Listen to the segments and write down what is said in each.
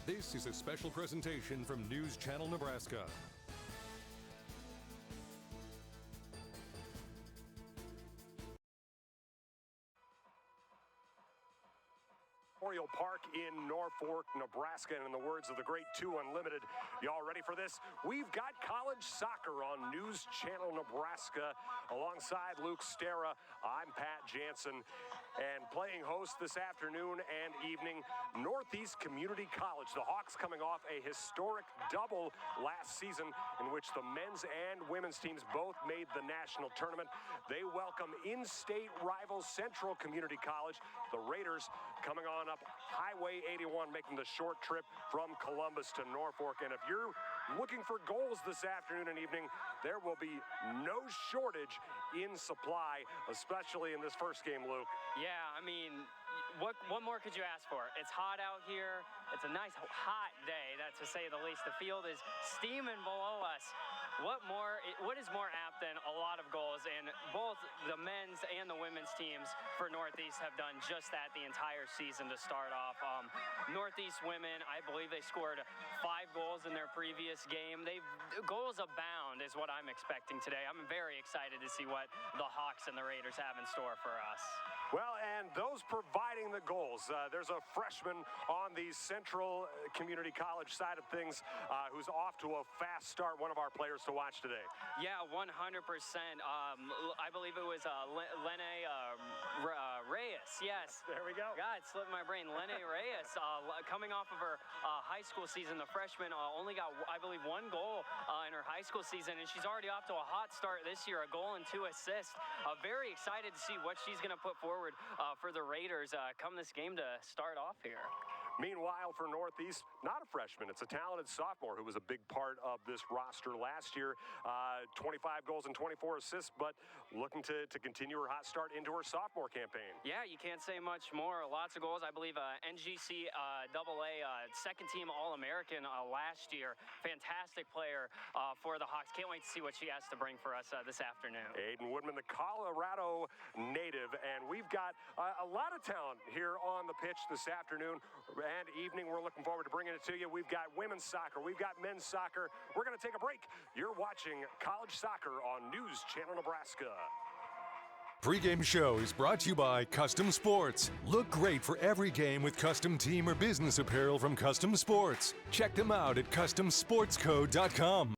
This is a special presentation from News Channel Nebraska. Memorial Park in Norfolk, Nebraska, and in the words of the great 2 Unlimited, y'all ready for this? We've got college soccer on News Channel Nebraska. Alongside Luke Stera, I'm Pat Jansen, and playing host this afternoon and evening, Northeast Community College. The Hawks coming off a historic double last season in which the men's and women's teams both made the national tournament. They welcome in-state rival Central Community College. The Raiders coming on up Highway 81, making the short trip from Columbus to Norfolk. And if you're looking for goals this afternoon and evening, there will be no shortage in supply, especially in this first game, Luke. Yeah, I mean, what more could you ask for? It's hot out here. It's a nice hot day, that's to say the least. The field is steaming below us. What is more apt than a lot of goals? And both the men's and the women's teams for Northeast have done just that the entire season to start off. Northeast women, I believe they scored 5 goals in their previous game. Goals abound is what I'm expecting today. I'm very excited to see what the Hawks and the Raiders have in store for us. Well, and those providing the goals, there's a freshman on the Central Community College side of things who's off to a fast start, one of our players to watch today. Yeah, 100%. I believe it was Lene Reyes. Yes. There we go. God, it slipped my brain. Lene Reyes, coming off of her high school season, the freshman only got, I believe, 1 goal in her high school season, and she's already off to a hot start this year, a goal and 2 assists. Very excited to see what she's going to put forward for the Raiders come this game to start off here. Meanwhile, for Northeast, not a freshman. It's a talented sophomore who was a big part of this roster last year. 25 goals and 24 assists, but looking to continue her hot start into her sophomore campaign. Yeah, you can't say much more. Lots of goals. I believe NGC AA second-team All-American last year. Fantastic player for the Hawks. Can't wait to see what she has to bring for us this afternoon. Aiden Woodman, the Colorado native, and we've got a lot of talent here on the pitch this afternoon and evening. We're looking forward to bringing it to you. We've got women's soccer. We've got men's soccer. We're going to take a break. You're watching College Soccer on News Channel Nebraska. Pre-game show is brought to you by Custom Sports. Look great for every game with custom team or business apparel from Custom Sports. Check them out at CustomSportsCo.com.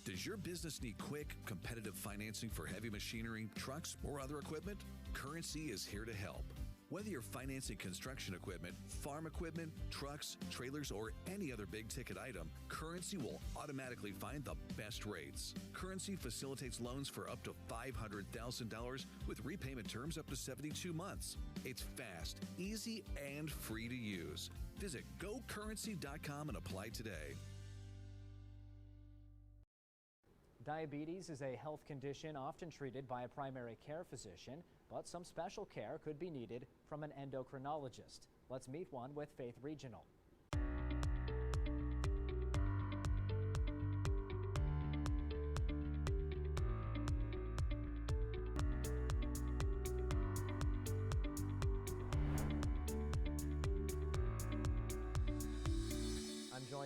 Does your business need quick, competitive financing for heavy machinery, trucks, or other equipment? Currency is here to help. Whether you're financing construction equipment, farm equipment, trucks, trailers, or any other big-ticket item, Currency will automatically find the best rates. Currency facilitates loans for up to $500,000 with repayment terms up to 72 months. It's fast, easy, and free to use. Visit GoCurrency.com and apply today. Diabetes is a health condition often treated by a primary care physician, but some special care could be needed from an endocrinologist. Let's meet one with Faith Regional.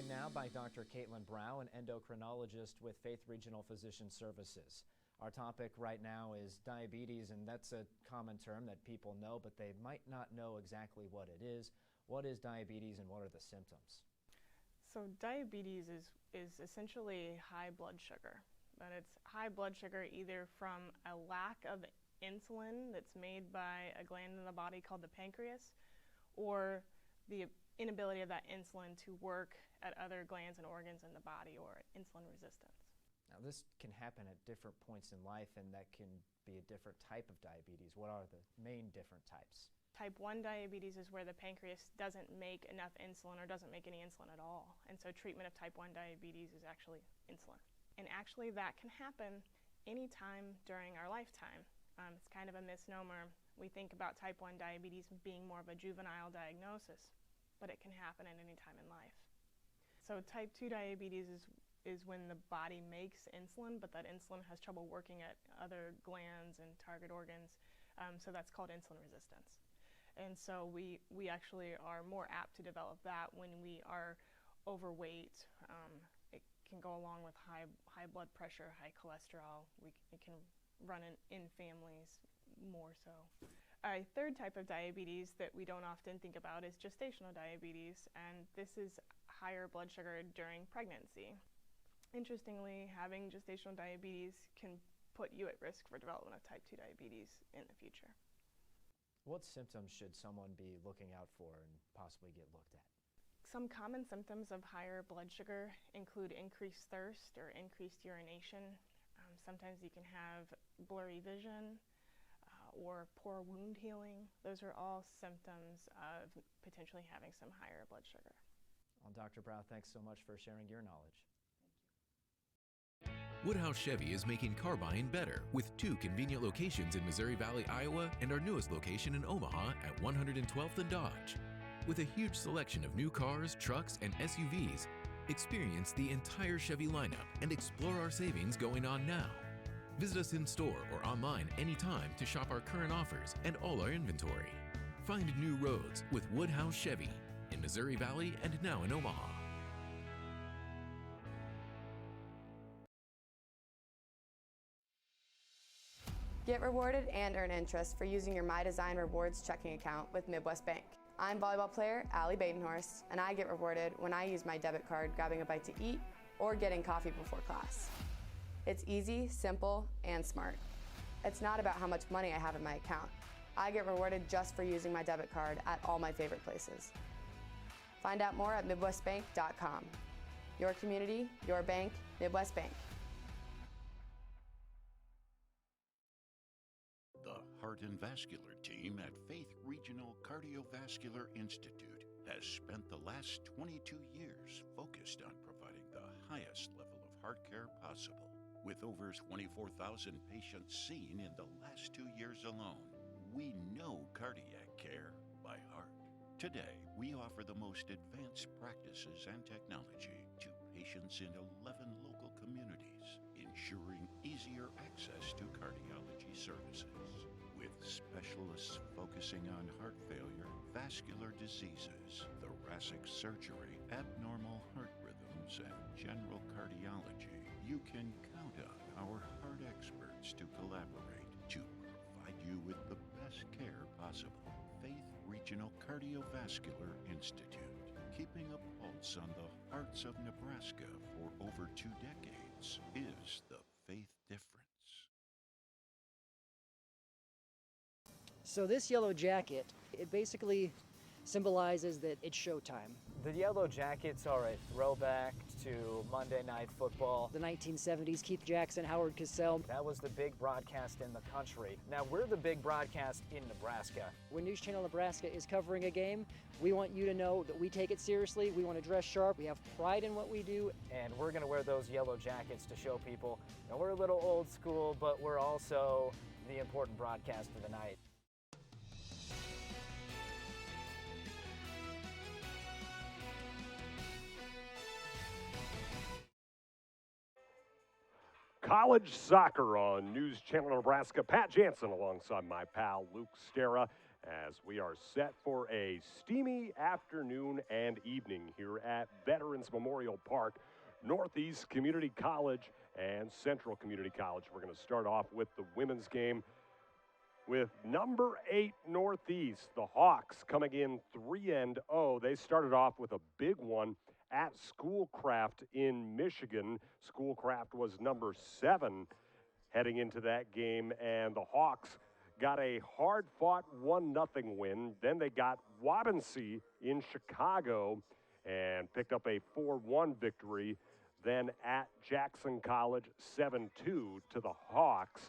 Now by Dr. Caitlin Brow, an endocrinologist with Faith Regional Physician Services. Our topic right now is diabetes, and that's a common term that people know, but they might not know exactly what it is. What is diabetes and what are the symptoms? So diabetes is essentially high blood sugar, but it's high blood sugar either from a lack of insulin that's made by a gland in the body called the pancreas, or the inability of that insulin to work at other glands and organs in the body, or insulin resistance. Now this can happen at different points in life, and that can be a different type of diabetes. What are the main different types? Type 1 diabetes is where the pancreas doesn't make enough insulin or doesn't make any insulin at all. And so treatment of type 1 diabetes is actually insulin. And actually that can happen anytime during our lifetime. It's kind of a misnomer. We think about type 1 diabetes being more of a juvenile diagnosis, but it can happen at any time in life. So type 2 diabetes is when the body makes insulin, but that insulin has trouble working at other glands and target organs, so that's called insulin resistance. And so we actually are more apt to develop that when we are overweight. It can go along with high blood pressure, high cholesterol. It can run in families more so. A third type of diabetes that we don't often think about is gestational diabetes, and this is higher blood sugar during pregnancy. Interestingly, having gestational diabetes can put you at risk for development of type 2 diabetes in the future. What symptoms should someone be looking out for and possibly get looked at? Some common symptoms of higher blood sugar include increased thirst or increased urination. Sometimes you can have blurry vision or poor wound healing. Those are all symptoms of potentially having some higher blood sugar. Well, Dr. Brow, thanks so much for sharing your knowledge. Woodhouse Chevy is making car buying better with 2 convenient locations in Missouri Valley, Iowa, and our newest location in Omaha at 112th and Dodge. With a huge selection of new cars, trucks, and SUVs, experience the entire Chevy lineup and explore our savings going on now. Visit us in store or online anytime to shop our current offers and all our inventory. Find new roads with Woodhouse Chevy in Missouri Valley and now in Omaha. Get rewarded and earn interest for using your My Design Rewards checking account with Midwest Bank. I'm volleyball player Allie Badenhorst, and I get rewarded when I use my debit card grabbing a bite to eat or getting coffee before class. It's easy, simple, and smart. It's not about how much money I have in my account. I get rewarded just for using my debit card at all my favorite places. Find out more at MidwestBank.com. Your community, your bank, Midwest Bank. The Heart and Vascular team at Faith Regional Cardiovascular Institute has spent the last 22 years focused on providing the highest level of heart care possible. With over 24,000 patients seen in the last 2 years alone, we know cardiac care by heart. Today, we offer the most advanced practices and technology to patients in 11 local communities, ensuring easier access to cardiology services. With specialists focusing on heart failure, vascular diseases, thoracic surgery, abnormal heart rhythms, and general cardiology, you can count on our heart experts to collaborate to provide you with the best care possible. Faith Regional Cardiovascular Institute, keeping a pulse on the hearts of Nebraska for over 2 decades, is the faith difference. So this yellow jacket, it basically symbolizes that it's showtime. The Yellow Jackets are a throwback to Monday Night Football. The 1970s, Keith Jackson, Howard Cosell. That was the big broadcast in the country. Now we're the big broadcast in Nebraska. When News Channel Nebraska is covering a game, we want you to know that we take it seriously. We want to dress sharp. We have pride in what we do. And we're going to wear those yellow jackets to show people that we're a little old school, but we're also the important broadcast of the night. College soccer on News Channel Nebraska. Pat Jansen alongside my pal Luke Stera as we are set for a steamy afternoon and evening here at Veterans Memorial Park, Northeast Community College and Central Community College. We're going to start off with the women's game with number 8 Northeast. The Hawks coming in 3-0. They started off with a big one at Schoolcraft in Michigan. Schoolcraft was number 7 heading into that game, and the Hawks got a hard-fought 1-0 win. Then they got Waubonsee in Chicago and picked up a 4-1 victory. Then at Jackson College, 7-2 to the Hawks.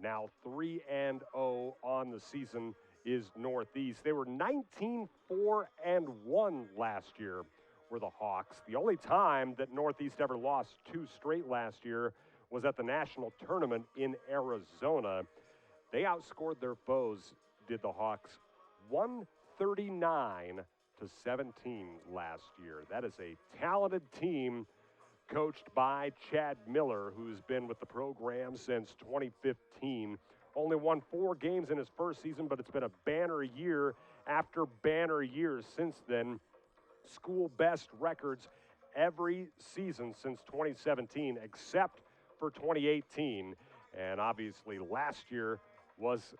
Now 3-0 on the season is Northeast. They were 19-4-1 last year, were the Hawks. The only time that Northeast ever lost 2 straight last year was at the national tournament in Arizona. They outscored their foes did the Hawks 139 to 17 last year. That is a talented team coached by Chad Miller, who's been with the program since 2015. Only won 4 games in his first season, but it's been a banner year after banner year since then. School best records every season since 2017, except for 2018. And obviously last year was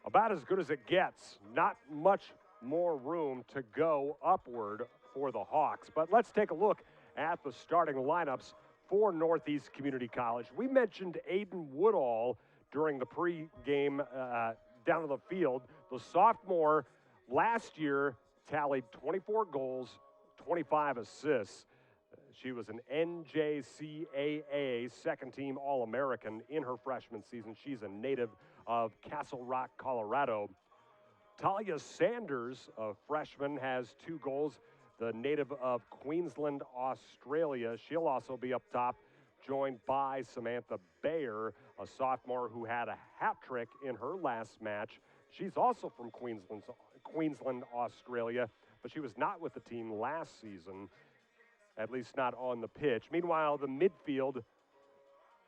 about as good as it gets. Not much more room to go upward for the Hawks. But let's take a look at the starting lineups for Northeast Community College. We mentioned Aiden Woodall during the pregame down on the field. The sophomore last year tallied 24 goals, 25 assists. She was an NJCAA second-team All-American in her freshman season. She's a native of Castle Rock, Colorado. Talia Sanders, a freshman, has 2 goals, the native of Queensland, Australia. She'll also be up top, joined by Samantha Bayer, a sophomore who had a hat trick in her last match. She's also from Queensland, Australia, but she was not with the team last season, at least not on the pitch. Meanwhile, the midfield,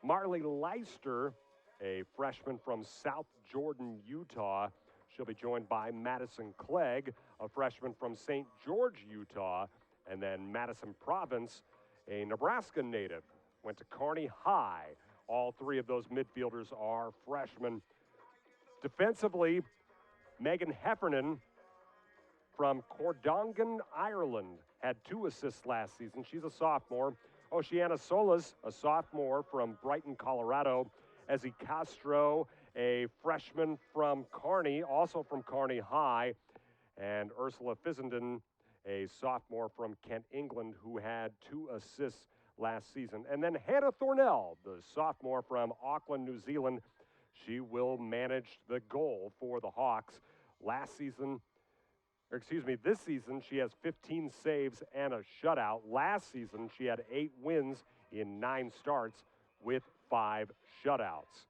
Marley Leister, a freshman from South Jordan, Utah. She'll be joined by Madison Clegg, a freshman from St. George, Utah. And then Madison Province, a Nebraska native, went to Kearney High. All 3 of those midfielders are freshmen. Defensively, Megan Heffernan from Cordongan, Ireland, had 2 assists last season. She's a sophomore. Oceana Solas, a sophomore from Brighton, Colorado. Ezzy Castro, a freshman from Kearney, also from Kearney High. And Ursula Fissenden, a sophomore from Kent, England, who had 2 assists last season. And then Hannah Thornell, the sophomore from Auckland, New Zealand. She will manage the goal for the Hawks. This season, she has 15 saves and a shutout. Last season, she had 8 wins in 9 starts with 5 shutouts.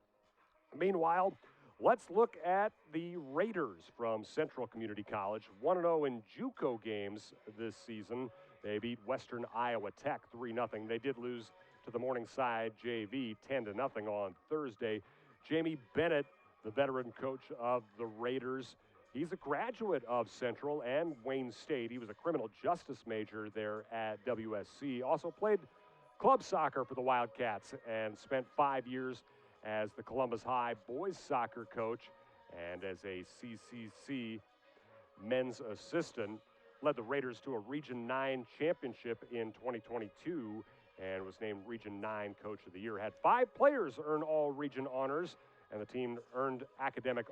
Meanwhile, let's look at the Raiders from Central Community College. 1-0 in JUCO games this season. They beat Western Iowa Tech 3-0. They did lose to the Morningside JV 10-0 on Thursday. Jamie Bennett, the veteran coach of the Raiders, he's a graduate of Central and Wayne State. He was a criminal justice major there at WSC. Also played club soccer for the Wildcats and spent 5 years as the Columbus High boys soccer coach and as a CCC men's assistant. Led the Raiders to a Region 9 championship in 2022 and was named Region 9 Coach of the Year. Had 5 players earn all region honors, and the team earned academic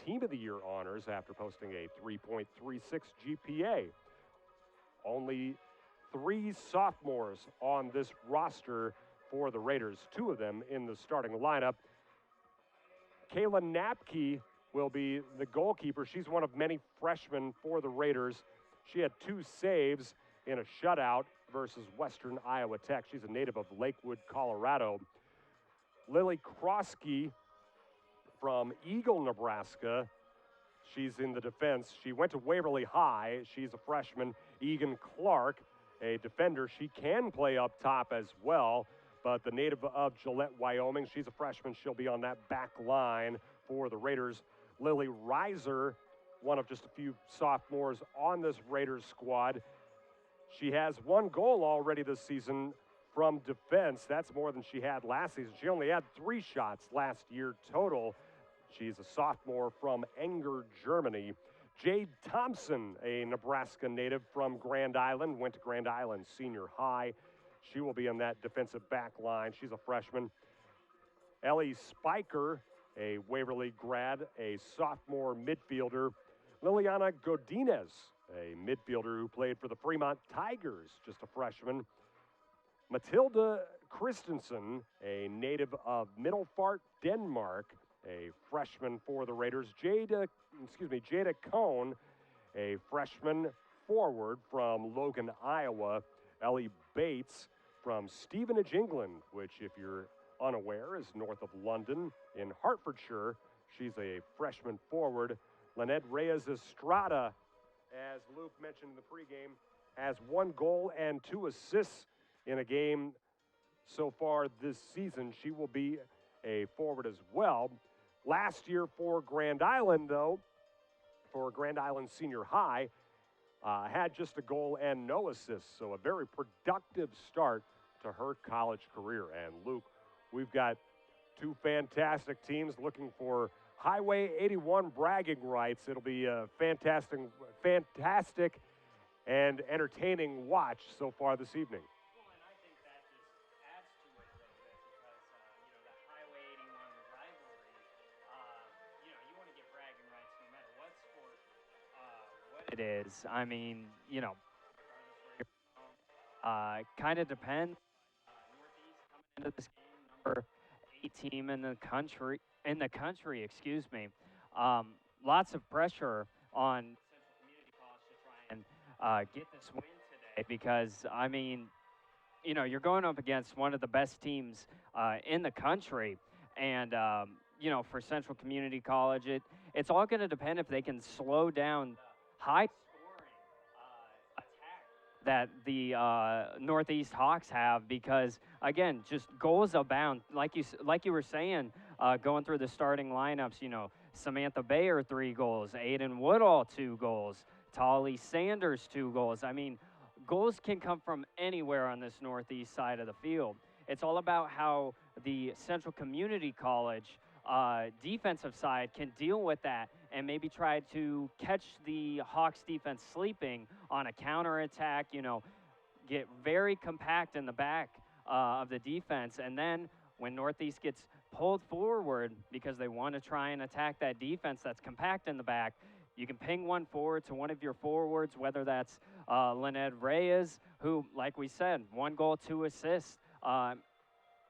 Team of the Year honors after posting a 3.36 GPA. Only 3 sophomores on this roster for the Raiders, 2 of them in the starting lineup. Kayla Napke will be the goalkeeper. She's one of many freshmen for the Raiders. She had 2 saves in a shutout versus Western Iowa Tech. She's a native of Lakewood, Colorado. Lily Krosky from Eagle, Nebraska. She's in the defense. She went to Waverly High. She's a freshman. Egan Clark, a defender. She can play up top as well, but the native of Gillette, Wyoming, she's a freshman. She'll be on that back line for the Raiders. Lily Reiser, one of just a few sophomores on this Raiders squad. She has 1 goal already this season from defense. That's more than she had last season. She only had 3 shots last year total. She's a sophomore from Enger, Germany. Jade Thompson, a Nebraska native from Grand Island, went to Grand Island Senior High. She will be on that defensive back line. She's a freshman. Ellie Spiker, a Waverly grad, a sophomore midfielder. Liliana Godinez, a midfielder who played for the Fremont Tigers, just a freshman. Matilda Christensen, a native of Middelfart, Denmark, a freshman for the Raiders. Jada Cohn, a freshman forward from Logan, Iowa. Ellie Bates from Stevenage, England, which, if you're unaware, is north of London in Hertfordshire. She's a freshman forward. Lynette Reyes Estrada, as Luke mentioned in the pregame, has 1 goal and 2 assists in a game so far this season. She will be a forward as well. Last year for Grand Island, though, for Grand Island Senior High, had just a goal and no assists, so a very productive start to her college career. And Luke, we've got 2 fantastic teams looking for Highway 81 bragging rights. It'll be a fantastic and entertaining watch so far this evening. Well, and I think that just adds to it a little bit because, the Highway 81 rivalry, you want to get bragging rights no matter what sport, what it is. I mean, regardless where you're from, kind of depends. Northeast coming into this game, number 8 team in the country, excuse me. Lots of pressure on Central Community College to try and get this win today because, I mean, you're going up against one of the best teams in the country. And, for Central Community College, it's all going to depend if they can slow down high-scoring attack that the Northeast Hawks have because, again, just goals abound. Like you were saying, going through the starting lineups, Samantha Bayer, 3 goals, Aiden Woodall, 2 goals, Tolly Sanders, 2 goals. I mean, goals can come from anywhere on this Northeast side of the field. It's all about how the Central Community College defensive side can deal with that and maybe try to catch the Hawks defense sleeping on a counterattack, get very compact in the back of the defense. And then when Northeast gets pulled forward because they want to try and attack that defense that's compact in the back, you can ping one forward to one of your forwards, whether that's Lynette Reyes, who, like we said, 1 goal, 2 assists on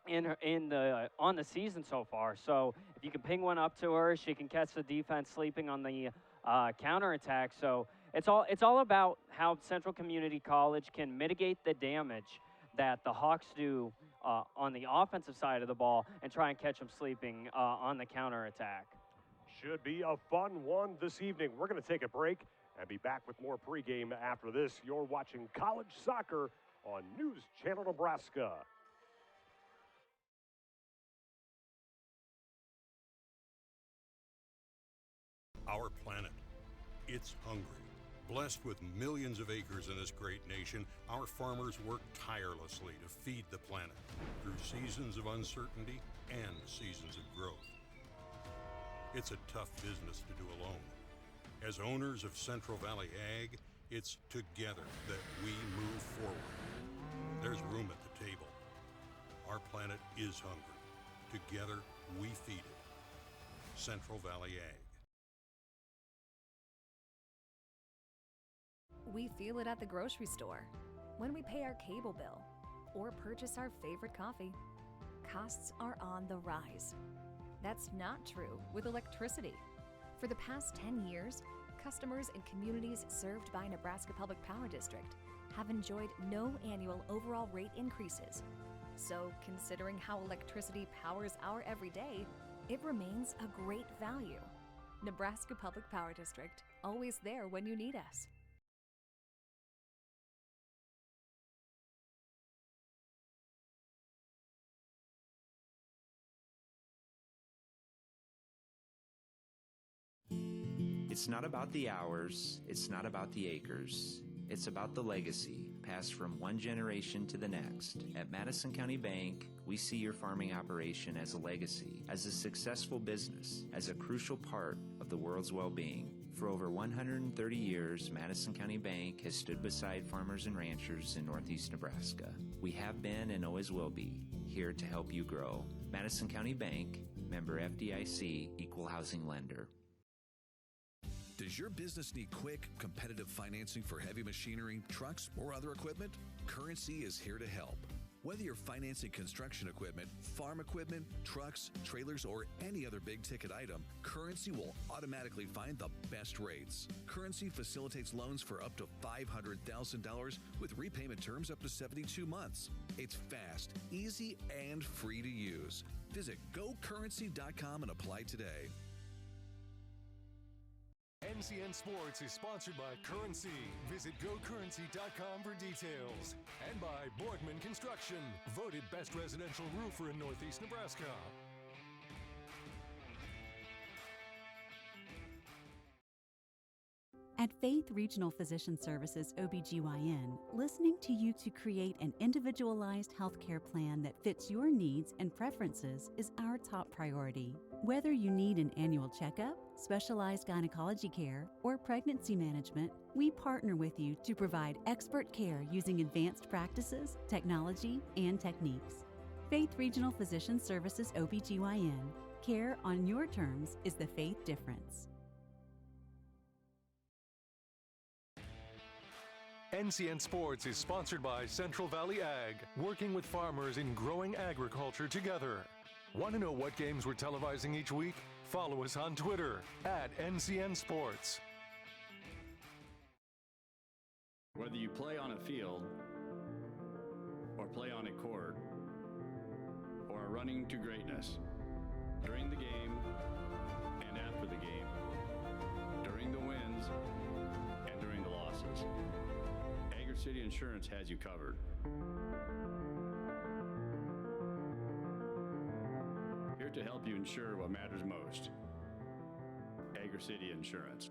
the season so far. So if you can ping one up to her, she can catch the defense sleeping on the counterattack. So it's all about how Central Community College can mitigate the damage that the Hawks do on the offensive side of the ball and try and catch them sleeping on the counterattack. Should be a fun one this evening. We're going to take a break and be back with more pregame after this. You're watching college soccer on News Channel Nebraska. Our planet, it's hungry. Blessed with millions of acres in this great nation, our farmers work tirelessly to feed the planet through seasons of uncertainty and seasons of growth. It's a tough business to do alone. As owners of Central Valley Ag, it's together that we move forward. There's room at the table. Our planet is hungry. Together, we feed it. Central Valley Ag. We feel it at the grocery store, when we pay our cable bill, or purchase our favorite coffee. Costs are on the rise. That's not true with electricity. For the past 10 years, customers in communities served by Nebraska Public Power District have enjoyed no annual overall rate increases. So, considering how electricity powers our everyday, it remains a great value. Nebraska Public Power District, always there when you need us. It's not about the hours, it's not about the acres. It's about the legacy, passed from one generation to the next. At Madison County Bank, we see your farming operation as a legacy, as a successful business, as a crucial part of the world's well-being. For over 130 years, Madison County Bank has stood beside farmers and ranchers in Northeast Nebraska. We have been and always will be here to help you grow. Madison County Bank, member FDIC, equal housing lender. Does your business need quick, competitive financing for heavy machinery, trucks, or other equipment? Currency is here to help. Whether you're financing construction equipment, farm equipment, trucks, trailers, or any other big-ticket item, Currency will automatically find the best rates. Currency facilitates loans for up to $500,000 with repayment terms up to 72 months. It's fast, easy, and free to use. Visit gocurrency.com and apply today. NCN Sports is sponsored by Currency. Visit gocurrency.com for details. And by Borgman Construction, voted best residential roofer in Northeast Nebraska. At Faith Regional Physician Services OBGYN, listening to you to create an individualized healthcare plan that fits your needs and preferences is our top priority. Whether you need an annual checkup, specialized gynecology care, or pregnancy management, we partner with you to provide expert care using advanced practices, technology, and techniques. Faith Regional Physician Services OBGYN. Care on your terms is the Faith difference. NCN Sports is sponsored by Central Valley Ag, working with farmers in growing agriculture together. Want to know what games we're televising each week? Follow us on Twitter at NCN Sports. Whether you play on a field or play on a court or are running to greatness, during the game and after the game, during the wins and during the losses, City Insurance has you covered. Here to help you insure what matters most. Agri City Insurance.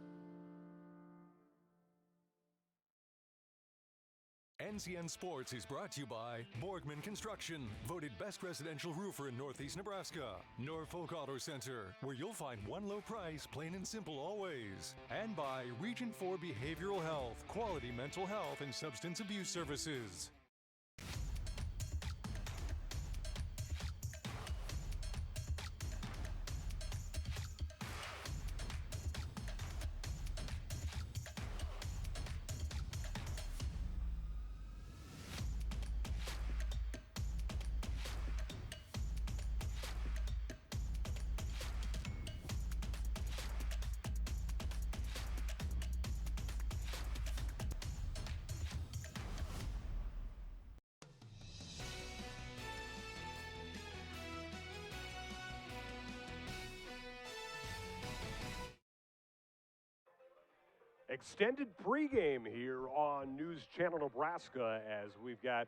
NCN Sports is brought to you by Borgman Construction, voted best residential roofer in Northeast Nebraska. Norfolk Auto Center, where you'll find one low price, plain and simple always. And by Region 4 Behavioral Health, quality mental health and substance abuse services. Extended pregame here on News Channel Nebraska as we've got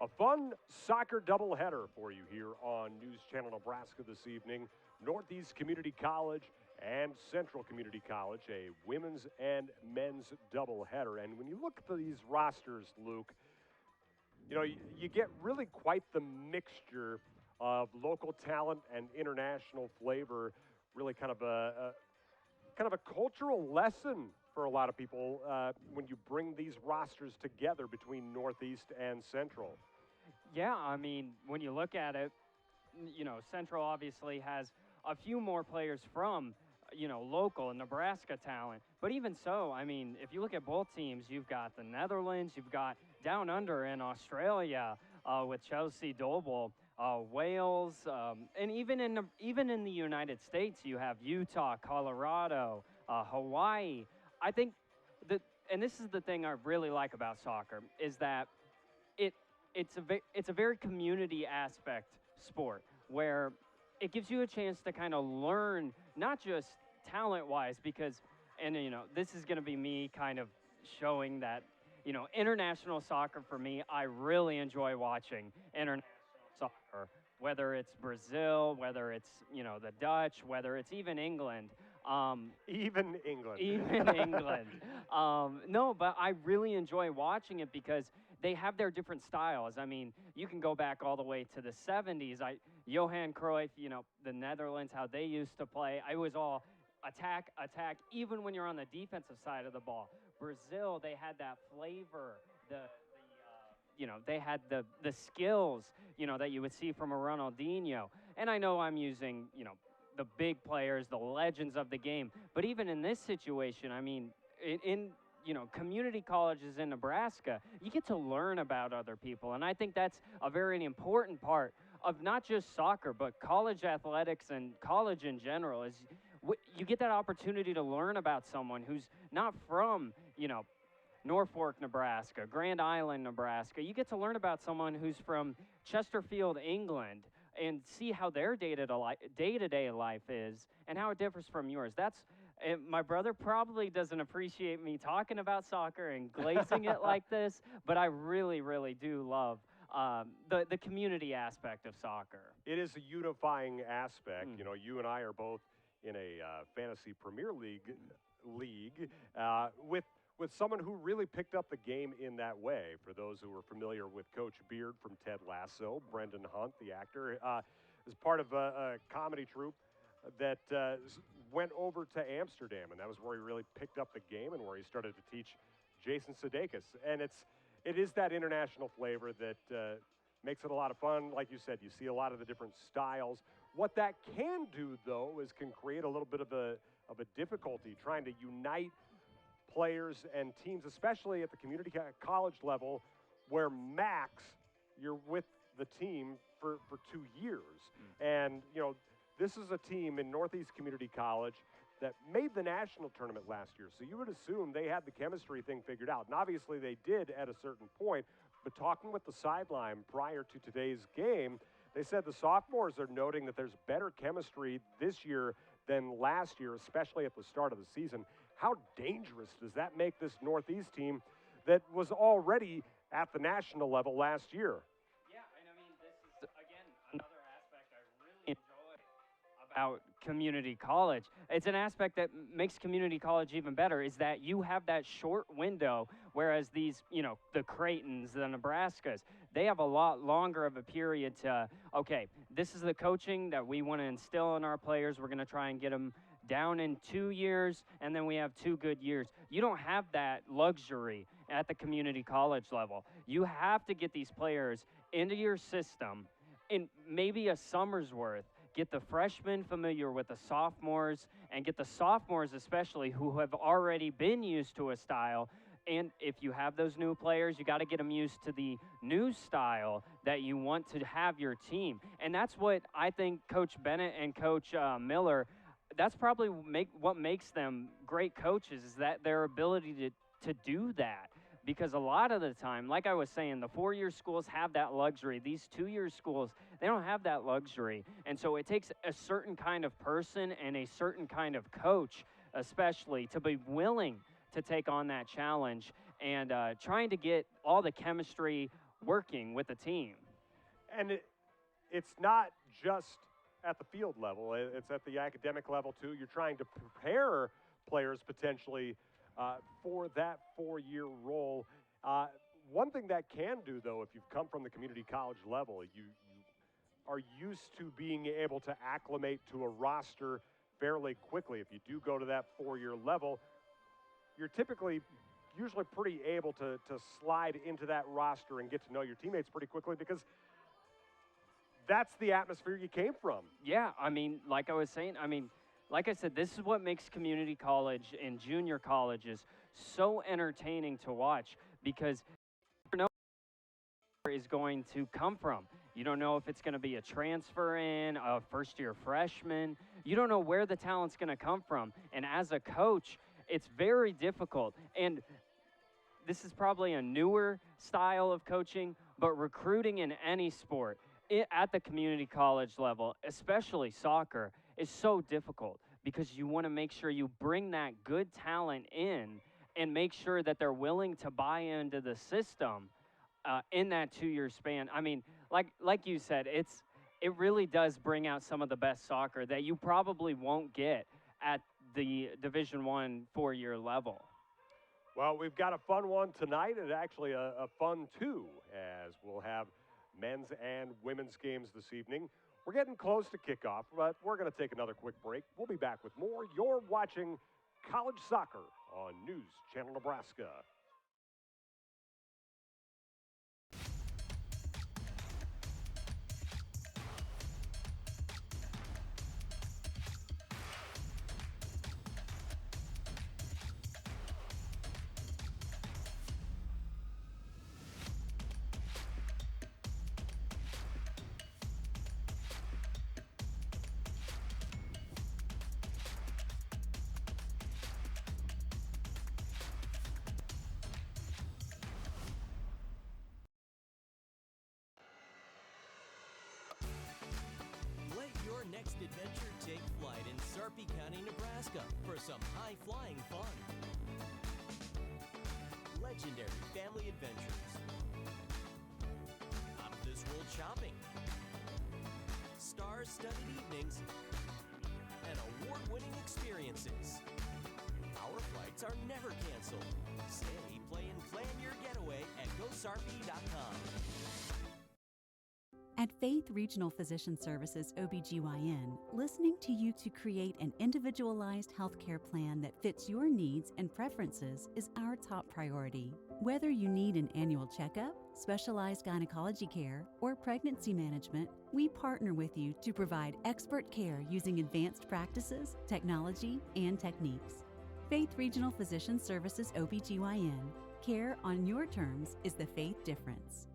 a fun soccer doubleheader for you here on News Channel Nebraska this evening. Northeast Community College and Central Community College, a women's and men's doubleheader. And when you look at these rosters, Luke, you know, you get really quite the mixture of local talent and international flavor, really kind of a cultural lesson for a lot of people when you bring these rosters together between Northeast and Central. Yeah, I mean, when you look at it, you know, Central obviously has a few more players from, you know, local and Nebraska talent. But even so, I mean, if you look at both teams, you've got the Netherlands, you've got down under in Australia with Chelsea Doble, Wales, and even in the United States, you have Utah, Colorado, Hawaii. I think that, and this is the thing I really like about soccer, is that it's a very community aspect sport where it gives you a chance to kind of learn, not just talent-wise, because, and you know, this is going to be me kind of showing that, you know, international soccer for me, I really enjoy watching international soccer, whether it's Brazil, whether it's, you know, the Dutch, whether it's even England. Even England. Even England. No, but I really enjoy watching it because they have their different styles. I mean, you can go back all the way to the 70s. Johan Cruyff, you know, the Netherlands, how they used to play. I was all attack, even when you're on the defensive side of the ball. Brazil, they had that flavor, you know, they had the skills, you know, that you would see from a Ronaldinho. And I know I'm using, you know, the big players, the legends of the game. But even in this situation, I mean, in you know, community colleges in Nebraska, you get to learn about other people. And I think that's a very important part of not just soccer, but college athletics and college in general, is you get that opportunity to learn about someone who's not from, you know, Norfolk, Nebraska, Grand Island, Nebraska. You get to learn about someone who's from Chesterfield, England, and see how their day-to-day life is and how it differs from yours. My brother probably doesn't appreciate me talking about soccer and glazing it like this, but I really, really do love the community aspect of soccer. It is a unifying aspect. You know, you and I are both in a fantasy Premier League with someone who really picked up the game in that way. For those who are familiar with Coach Beard from Ted Lasso, Brendan Hunt, the actor, is part of a comedy troupe that went over to Amsterdam, and that was where he really picked up the game and where he started to teach Jason Sudeikis. And it is that international flavor that makes it a lot of fun. Like you said, you see a lot of the different styles. What that can do, though, is can create a little bit of a difficulty trying to unite players and teams, especially at the community college level, where max you're with the team for 2 years. And, you know, this is a team in Northeast Community College that made the national tournament last year. So you would assume they had the chemistry thing figured out. And obviously they did at a certain point. But talking with the sideline prior to today's game, they said the sophomores are noting that there's better chemistry this year than last year, especially at the start of the season. How dangerous does that make this Northeast team that was already at the national level last year? Yeah, and I mean, this is, again, another aspect I really enjoy about community college. It's an aspect that makes community college even better, is that you have that short window, whereas these, you know, the Creightons, the Nebraskas, they have a lot longer of a period to, okay, this is the coaching that we want to instill in our players. We're going to try and get them down in 2 years, and then we have 2 good years. You don't have that luxury at the community college level. You have to get these players into your system in maybe a summer's worth. Get the freshmen familiar with the sophomores, and get the sophomores especially who have already been used to a style. And if you have those new players, you got to get them used to the new style that you want to have your team. And that's what I think Coach Bennett and Coach Miller, that's probably what makes them great coaches, is that their ability to do that. Because a lot of the time, like I was saying, the 4-year schools have that luxury. These 2-year schools, they don't have that luxury. And so it takes a certain kind of person and a certain kind of coach, especially, to be willing to take on that challenge and trying to get all the chemistry working with the team. And it's not just at the field level. It's at the academic level, too. You're trying to prepare players potentially for that 4-year role. One thing that can do, though, if you've come from the community college level, you are used to being able to acclimate to a roster fairly quickly. If you do go to that 4-year level, you're usually pretty able to slide into that roster and get to know your teammates pretty quickly, because that's the atmosphere you came from. Yeah, I mean, like I was saying, like I said, this is what makes community college and junior colleges so entertaining to watch, because you don't know where is going to come from. You don't know if it's going to be a transfer in, a first-year freshman. You don't know where the talent's going to come from. And as a coach, it's very difficult. And this is probably a newer style of coaching, but recruiting in any sport at the community college level, especially soccer, is so difficult, because you want to make sure you bring that good talent in and make sure that they're willing to buy into the system in that 2-year span. I mean, like you said, it really does bring out some of the best soccer that you probably won't get at the Division I 4-year level. Well, we've got a fun one tonight, and actually a fun 2, as we'll have men's and women's games this evening. We're getting close to kickoff, but we're going to take another quick break. We'll be back with more. You're watching College Soccer on News Channel Nebraska. adventure take flight in Sarpy County, Nebraska for some high-flying fun. Legendary family adventures. Out-of-this-world shopping. Star-studded evenings. And award-winning experiences. Our flights are never canceled. Stay, play, and plan your getaway at GoSarpy.com. At Faith Regional Physician Services OBGYN, listening to you to create an individualized healthcare plan that fits your needs and preferences is our top priority. Whether you need an annual checkup, specialized gynecology care, or pregnancy management, we partner with you to provide expert care using advanced practices, technology, and techniques. Faith Regional Physician Services OBGYN. Care on your terms is the Faith difference.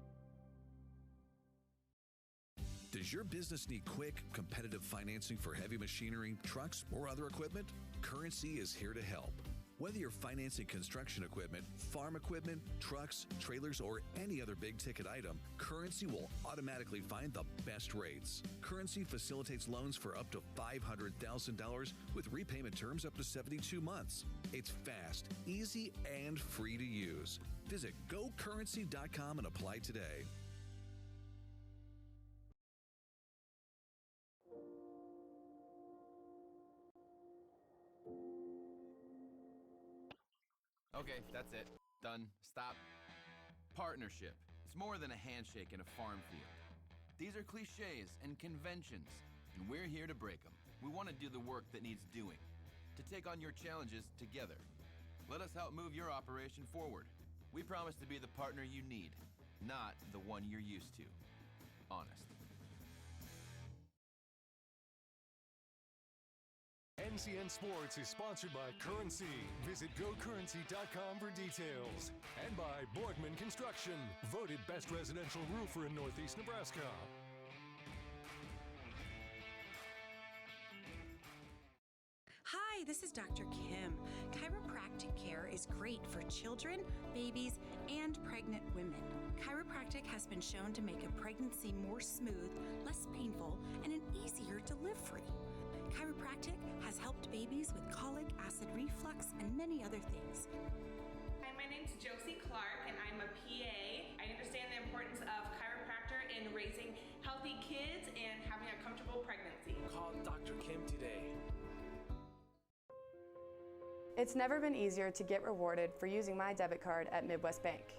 Does your business need quick, competitive financing for heavy machinery, trucks, or other equipment? Currency is here to help. Whether you're financing construction equipment, farm equipment, trucks, trailers, or any other big-ticket item, Currency will automatically find the best rates. Currency facilitates loans for up to $500,000 with repayment terms up to 72 months. It's fast, easy, and free to use. Visit GoCurrency.com and apply today. Okay, that's it. Done. Stop. Partnership. It's more than a handshake in a farm field. These are cliches and conventions, and we're here to break them. We want to do the work that needs doing, to take on your challenges together. Let us help move your operation forward. We promise to be the partner you need, not the one you're used to. Honest. NCN Sports is sponsored by Currency. Visit GoCurrency.com for details. And by Borgman Construction, voted best residential roofer in Northeast Nebraska. Hi, this is Dr. Kim. Chiropractic care is great for children, babies, and pregnant women. Chiropractic has been shown to make a pregnancy more smooth, less painful, and an easier delivery. Chiropractic has helped babies with colic, acid reflux, and many other things. Hi, my name's Josie Clark, and I'm a PA. I understand the importance of chiropractor in raising healthy kids and having a comfortable pregnancy. Call Dr. Kim today. It's never been easier to get rewarded for using my debit card at Midwest Bank.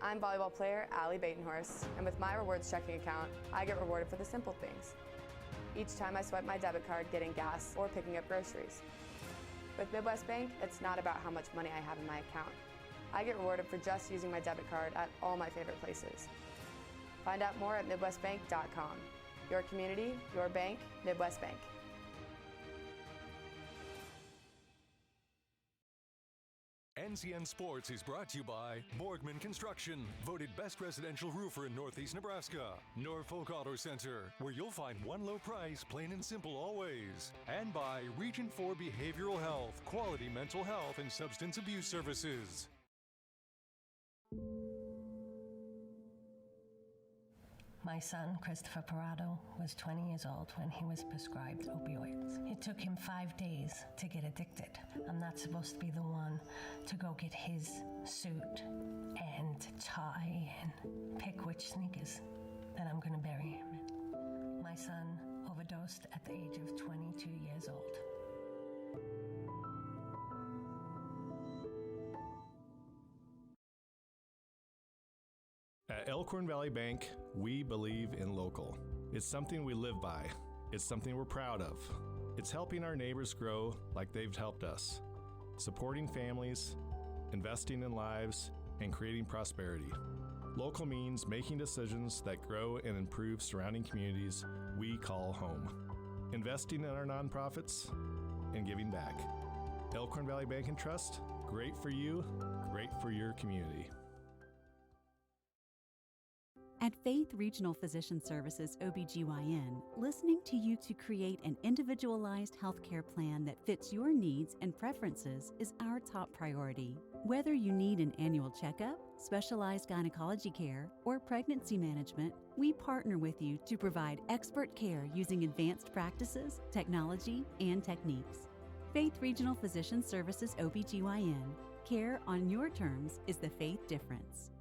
I'm volleyball player Allie Batenhorst, and with my rewards checking account, I get rewarded for the simple things. Each time I swipe my debit card getting gas or picking up groceries. With Midwest Bank, it's not about how much money I have in my account. I get rewarded for just using my debit card at all my favorite places. Find out more at MidwestBank.com. Your community, your bank, Midwest Bank. NCN Sports is brought to you by Borgman Construction, voted best residential roofer in Northeast Nebraska. Norfolk Auto Center, where you'll find one low price, plain and simple always. And by Region 4 Behavioral Health, quality mental health and substance abuse services. My son, Christopher Parado, was 20 years old when he was prescribed opioids. It took him 5 days to get addicted. I'm not supposed to be the one to go get his suit and tie and pick which sneakers that I'm going to bury him in. My son overdosed at the age of 22 years old. At Elkhorn Valley Bank, we believe in local. It's something we live by. It's something we're proud of. It's helping our neighbors grow like they've helped us, supporting families, investing in lives, and creating prosperity. Local means making decisions that grow and improve surrounding communities we call home. Investing in our nonprofits and giving back. Elkhorn Valley Bank and Trust, great for you, great for your community. At Faith Regional Physician Services OBGYN, listening to you to create an individualized healthcare plan that fits your needs and preferences is our top priority. Whether you need an annual checkup, specialized gynecology care, or pregnancy management, we partner with you to provide expert care using advanced practices, technology, and techniques. Faith Regional Physician Services OBGYN. Care on your terms is the Faith difference.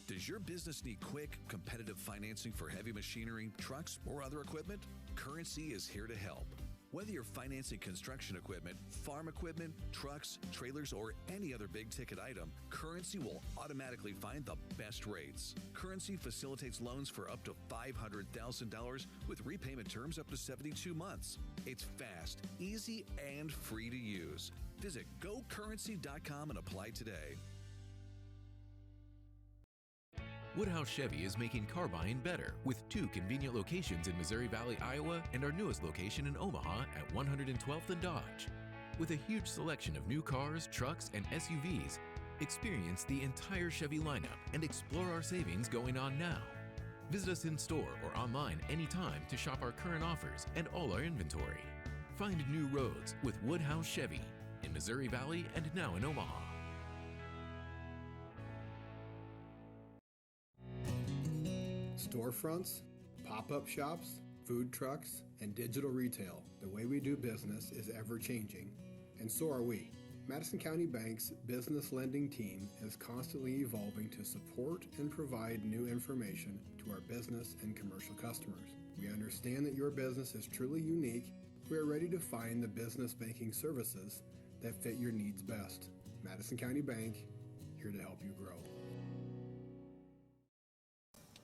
Does your business need quick, competitive financing for heavy machinery, trucks, or other equipment? Currency is here to help. Whether you're financing construction equipment, farm equipment, trucks, trailers, or any other big-ticket item, Currency will automatically find the best rates. Currency facilitates loans for up to $500,000 with repayment terms up to 72 months. It's fast, easy, and free to use. Visit gocurrency.com and apply today. Woodhouse Chevy is making car buying better with 2 convenient locations in Missouri Valley, Iowa, and our newest location in Omaha at 112th and Dodge. With a huge selection of new cars, trucks, and SUVs, experience the entire Chevy lineup and explore our savings going on now. Visit us in store or online anytime to shop our current offers and all our inventory. Find new roads with Woodhouse Chevy in Missouri Valley and now in Omaha. Storefronts, pop-up shops, food trucks, and digital retail. The way we do business is ever-changing, and so are we. Madison County Bank's business lending team is constantly evolving to support and provide new information to our business and commercial customers. We understand that your business is truly unique. We are ready to find the business banking services that fit your needs best. Madison County Bank, here to help you grow.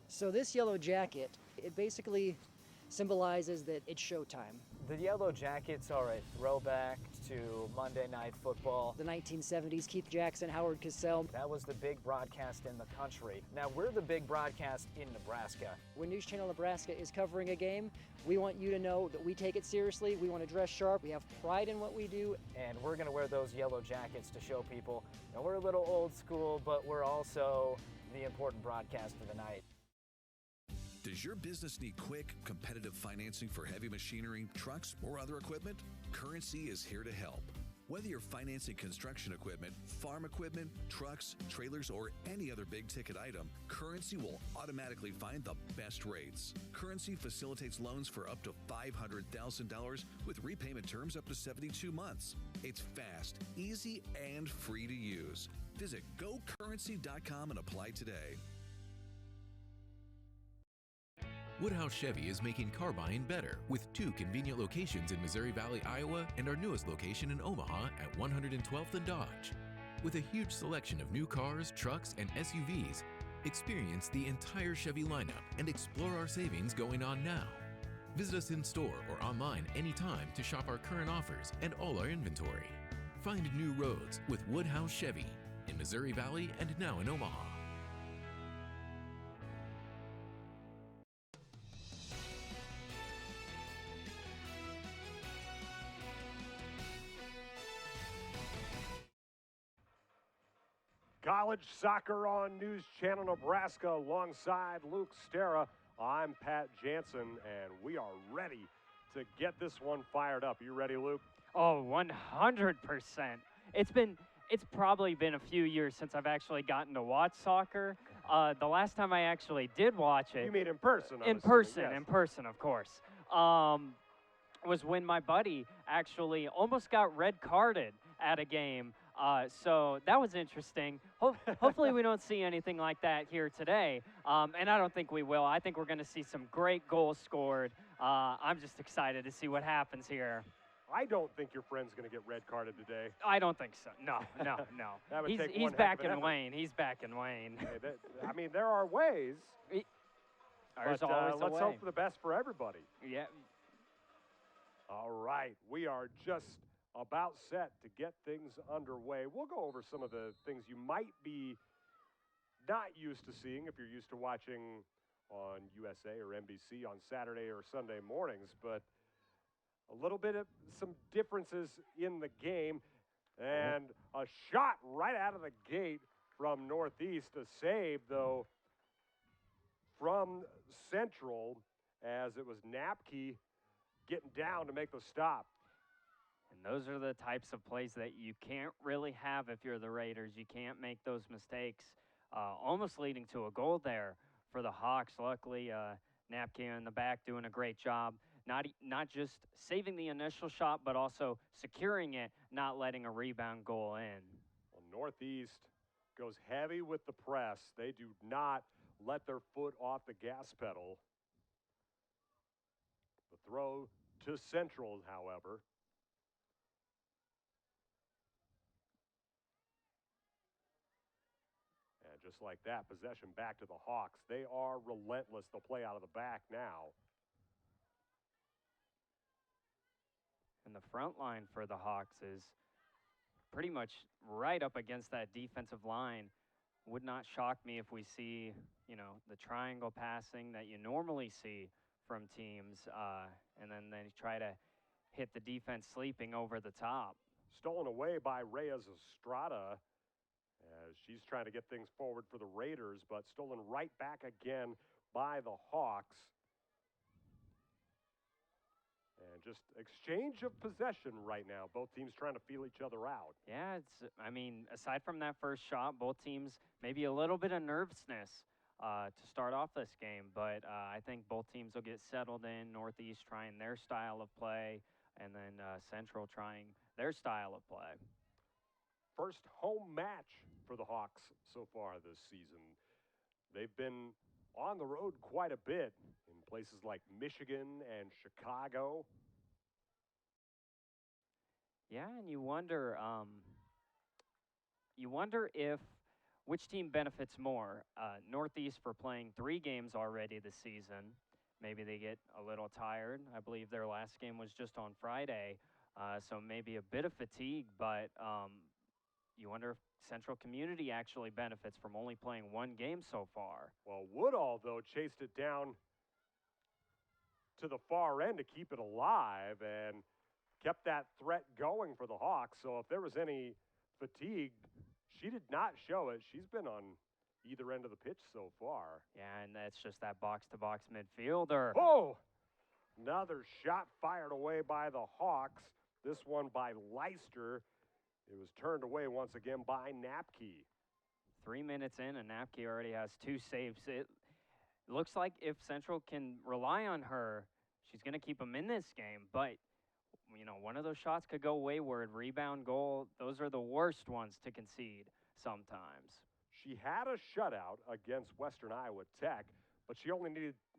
So this yellow jacket, it basically symbolizes that it's showtime. The Yellow Jackets are a throwback to Monday Night Football. The 1970s, Keith Jackson, Howard Cosell. That was the big broadcast in the country. Now we're the big broadcast in Nebraska. When News Channel Nebraska is covering a game, we want you to know that we take it seriously. We want to dress sharp. We have pride in what we do. And we're going to wear those yellow jackets to show people. Now we're a little old school, but we're also the important broadcast of the night. Does your business need quick, competitive financing for heavy machinery, trucks, or other equipment? Currency is here to help. Whether you're financing construction equipment, farm equipment, trucks, trailers, or any other big-ticket item, Currency will automatically find the best rates. Currency facilitates loans for up to $500,000 with repayment terms up to 72 months. It's fast, easy, and free to use. Visit gocurrency.com and apply today. Woodhouse Chevy is making car buying better with 2 convenient locations in Missouri Valley, Iowa, and our newest location in Omaha at 112th and Dodge. With a huge selection of new cars, trucks, and SUVs, experience the entire Chevy lineup and explore our savings going on now. Visit us in store or online anytime to shop our current offers and all our inventory. Find new roads with Woodhouse Chevy in Missouri Valley and now in Omaha. College soccer on News Channel Nebraska alongside Luke Stera. I'm Pat Jansen, and we are ready to get this one fired up. You ready, Luke? Oh, 100%. It's probably been a few years since I've actually gotten to watch soccer. The last time I actually did watch it. You mean in person? In person, of course. Was when my buddy actually almost got red carded at a game. So that was interesting. Hopefully we don't see anything like that here today, and I don't think we will. I think we're going to see some great goals scored. I'm just excited to see what happens here. I don't think your friend's going to get red carded today. I don't think so. No. That would take He's one back heck of in an Wayne. He's back in Wayne. Hey, I mean, there are ways. There's but, always a let's way. hope for the best for everybody. Yeah. All right, we are just about set to get things underway. We'll go over some of the things you might be not used to seeing if you're used to watching on USA or NBC on Saturday or Sunday mornings, but a little bit of some differences in the game, and a shot right out of the gate from Northeast, a save, though, from Central, as it was Napke getting down to make the stop. And those are the types of plays that you can't really have if you're the Raiders. You can't make those mistakes, almost leading to a goal there for the Hawks. Luckily, Napkin in the back doing a great job, not just saving the initial shot, but also securing it, not letting a rebound goal in. Well, Northeast goes heavy with the press. They do not let their foot off the gas pedal. The throw to Central, however. And just like that, possession back to the Hawks. They are relentless. They'll play out of the back now. And the front line for the Hawks is pretty much right up against that defensive line. Would not shock me if we see, the triangle passing that you normally see from teams, and then they try to hit the defense sleeping over the top. Stolen away by Reyes Estrada as she's trying to get things forward for the Raiders, but stolen right back again by the Hawks. And just exchange of possession right now. Both teams trying to feel each other out. Yeah, aside from that first shot, both teams maybe a little bit of nervousness to start off this game, but I think both teams will get settled in. Northeast trying their style of play, and then Central trying their style of play. First home match for the Hawks so far this season. They've been on the road quite a bit in places like Michigan and Chicago. Yeah, and you wonder if which team benefits more. Northeast for playing 3 games already this season. Maybe they get a little tired. I believe their last game was just on Friday, so maybe a bit of fatigue, but you wonder if Central Community actually benefits from only playing 1 game so far. Well, Woodall, though, chased it down to the far end to keep it alive and kept that threat going for the Hawks. So if there was any fatigue, she did not show it. She's been on either end of the pitch so far. Yeah, and that's just that box-to-box midfielder. Oh! Another shot fired away by the Hawks. This one by Leister. It was turned away once again by Napke. 3 minutes in, and Napke already has 2 saves. It looks like if Central can rely on her, she's going to keep them in this game. But, one of those shots could go wayward. Rebound, goal, those are the worst ones to concede sometimes. She had a shutout against Western Iowa Tech, but she only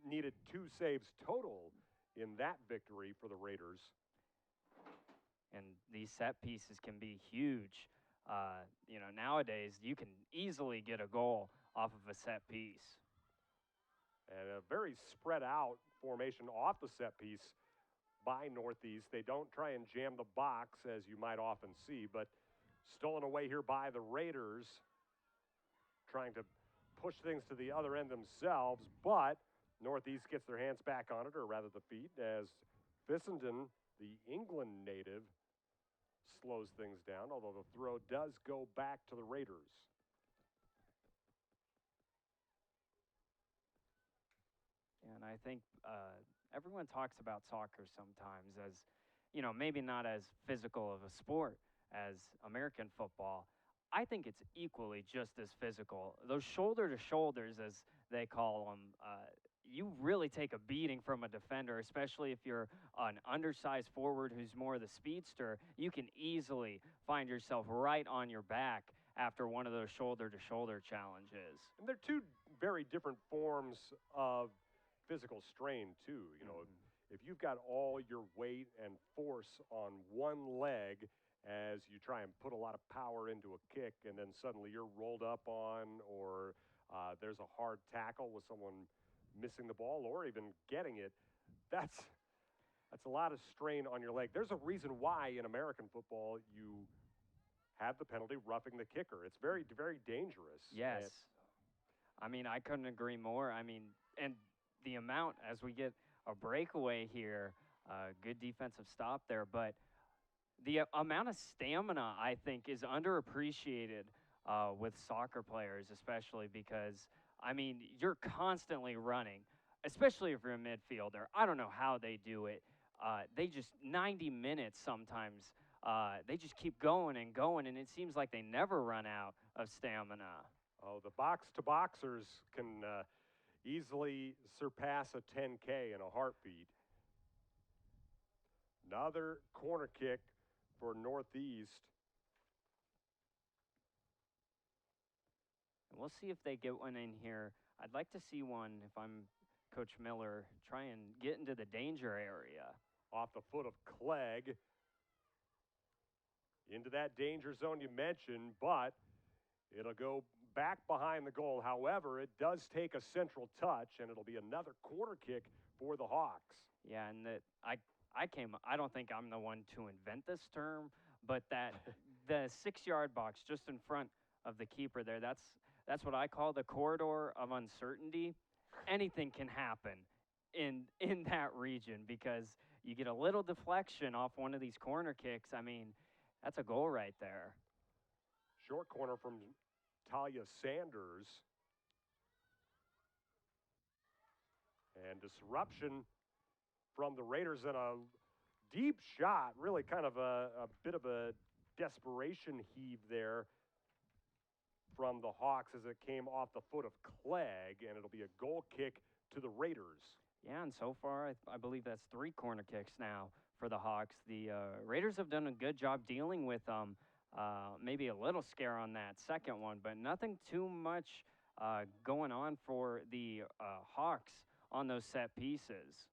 needed 2 saves total in that victory for the Raiders. And these set pieces can be huge. Nowadays you can easily get a goal off of a set piece. And a very spread out formation off the set piece by Northeast. They don't try and jam the box as you might often see, but stolen away here by the Raiders, trying to push things to the other end themselves, but Northeast gets their hands back on it, or rather the feet, as Fissenden, the England native, slows things down, although the throw does go back to the Raiders. And I think everyone talks about soccer sometimes as, maybe not as physical of a sport as American football. I think it's equally just as physical. Those shoulder-to-shoulders, as they call them, you really take a beating from a defender, especially if you're an undersized forward who's more the speedster. You can easily find yourself right on your back after one of those shoulder-to-shoulder challenges. And they're 2 very different forms of physical strain, too. If you've got all your weight and force on one leg as you try and put a lot of power into a kick, and then suddenly you're rolled up on, or there's a hard tackle with someone missing the ball or even getting it, that's a lot of strain on your leg. There's a reason why in American football you have the penalty roughing the kicker. It's very, very dangerous. Yes. I couldn't agree more. And the amount, as we get a breakaway here, good defensive stop there, but the amount of stamina, I think, is underappreciated with soccer players, especially because, you're constantly running, especially if you're a midfielder. I don't know how they do it. they just 90 minutes sometimes. They just keep going, and it seems like they never run out of stamina. Oh, the box-to-boxers can easily surpass a 10K in a heartbeat. Another corner kick for Northeast. And we'll see if they get one in here. I'd like to see one, if I'm Coach Miller, try and get into the danger area. Off the foot of Clegg. Into that danger zone you mentioned, but it'll go back behind the goal. However, it does take a central touch, and it'll be another corner kick for the Hawks. Yeah, and I don't think I'm the one to invent this term, but that the 6-yard box just in front of the keeper there, that's what I call the corridor of uncertainty. Anything can happen in that region because you get a little deflection off one of these corner kicks. I mean, that's a goal right there. Short corner from Talia Sanders. And disruption from the Raiders and a deep shot, really kind of a bit of a desperation heave there from the Hawks as it came off the foot of Clegg, and it'll be a goal kick to the Raiders. Yeah, and so far, I believe that's 3 corner kicks now for the Hawks. The Raiders have done a good job dealing with maybe a little scare on that second one, but nothing too much going on for the Hawks on those set pieces.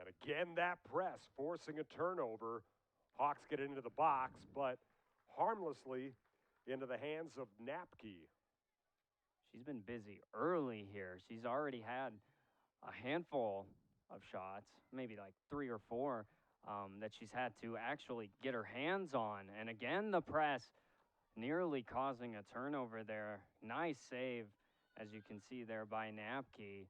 And again, that press forcing a turnover. Hawks get into the box, but harmlessly into the hands of Napke. She's been busy early here. She's already had a handful of shots, maybe like 3 or 4, that she's had to actually get her hands on. And again, the press nearly causing a turnover there. Nice save, as you can see there by Napke.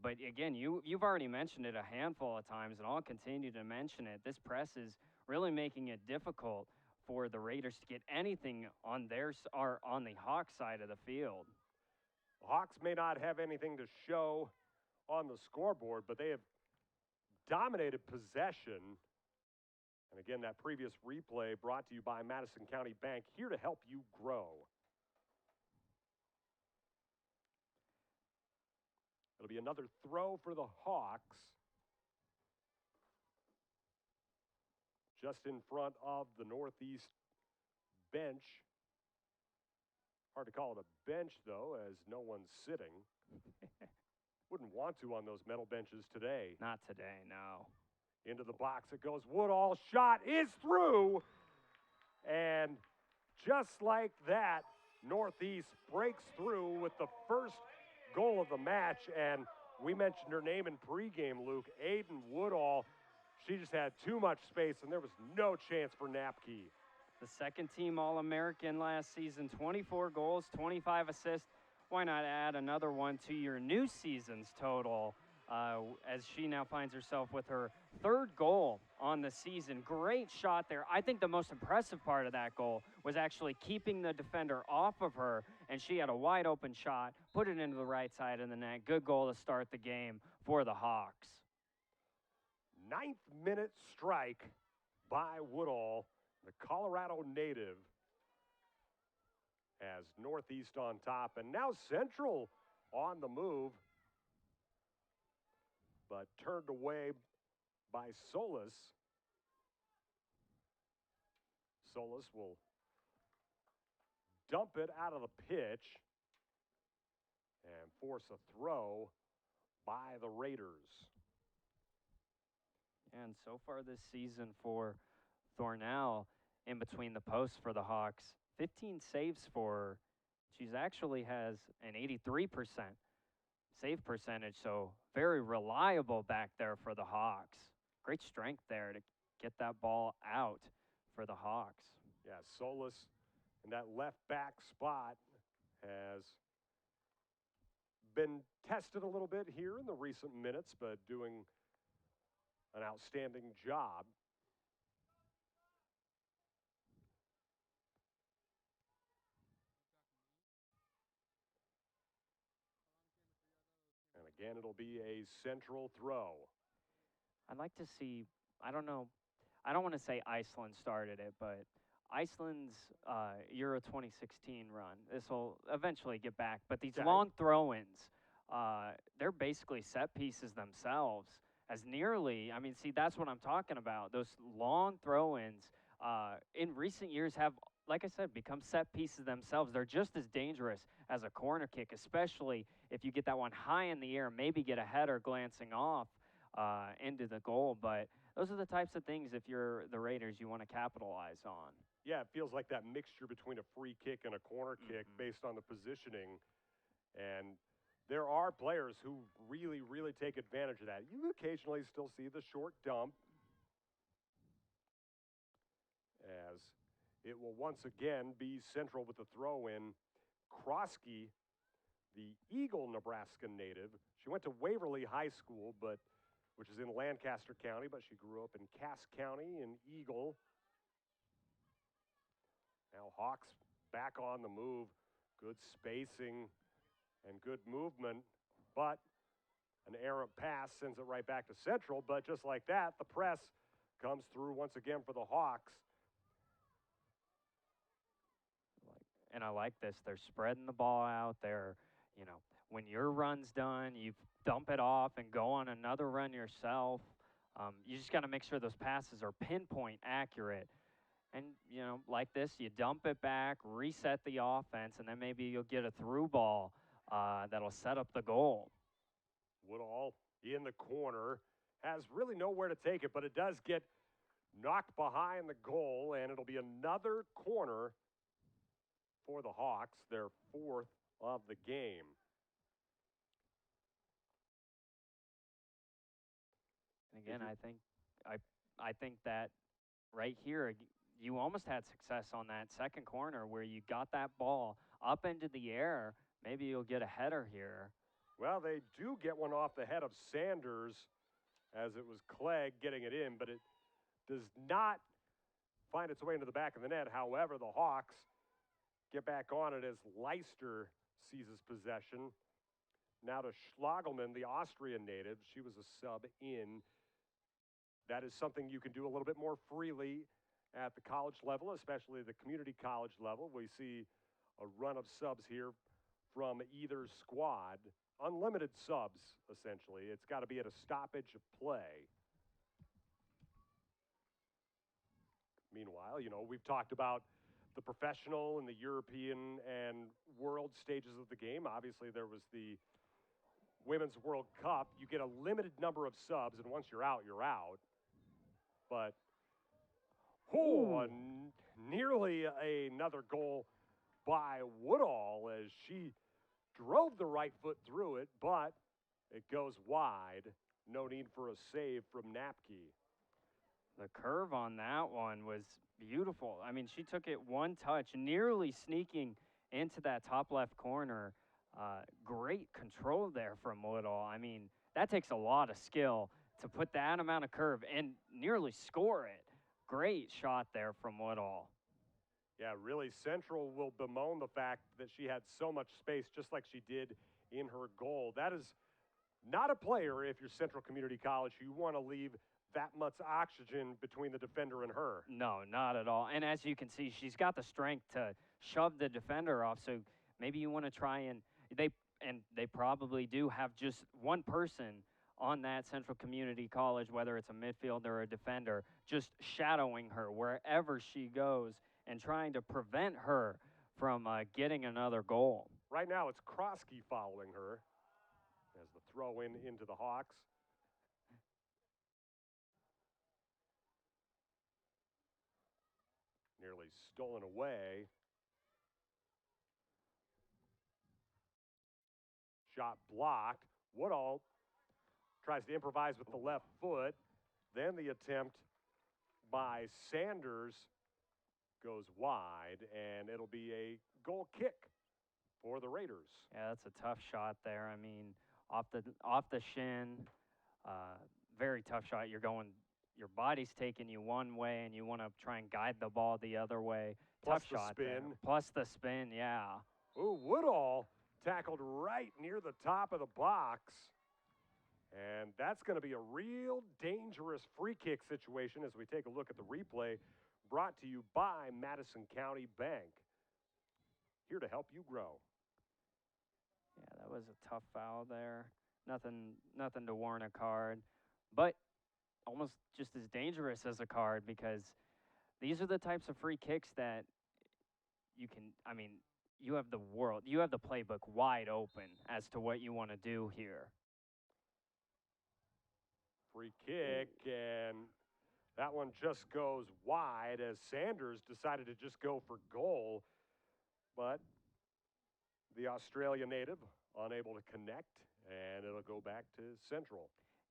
But again, you've already mentioned it a handful of times, and I'll continue to mention it. This press is really making it difficult for the Raiders to get anything on on the Hawks side of the field. The Hawks may not have anything to show on the scoreboard, but they have dominated possession. And again, that previous replay brought to you by Madison County Bank, here to help you grow. It'll be another throw for the Hawks. Just in front of the Northeast bench. Hard to call it a bench, though, as no one's sitting. Wouldn't want to on those metal benches today. Not today, no. Into the box it goes. Woodall shot is through. And just like that, Northeast breaks through with the first goal of the match. And we mentioned her name in pregame, Luke. Aiden Woodall. She just had too much space, and there was no chance for Napke. The second-team All-American last season, 24 goals, 25 assists. Why not add another one to your new season's total as she now finds herself with her 3rd goal on the season. Great shot there. I think the most impressive part of that goal was actually keeping the defender off of her, and she had a wide-open shot, put it into the right side of the net. Good goal to start the game for the Hawks. 9th minute strike by Woodall, the Colorado native, as Northeast on top. And now Central on the move, but turned away by Solis. Solis will dump it out of the pitch and force a throw by the Raiders. And so far this season for Thornell, in between the posts for the Hawks, 15 saves for her. She's actually has an 83% save percentage, so very reliable back there for the Hawks. Great strength there to get that ball out for the Hawks. Yeah, Solis in that left back spot has been tested a little bit here in the recent minutes, but doing an outstanding job. and it'll be a Central throw. I'd like to see, I don't know, I don't want to say Iceland started it, but Iceland's Euro 2016 run, this will eventually get back, but these long throw-ins, they're basically set pieces themselves. As nearly, I mean, see, that's what I'm talking about. Those long throw-ins in recent years have, like I said, become set pieces themselves. They're just as dangerous as a corner kick, especially if you get that one high in the air, maybe get a header glancing off into the goal. But those are the types of things, if you're the Raiders, you want to capitalize on. Yeah, it feels like that mixture between a free kick and a corner kick based on the positioning. And there are players who really, really take advantage of that. You occasionally still see the short dump, as it will once again be Central with the throw-in. Krosky, the Eagle, Nebraska native. She went to Waverly High School, which is in Lancaster County, but she grew up in Cass County in Eagle. Now Hawks back on the move. Good spacing and good movement, but an errant pass sends it right back to Central. But just like that, the press comes through once again for the Hawks. And I like this. They're spreading the ball out there. You know, when your run's done, you dump it off and go on another run yourself. You just got to make sure those passes are pinpoint accurate. And, you know, like this, you dump it back, reset the offense, and then maybe you'll get a through ball that'll set up the goal. Woodall in the corner, has really nowhere to take it, but it does get knocked behind the goal, and it'll be another corner for the Hawks, their fourth of the game. And again, I think that right here, you almost had success on that second corner where you got that ball up into the air. Maybe you'll get a header here. Well, they do get one off the head of Sanders, as it was Clegg getting it in, but it does not find its way into the back of the net. However, the Hawks get back on it as Leister seizes possession. Now to Schlagelman, the Austrian native. She was a sub in. That is something you can do a little bit more freely at the college level, especially the community college level. We see a run of subs here from either squad. Unlimited subs, essentially. It's got to be at a stoppage of play. Meanwhile, you know, we've talked about the professional and the European and world stages of the game. Obviously, there was the Women's World Cup. You get a limited number of subs, and once you're out, you're out. But, nearly another goal by Woodall as she drove the right foot through it, but it goes wide. No need for a save from Napke. The curve on that one was beautiful. I mean, she took it one touch, nearly sneaking into that top left corner. Great control there from Woodall. I mean, that takes a lot of skill to put that amount of curve and nearly score it. Great shot there from Woodall. Yeah, really, Central will bemoan the fact that she had so much space, just like she did in her goal. That is not a player, if you're Central Community College, you want to leave that much oxygen between the defender and her. No, not at all. And as you can see, she's got the strength to shove the defender off. So maybe you want to try and they probably do have just one person on that Central Community College, whether it's a midfielder or a defender, just shadowing her wherever she goes and trying to prevent her from getting another goal. Right now, it's Krosky following her as the throw-in into the Hawks. Nearly stolen away. Shot blocked. Woodall tries to improvise with the left foot. Then the attempt by Sanders goes wide, and it'll be a goal kick for the Raiders. Yeah, that's a tough shot there. I mean, off the shin, very tough shot. Your body's taking you one way, and you want to try and guide the ball the other way. Plus tough the shot spin. There. Plus the spin, yeah. Ooh, Woodall tackled right near the top of the box. And that's going to be a real dangerous free kick situation as we take a look at the replay, brought to you by Madison County Bank. Here to help you grow. Yeah, that was a tough foul there. Nothing to warrant a card, but almost just as dangerous as a card, because these are the types of free kicks that you can, I mean, you have the playbook wide open as to what you want to do here. Free kick, and that one just goes wide as Sanders decided to just go for goal, but the Australia native unable to connect, and it'll go back to Central.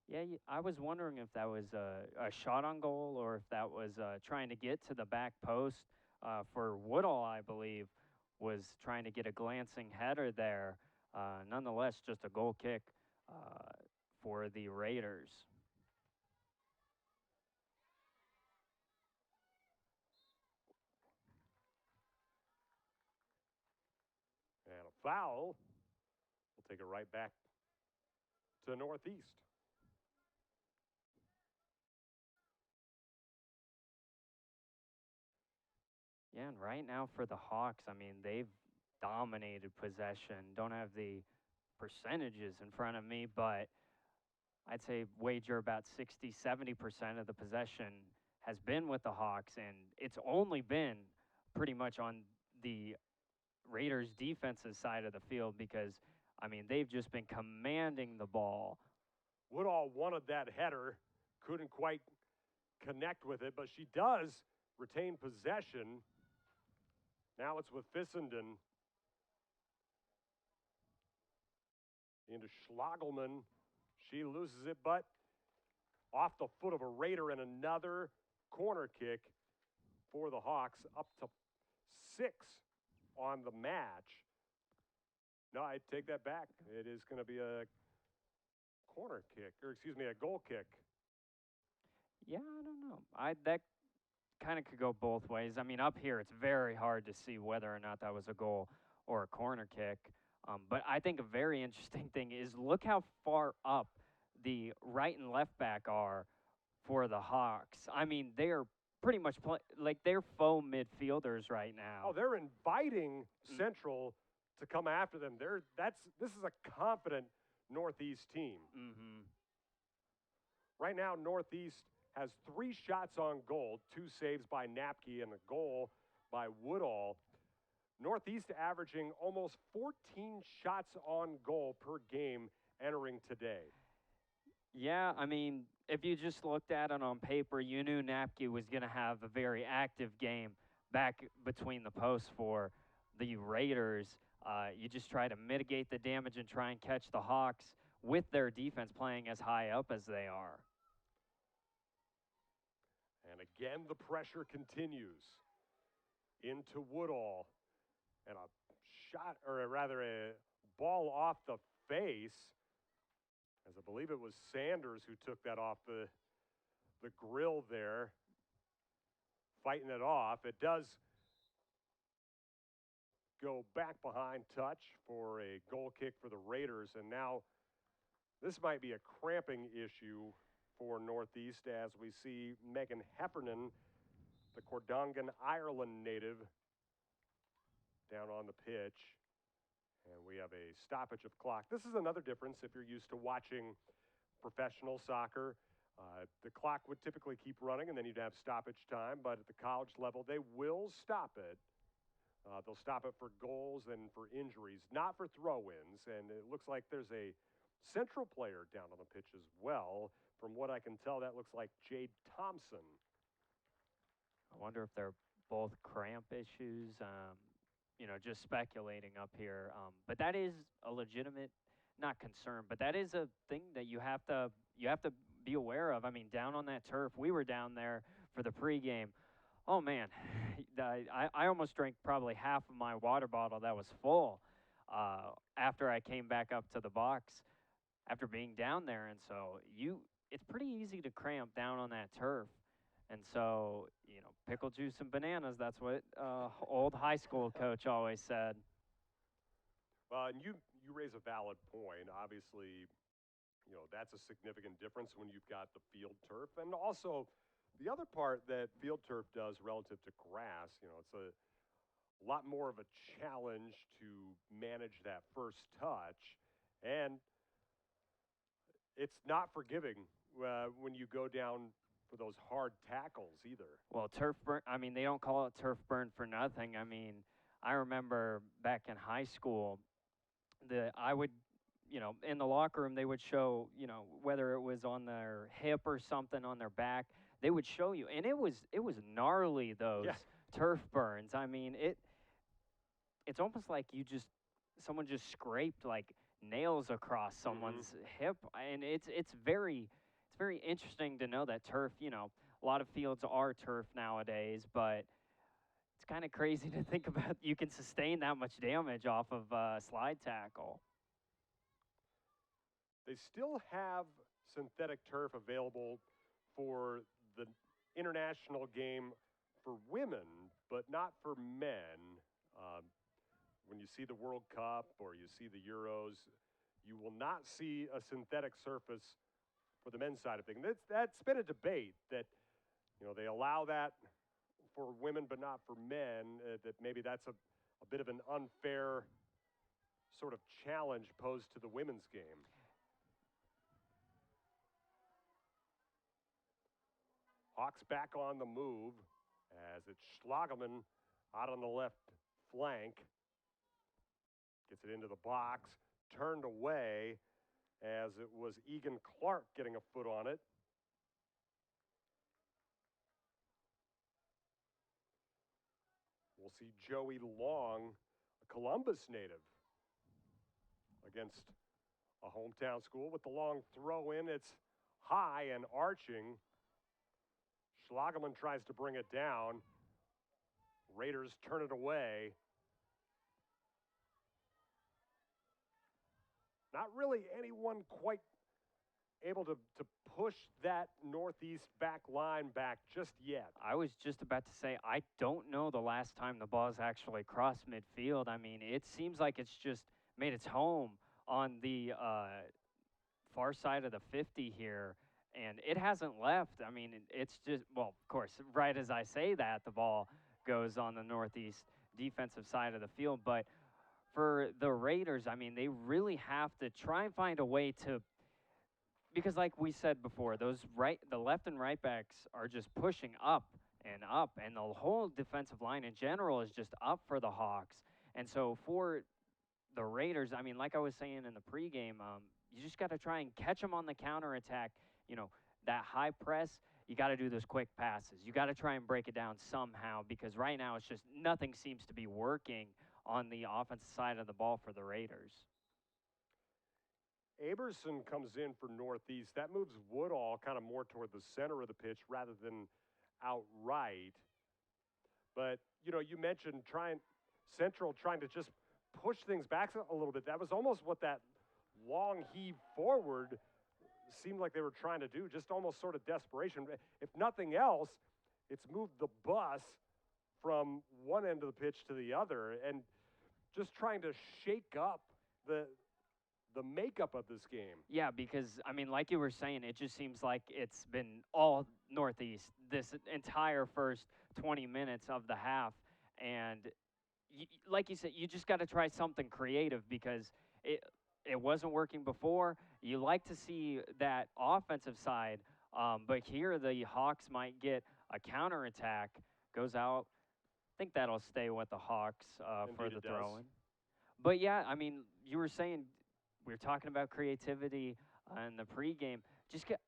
Yeah, I was wondering if that was a shot on goal or if that was trying to get to the back post. For Woodall, I believe, was trying to get a glancing header there. Nonetheless, just a goal kick for the Raiders. And a foul. We'll take it right back to Northeast. Yeah, and right now for the Hawks, I mean, they've dominated possession. Don't have the percentages in front of me, but I'd say wager about 60-70% of the possession has been with the Hawks, and it's only been pretty much on the Raiders' defensive side of the field because, I mean, they've just been commanding the ball. Woodall wanted that header, couldn't quite connect with it, but she does retain possession. Now it's with Fissenden. Into Schlagelman. She loses it, but off the foot of a Raider, and another corner kick for the Hawks, up to 6 on the match. No, I take that back. It is going to be a corner kick, or excuse me, a goal kick. Yeah, I don't know. That kind of could go both ways. I mean, up here, it's very hard to see whether or not that was a goal or a corner kick. But I think a very interesting thing is look how far up the right and left back are for the Hawks. I mean, they are pretty much like they're faux midfielders right now. Oh, they're inviting Central to come after them. This is a confident Northeast team. Mm-hmm. Right now, Northeast has 3 shots on goal, 2 saves by Napke and a goal by Woodall. Northeast averaging almost 14 shots on goal per game entering today. Yeah, I mean, if you just looked at it on paper, you knew Napke was going to have a very active game back between the posts for the Raiders. You just try to mitigate the damage and try and catch the Hawks with their defense playing as high up as they are. And again, the pressure continues into Woodall. And a shot, or rather a ball off the face, as I believe it was Sanders who took that off the grill there, fighting it off. It does go back behind touch for a goal kick for the Raiders, and now this might be a cramping issue for Northeast as we see Megan Heffernan, the Cordongan, Ireland native, down on the pitch, and we have a stoppage of clock. This is another difference if you're used to watching professional soccer. The clock would typically keep running, and then you'd have stoppage time, but at the college level, they will stop it. They'll stop it for goals and for injuries, not for throw-ins, and it looks like there's a Central player down on the pitch as well. From what I can tell, that looks like Jade Thompson. I wonder if they're both cramp issues. Just speculating up here. But that is a legitimate, not concern, but that is a thing that you have to be aware of. I mean, down on that turf, we were down there for the pregame. Oh man, I almost drank probably half of my water bottle that was full after I came back up to the box after being down there, and so it's pretty easy to cramp down on that turf. And so, pickle juice and bananas, that's what old high school coach always said. Well, and you raise a valid point. Obviously, that's a significant difference when you've got the field turf. And also, the other part that field turf does relative to grass, it's a lot more of a challenge to manage that first touch. And it's not forgiving when you go down for those hard tackles either. Well, turf burn, I mean, they don't call it turf burn for nothing. I mean, I remember back in high school, I would, in the locker room, they would show, whether it was on their hip or something on their back, they would show you. And it was gnarly, those turf burns. I mean, it's almost like someone just scraped like nails across someone's hip. And it's very interesting to know that turf, a lot of fields are turf nowadays, but it's kind of crazy to think about you can sustain that much damage off of a slide tackle. They still have synthetic turf available for the international game for women, but not for men. When you see the World Cup or you see the Euros, you will not see a synthetic surface for the men's side of things. That's been a debate that, they allow that for women but not for men, that maybe that's a bit of an unfair sort of challenge posed to the women's game. Hawks back on the move as it's Schlageman out on the left flank. Gets it into the box, turned away as it was Egan Clark getting a foot on it. We'll see Joey Long, a Columbus native, against a hometown school with the long throw in. It's high and arching. Schlageman tries to bring it down. Raiders turn it away. Not really anyone quite able to push that northeast back line back just yet. I was just about to say, I don't know the last time the ball's actually crossed midfield. I mean, it seems like it's just made its home on the far side of the 50 here, and it hasn't left. I mean, it's just, well, of course, right as I say that, the ball goes on the northeast defensive side of the field, but for the Raiders, I mean, they really have to try and find a way to, because like we said before, the left and right backs are just pushing up, and the whole defensive line in general is just up for the Hawks. And so for the Raiders, I mean, like I was saying in the pregame, you just got to try and catch them on the counterattack. That high press, you got to do those quick passes. You got to try and break it down somehow, because right now it's just nothing seems to be working on the offensive side of the ball for the Raiders. Aberson comes in for Northeast. That moves Woodall kind of more toward the center of the pitch rather than outright. But, you mentioned Central trying to just push things back a little bit. That was almost what that long heave forward seemed like they were trying to do, just almost sort of desperation. If nothing else, it's moved the bus from one end of the pitch to the other and just trying to shake up the makeup of this game. Yeah, because, I mean, like you were saying, it just seems like it's been all Northeast this entire first 20 minutes of the half. And like you said, you just got to try something creative, because it wasn't working before. You like to see that offensive side, but here the Hawks might get a counterattack, goes out. I think that'll stay with the Hawks for the throw-in. But, yeah, I mean, you were saying, we were talking about creativity in the pregame.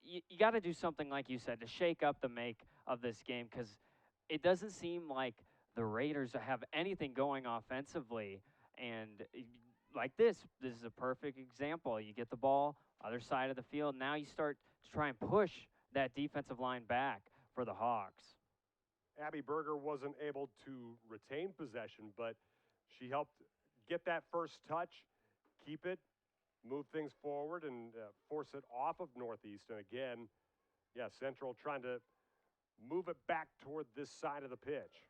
You got to do something, like you said, to shake up the make of this game, because it doesn't seem like the Raiders have anything going offensively. And like this is a perfect example. You get the ball, other side of the field. Now you start to try and push that defensive line back for the Hawks. Abby Berger wasn't able to retain possession, but she helped get that first touch, keep it, move things forward, and force it off of Northeast. And again, Central trying to move it back toward this side of the pitch.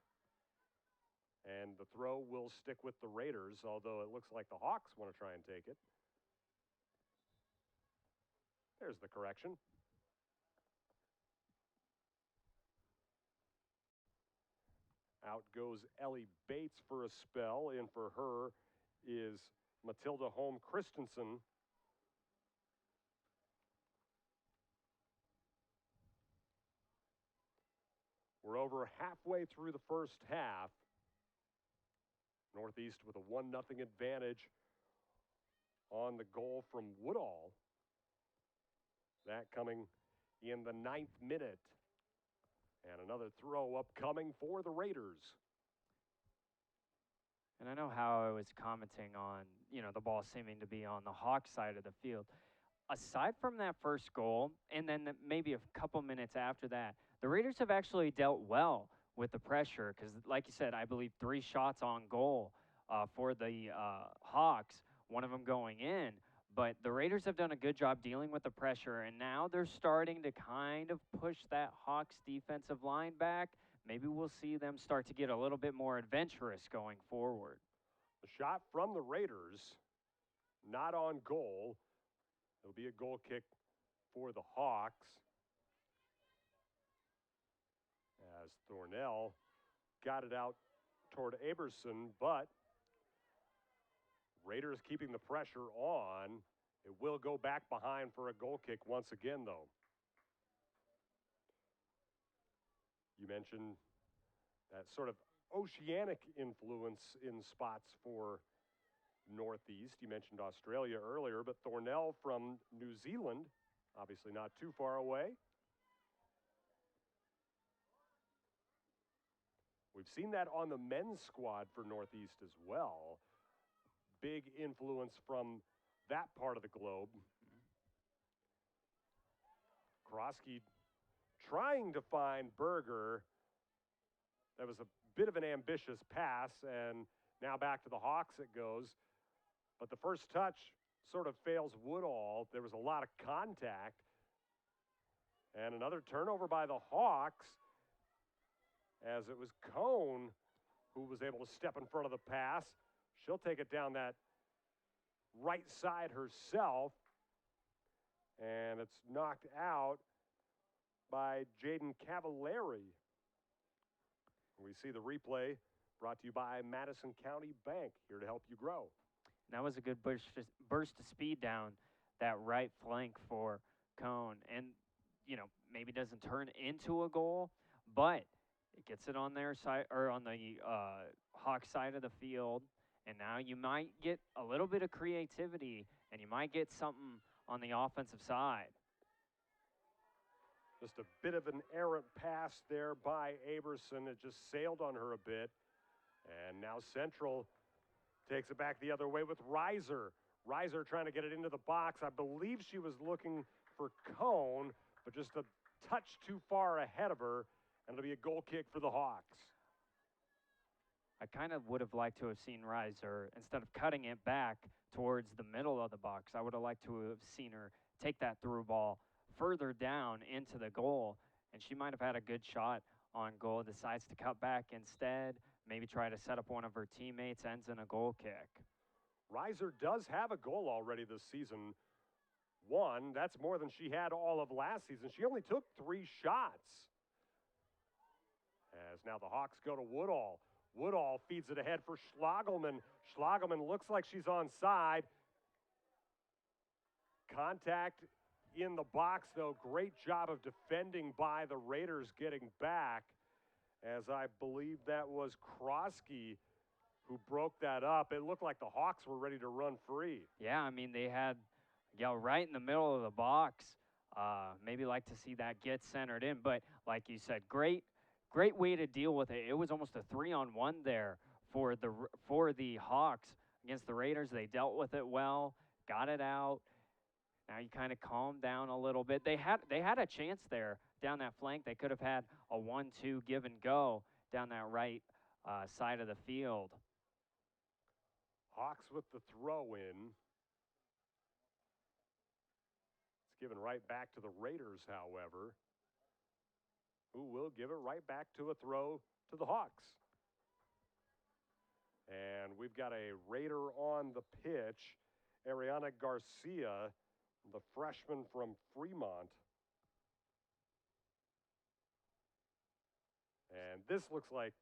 And the throw will stick with the Raiders, although it looks like the Hawks want to try and take it. There's the correction. Out goes Ellie Bates for a spell. In for her is Matilda Holm Christensen. We're over halfway through the first half. Northeast with a 1-0 advantage on the goal from Woodall. That coming in the 9th minute. And another throw upcoming for the Raiders. And I know how I was commenting on, the ball seeming to be on the Hawks side of the field. Aside from that first goal, and then maybe a couple minutes after that, the Raiders have actually dealt well with the pressure because, like you said, I believe 3 shots on goal for the Hawks, one of them going in. But the Raiders have done a good job dealing with the pressure, and now they're starting to kind of push that Hawks defensive line back. Maybe we'll see them start to get a little bit more adventurous going forward. The shot from the Raiders, not on goal. It'll be a goal kick for the Hawks. As Thornell got it out toward Aberson, but Raiders keeping the pressure on. It will go back behind for a goal kick once again, though. You mentioned that sort of oceanic influence in spots for Northeast. You mentioned Australia earlier, but Thornell from New Zealand, obviously not too far away. We've seen that on the men's squad for Northeast as well. Big influence from that part of the globe. Krosky trying to find Berger. That was a bit of an ambitious pass, and now back to the Hawks it goes. But the first touch sort of fails Woodall. There was a lot of contact. And another turnover by the Hawks, as it was Cone who was able to step in front of the pass. She'll take it down that right side herself. And it's knocked out by Jaden Cavallari. We see the replay brought to you by Madison County Bank, here to help you grow. That was a good burst of speed down that right flank for Cone. And, maybe doesn't turn into a goal, but it gets it on their side, or on the Hawks side of the field. And now you might get a little bit of creativity, and you might get something on the offensive side. Just a bit of an errant pass there by Aberson. It just sailed on her a bit. And now Central takes it back the other way with Reiser. Reiser trying to get it into the box. I believe she was looking for Cone, but just a touch too far ahead of her. And it'll be a goal kick for the Hawks. I kind of would have liked to have seen Reiser, instead of cutting it back towards the middle of the box, I would have liked to have seen her take that through ball further down into the goal, and she might have had a good shot on goal. Decides to cut back instead, maybe try to set up one of her teammates, ends in a goal kick. Reiser does have a goal already this season. 1, that's more than she had all of last season. She only took 3 shots. As now the Hawks go to Woodall. Woodall feeds it ahead for Schlagelman. Schlagelman looks like she's onside. Contact in the box, though. Great job of defending by the Raiders getting back, as I believe that was Krosky who broke that up. It looked like the Hawks were ready to run free. Yeah, I mean, they had, right in the middle of the box. Maybe like to see that get centered in, but like you said, great way to deal with it. It was almost a 3-on-1 there for the Hawks against the Raiders. They dealt with it well, got it out. Now you kind of calm down a little bit. They had a chance there down that flank. They could have had a 1-2 give and go down that right side of the field. Hawks with the throw in. It's given right back to the Raiders, however, who will give it right back to a throw to the Hawks. And we've got a Raider on the pitch. Ariana Garcia the freshman from Fremont. And this looks like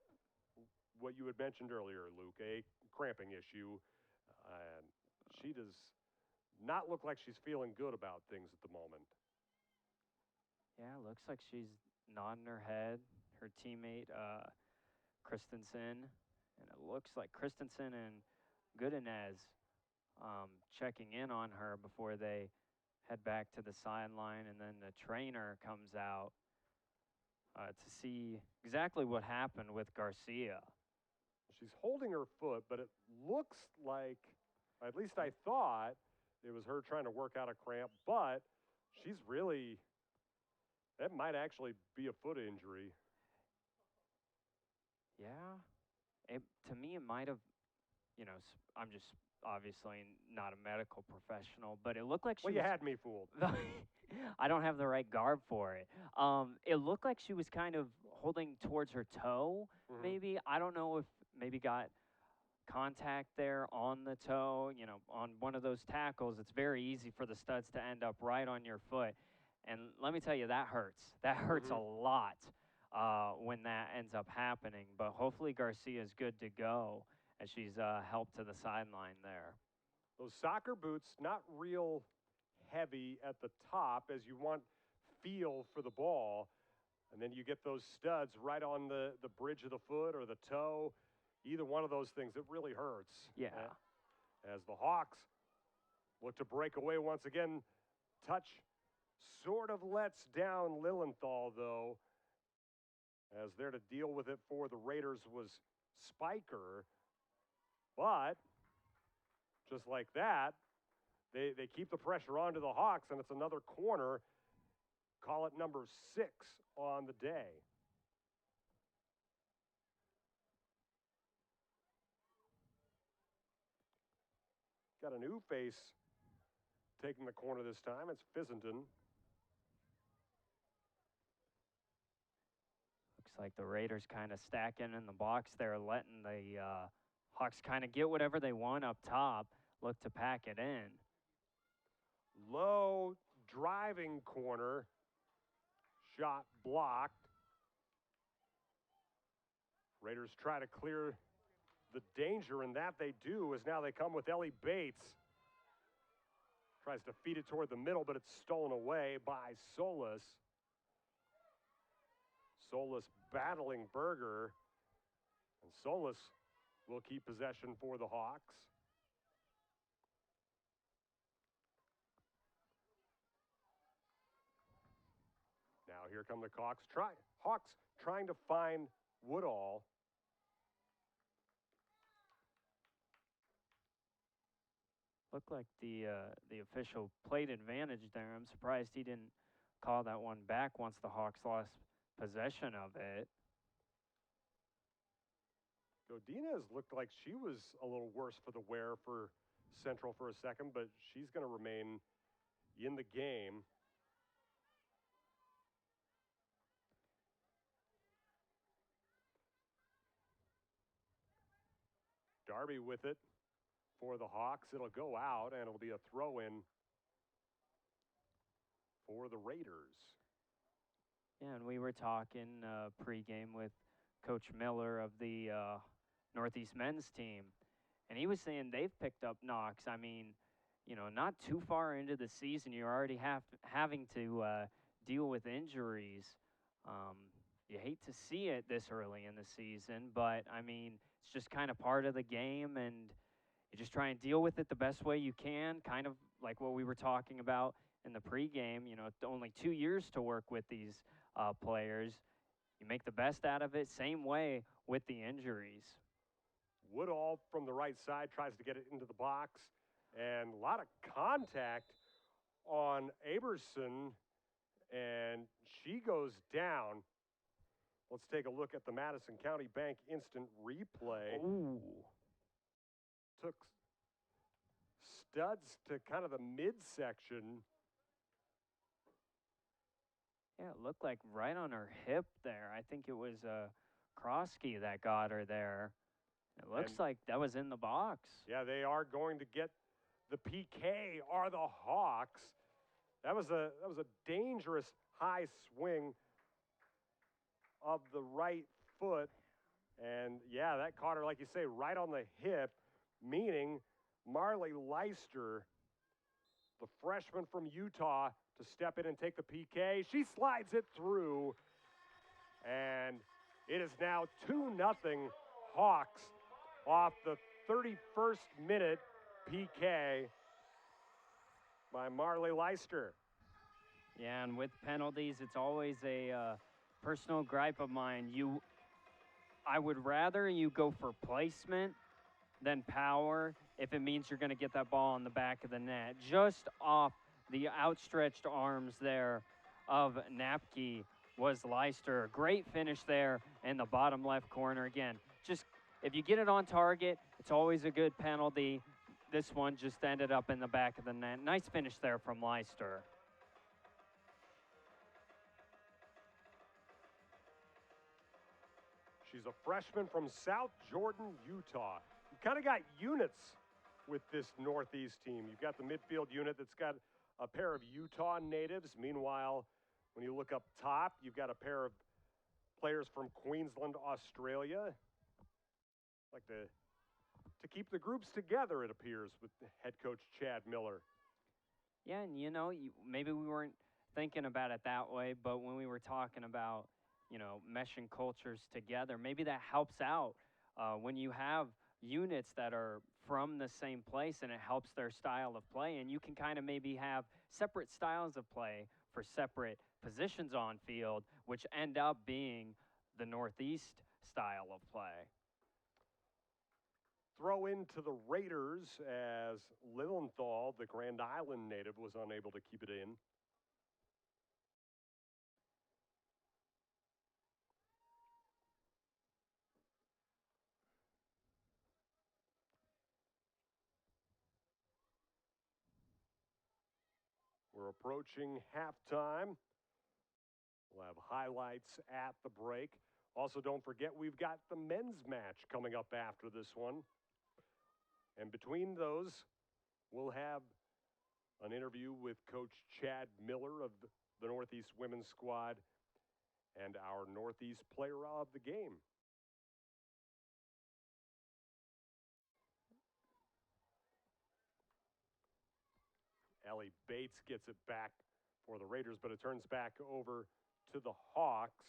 what you had mentioned earlier, Luke, a cramping issue. And she does not look like she's feeling good about things at the moment. Yeah, looks like she's nodding her head. Her teammate, Christensen, and it looks like Christensen and Goodenez checking in on her before they head back to the sideline, and then the trainer comes out to see exactly what happened with Garcia. She's holding her foot, but it looks like, at least I thought, it was her trying to work out a cramp, but she's really, that might actually be a foot injury. Yeah, to me it might have, I'm just obviously not a medical professional, but it looked like she Well, you had me fooled. I don't have the right garb for it. It looked like she was kind of holding towards her toe, maybe. I don't know if maybe got contact there on the toe. On one of those tackles, it's very easy for the studs to end up right on your foot. And let me tell you, that hurts. That hurts a lot when that ends up happening. But hopefully Garcia is good to go as she's helped to the sideline there. Those soccer boots, not real heavy at the top as you want feel for the ball. And then you get those studs right on the bridge of the foot or the toe. Either one of those things, it really hurts. Yeah. As the Hawks look to break away once again. Touch sort of lets down Lilienthal, though, as there to deal with it for the Raiders was Spiker. But just like that, they keep the pressure onto the Hawks, and it's another corner. Call it number 6 on the day. Got a new face taking the corner this time. It's Fissenden. Looks like the Raiders kind of stacking in the box there, letting the Hawks kind of get whatever they want up top, look to pack it in. Low driving corner. Shot blocked. Raiders try to clear the danger, and that they do, as now they come with Ellie Bates. Tries to feed it toward the middle, but it's stolen away by Solis. Solis battling Berger, and Solis will keep possession for the Hawks. Now here come the Hawks trying to find Woodall. Looked like the official played advantage there. I'm surprised he didn't call that one back once the Hawks lost possession of it. Godinez looked like she was a little worse for the wear for Central for a second, but she's going to remain in the game. Darby with it for the Hawks. It'll go out, and it'll be a throw-in for the Raiders. Yeah, and we were talking pregame with Coach Miller of the Northeast men's team, and he was saying they've picked up knocks. I mean, not too far into the season, you're already having to deal with injuries. You hate to see it this early in the season, but, I mean, it's just kind of part of the game, and you just try and deal with it the best way you can, kind of like what we were talking about in the pregame. It's only 2 years to work with these players. You make the best out of it, same way with the injuries. Woodall from the right side tries to get it into the box, and a lot of contact on Aberson, and she goes down. Let's take a look at the Madison County Bank instant replay. Ooh. Took studs to kind of the midsection. Yeah, it looked like right on her hip there. I think it was Krosky that got her there. It looks like that was in the box. Yeah, they are going to get the PK, are the Hawks. That was a dangerous high swing of the right foot. And yeah, that caught her, like you say, right on the hip, meaning Marley Leister, the freshman from Utah, to step in and take the PK. She slides it through, and it is now 2-0 Hawks off the 31st minute PK by Marley Leister. Yeah, and with penalties, it's always a personal gripe of mine. I would rather you go for placement than power if it means you're going to get that ball on the back of the net. Just off the outstretched arms there of Napke was Leister. Great finish there in the bottom left corner. Again, just if you get it on target, it's always a good penalty. This one just ended up in the back of the net. Nice finish there from Leister. She's a freshman from South Jordan, Utah. You kind of got units with this Northeast team. You've got the midfield unit that's got a pair of Utah natives. Meanwhile, when you look up top, you've got a pair of players from Queensland, Australia. Like to keep the groups together, it appears, with head coach Chad Miller. Yeah, and maybe we weren't thinking about it that way, but when we were talking about, meshing cultures together, maybe that helps out when you have units that are from the same place, and it helps their style of play, and you can kind of maybe have separate styles of play for separate positions on field, which end up being the Northeast style of play. Throw into the Raiders as Lilienthal, the Grand Island native, was unable to keep it in. We're approaching halftime. We'll have highlights at the break. Also, don't forget, we've got the men's match coming up after this one. And between those, we'll have an interview with Coach Chad Miller of the Northeast women's squad and our Northeast player of the game. Ellie Bates gets it back for the Raiders, but it turns back over to the Hawks.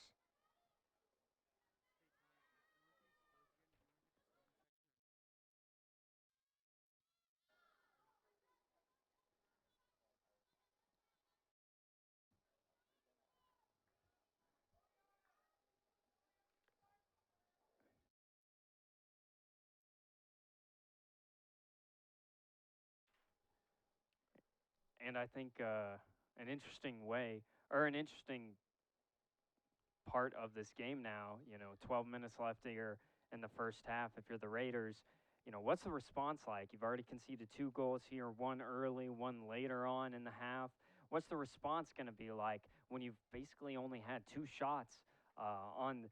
And I think an interesting part of this game now, 12 minutes left here in the first half. If you're the Raiders, what's the response like? You've already conceded 2 goals here, one early, one later on in the half. What's the response going to be like when you've basically only had 2 shots on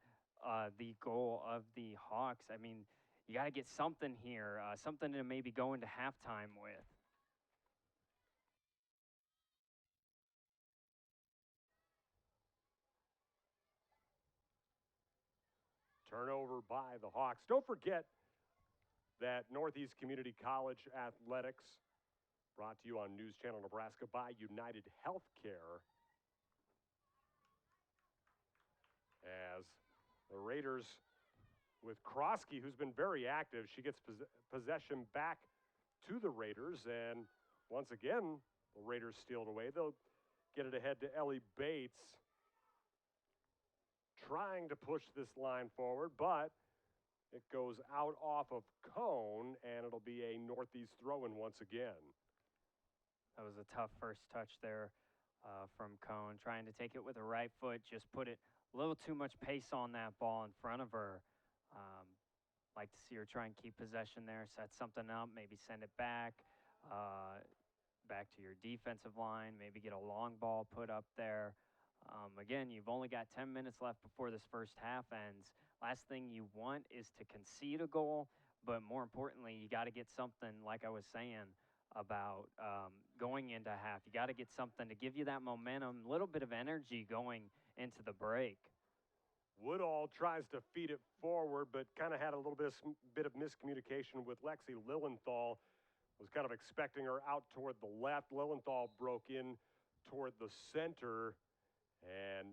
the goal of the Hawks? I mean, you got to get something here, something to maybe go into halftime with. Turnover by the Hawks. Don't forget that Northeast Community College Athletics, brought to you on News Channel Nebraska by United Healthcare, as the Raiders, with Krosky, who's been very active, she gets possession back to the Raiders, and once again, the Raiders steal it away. They'll get it ahead to Ellie Bates, trying to push this line forward, but it goes out off of Cone, and it'll be a Northeast throw-in once again. That was a tough first touch there from Cone, trying to take it with the right foot, just put it a little too much pace on that ball in front of her. Like to see her try and keep possession there, set something up, maybe send it back to your defensive line, maybe get a long ball put up there. Again, you've only got 10 minutes left before this first half ends. Last thing you want is to concede a goal, but more importantly, you got to get something, like I was saying, about going into half. You got to get something to give you that momentum, a little bit of energy going into the break. Woodall tries to feed it forward, but kind of had a little bit of miscommunication with Lexi. Lilienthal was kind of expecting her out toward the left. Lilienthal broke in toward the center, and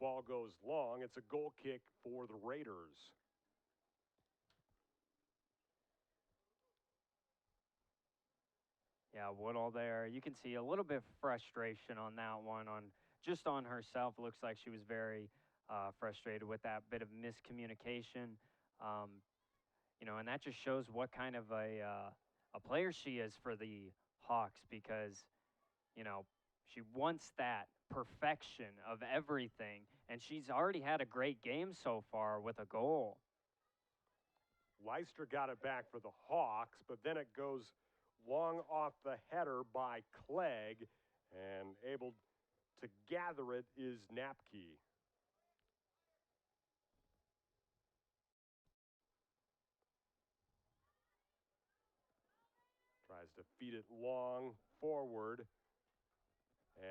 ball goes long. It's a goal kick for the Raiders. Yeah, Woodall there. You can see a little bit of frustration on that one, just on herself. It looks like she was very frustrated with that bit of miscommunication. And that just shows what kind of a player she is for the Hawks, because, she wants that perfection of everything, and she's already had a great game so far with a goal. Leister got it back for the Hawks, but then it goes long off the header by Clegg, and able to gather it is Napke. Tries to feed it long forward,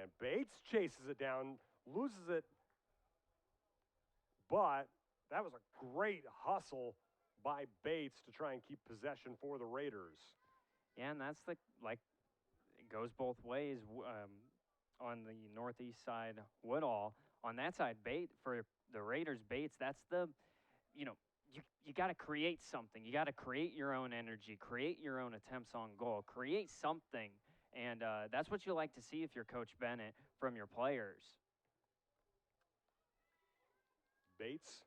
and Bates chases it down, loses it, but that was a great hustle by Bates to try and keep possession for the Raiders. Yeah, and that's it goes both ways. On the northeast side, Woodall. On that side, for the Raiders, Bates, that's you got to create something. You got to create your own energy, create your own attempts on goal, create something. And that's what you like to see if you're Coach Bennett from your players. Bates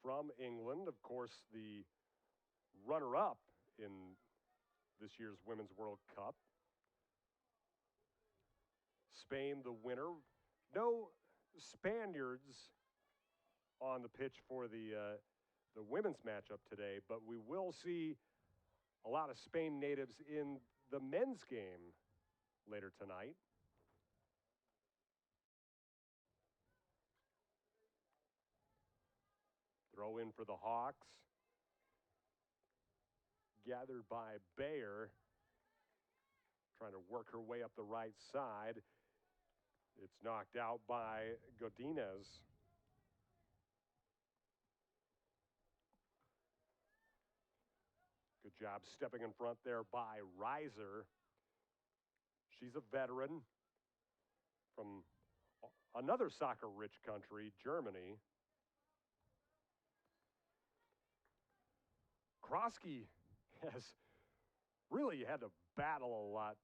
from England, of course, the runner-up in this year's Women's World Cup. Spain, the winner. No Spaniards on the pitch for the women's matchup today, but we will see a lot of Spain natives in the men's game later tonight. Throw in for the Hawks. Gathered by Bayer. Trying to work her way up the right side. It's knocked out by Godinez. Good job stepping in front there by Reiser. She's a veteran from another soccer-rich country, Germany. Kroski has really had to battle a lot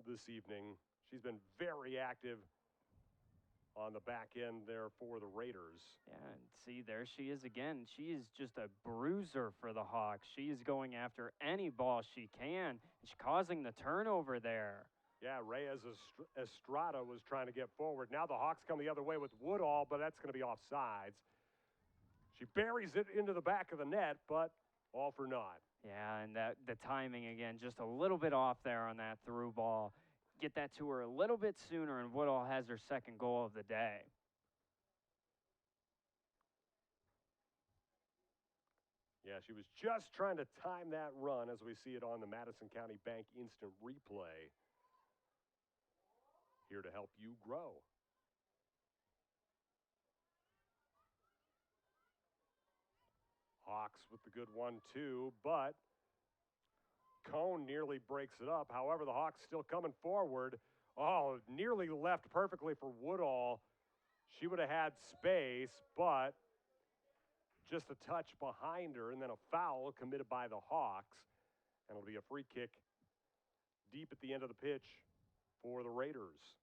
this evening. She's been very active on the back end there for the Raiders. Yeah, and see, there she is again. She is just a bruiser for the Hawks. She is going after any ball she can, and she's causing the turnover there. Yeah, Reyes Estrada was trying to get forward. Now the Hawks come the other way with Woodall, but that's going to be offsides. She buries it into the back of the net, but all for naught. Yeah, and the timing, again, just a little bit off there on that through ball. Get that to her a little bit sooner, and Woodall has her second goal of the day. Yeah, she was just trying to time that run as we see it on the Madison County Bank Instant Replay. Here to help you grow. Hawks with the good 1-2, but Cone nearly breaks it up. However, the Hawks still coming forward. Oh, nearly left perfectly for Woodall. She would have had space, but just a touch behind her, and then a foul committed by the Hawks. And it'll be a free kick deep at the end of the pitch for the Raiders.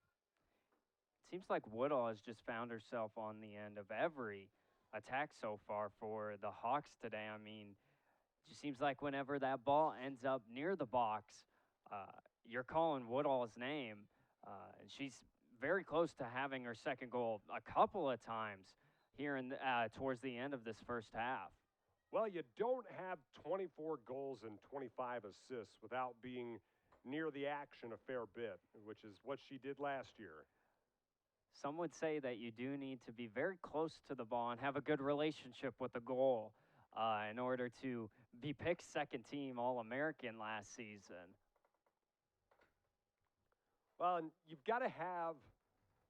It seems like Woodall has just found herself on the end of every attack so far for the Hawks today. I mean, it just seems like whenever that ball ends up near the box, you're calling Woodall's name. And she's very close to having her second goal a couple of times here towards the end of this first half. Well, you don't have 24 goals and 25 assists without being near the action a fair bit, which is what she did last year. Some would say that you do need to be very close to the ball and have a good relationship with the goal in order to be picked second team All-American last season. Well, and you've got to have,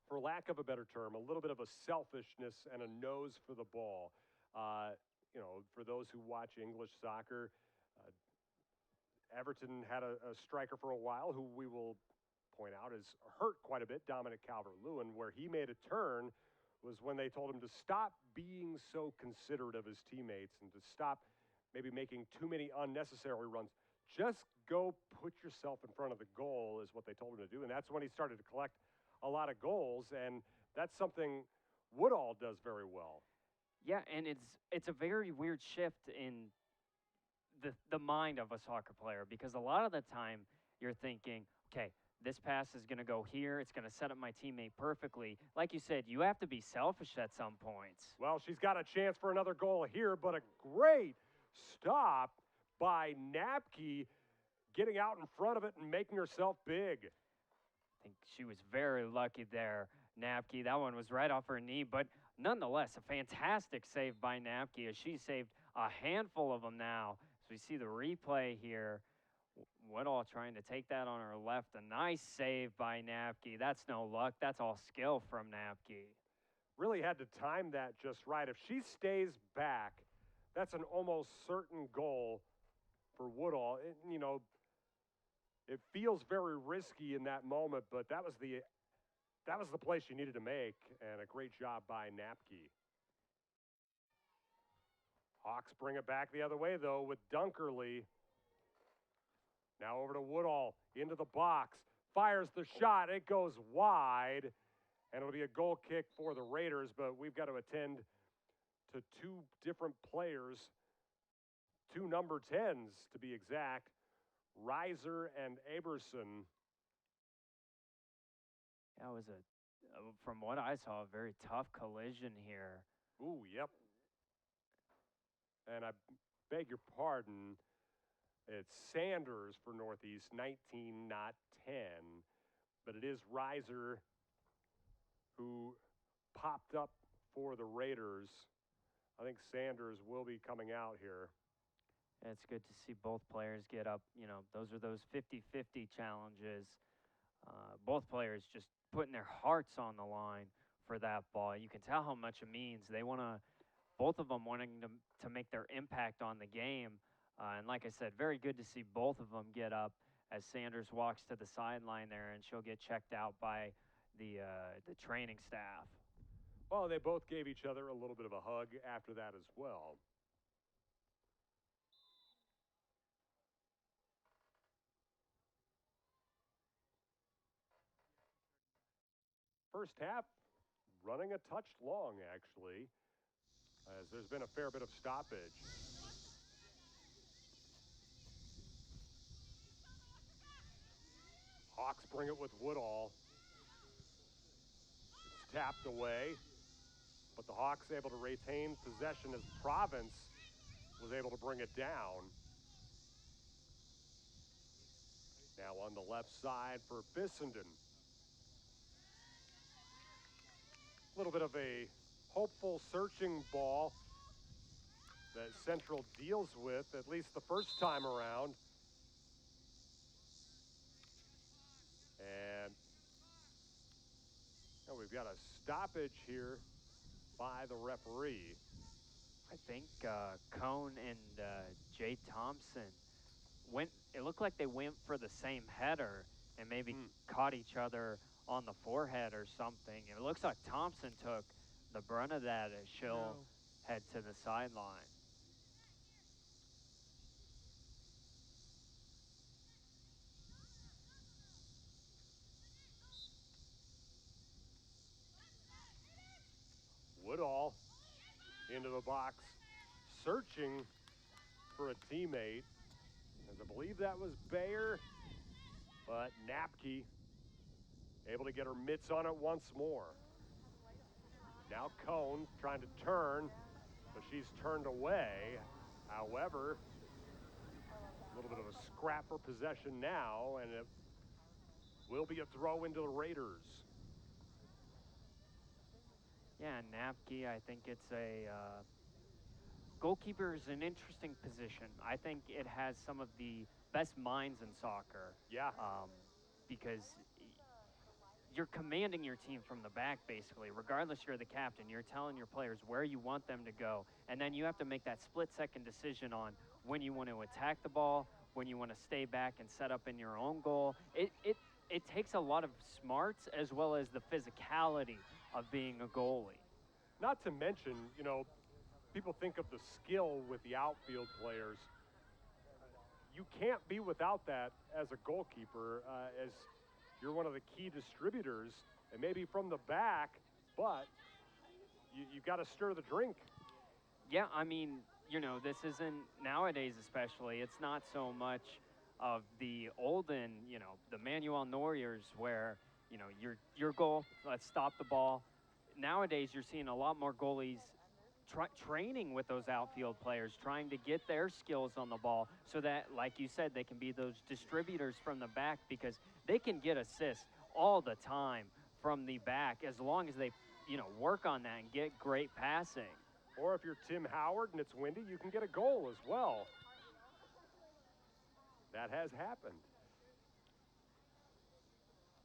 for lack of a better term, a little bit of a selfishness and a nose for the ball. For those who watch English soccer, Everton had a striker for a while who we will point out is hurt quite a bit, Dominic Calvert-Lewin, where he made a turn was when they told him to stop being so considerate of his teammates and to stop maybe making too many unnecessary runs. Just go put yourself in front of the goal is what they told him to do, and that's when he started to collect a lot of goals, and that's something Woodall does very well. Yeah, and it's a very weird shift in the mind of a soccer player, because a lot of the time you're thinking, okay, this pass is going to go here. It's going to set up my teammate perfectly. Like you said, you have to be selfish at some points. Well, she's got a chance for another goal here, but a great stop by Napke, getting out in front of it and making herself big. I think she was very lucky there, Napke. That one was right off her knee, but nonetheless, a fantastic save by Napke as she saved a handful of them now. So we see the replay here. Woodall trying to take that on her left. A nice save by Napke. That's no luck. That's all skill from Napke. Really had to time that just right. If she stays back, that's an almost certain goal for Woodall. It feels very risky in that moment, but that was the play she needed to make, and a great job by Napke. Hawks bring it back the other way, though, with Dunkerley. Now over to Woodall, into the box, fires the shot, it goes wide, and it'll be a goal kick for the Raiders, but we've got to attend to two different players, two number 10s to be exact, Reiser and Aberson. That was from what I saw, a very tough collision here. Ooh, yep. And I beg your pardon, it's Sanders for Northeast, 19, not 10. But it is Reiser who popped up for the Raiders. I think Sanders will be coming out here. It's good to see both players get up. Those are those 50-50 challenges. Both players just putting their hearts on the line for that ball. You can tell how much it means. They want to, both of them wanting to make their impact on the game. And like I said, very good to see both of them get up as Sanders walks to the sideline there, and she'll get checked out by the training staff. Well, they both gave each other a little bit of a hug after that as well. First half, running a touch long, actually, as there's been a fair bit of stoppage. Hawks bring it with Woodall. It's tapped away, but the Hawks able to retain possession as Province was able to bring it down. Now on the left side for Bissenden. A little bit of a hopeful searching ball that Central deals with, at least the first time around. And we've got a stoppage here by the referee. I think Cone and Jay Thompson it looked like they went for the same header and maybe caught each other on the forehead or something. And it looks like Thompson took the brunt of that as she'll head to the sideline. Woodall into the box, searching for a teammate, as I believe that was Bayer, but Napke able to get her mitts on it once more. Now Cone trying to turn, but she's turned away. However, a little bit of a scrap for possession now, and it will be a throw into the Raiders. Yeah, Napke, I think it's a goalkeeper is an interesting position. I think it has some of the best minds in soccer. Yeah. Because you're commanding your team from the back, basically. Regardless, you're the captain. You're telling your players where you want them to go, and then you have to make that split-second decision on when you want to attack the ball, when you want to stay back and set up in your own goal. It takes a lot of smarts as well as the physicality of being a goalie. Not to mention, people think of the skill with the outfield players. You can't be without that as a goalkeeper, as you're one of the key distributors, and maybe from the back, but you've got to stir the drink. Yeah, I mean, this isn't, nowadays especially, it's not so much of the olden, the Manuel Neuers where, your goal, let's stop the ball. Nowadays, you're seeing a lot more goalies training with those outfield players, trying to get their skills on the ball so that, like you said, they can be those distributors from the back, because they can get assists all the time from the back as long as they, work on that and get great passing. Or if you're Tim Howard and it's windy, you can get a goal as well. That has happened.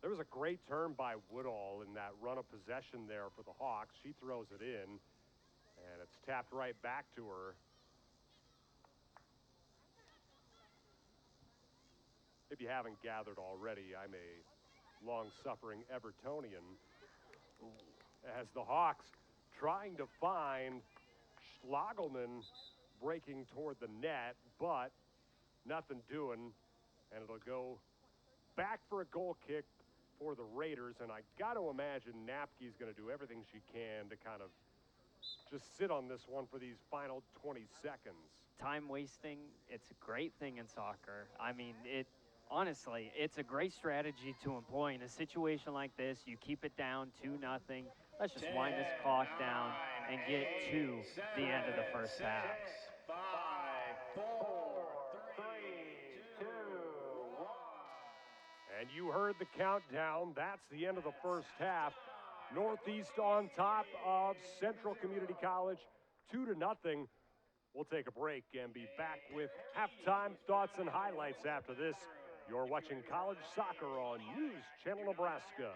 There was a great turn by Woodall in that run of possession there for the Hawks. She throws it in, and it's tapped right back to her. If you haven't gathered already, I'm a long-suffering Evertonian. As the Hawks trying to find Schlagelman breaking toward the net, but nothing doing, and it'll go back for a goal kick for the Raiders, and I got to imagine Napke's going to do everything she can to kind of just sit on this one for these final 20 seconds. Time wasting, it's a great thing in soccer. I mean, honestly, it's a great strategy to employ in a situation like this. You keep it down 2-0. Let's just wind this clock down and get to the end of the first half. 5, 4, 3, 2, 1. And you heard the countdown. That's the end of the first half. Northeast on top of Central Community College, 2-0. We'll take a break and be back with halftime thoughts and highlights after this. You're watching college soccer on News Channel Nebraska.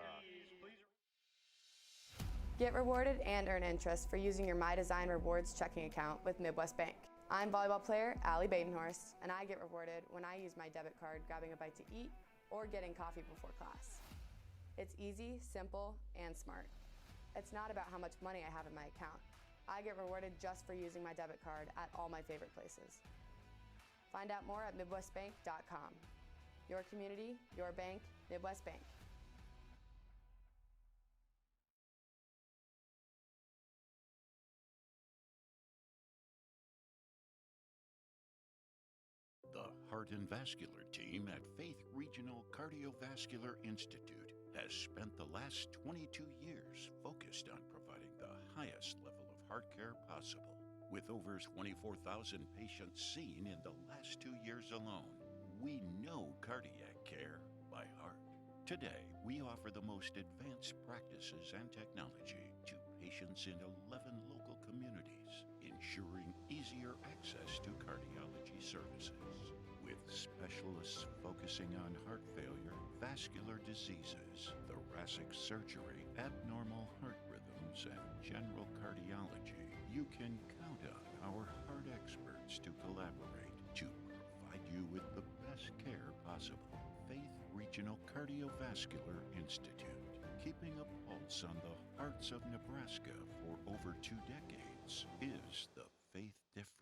Get rewarded and earn interest for using your My Design Rewards checking account with Midwest Bank. I'm volleyball player Allie Badenhorst, and I get rewarded when I use my debit card grabbing a bite to eat or getting coffee before class. It's easy, simple, and smart. It's not about how much money I have in my account. I get rewarded just for using my debit card at all my favorite places. Find out more at MidwestBank.com. Your community, your bank, Midwest Bank. The Heart and Vascular team at Faith Regional Cardiovascular Institute has spent the last 22 years focused on providing the highest level of heart care possible. With over 24,000 patients seen in the last 2 years alone, we know cardiac care by heart. Today, we offer the most advanced practices and technology to patients in 11 local communities, ensuring easier access to cardiology services. With specialists focusing on heart failure, vascular diseases, thoracic surgery, abnormal heart rhythms, and general cardiology, you can count on our heart experts to collaborate to provide you with the best care possible. Faith Regional Cardiovascular Institute, keeping a pulse on the hearts of Nebraska for over 2 decades, is the faith difference.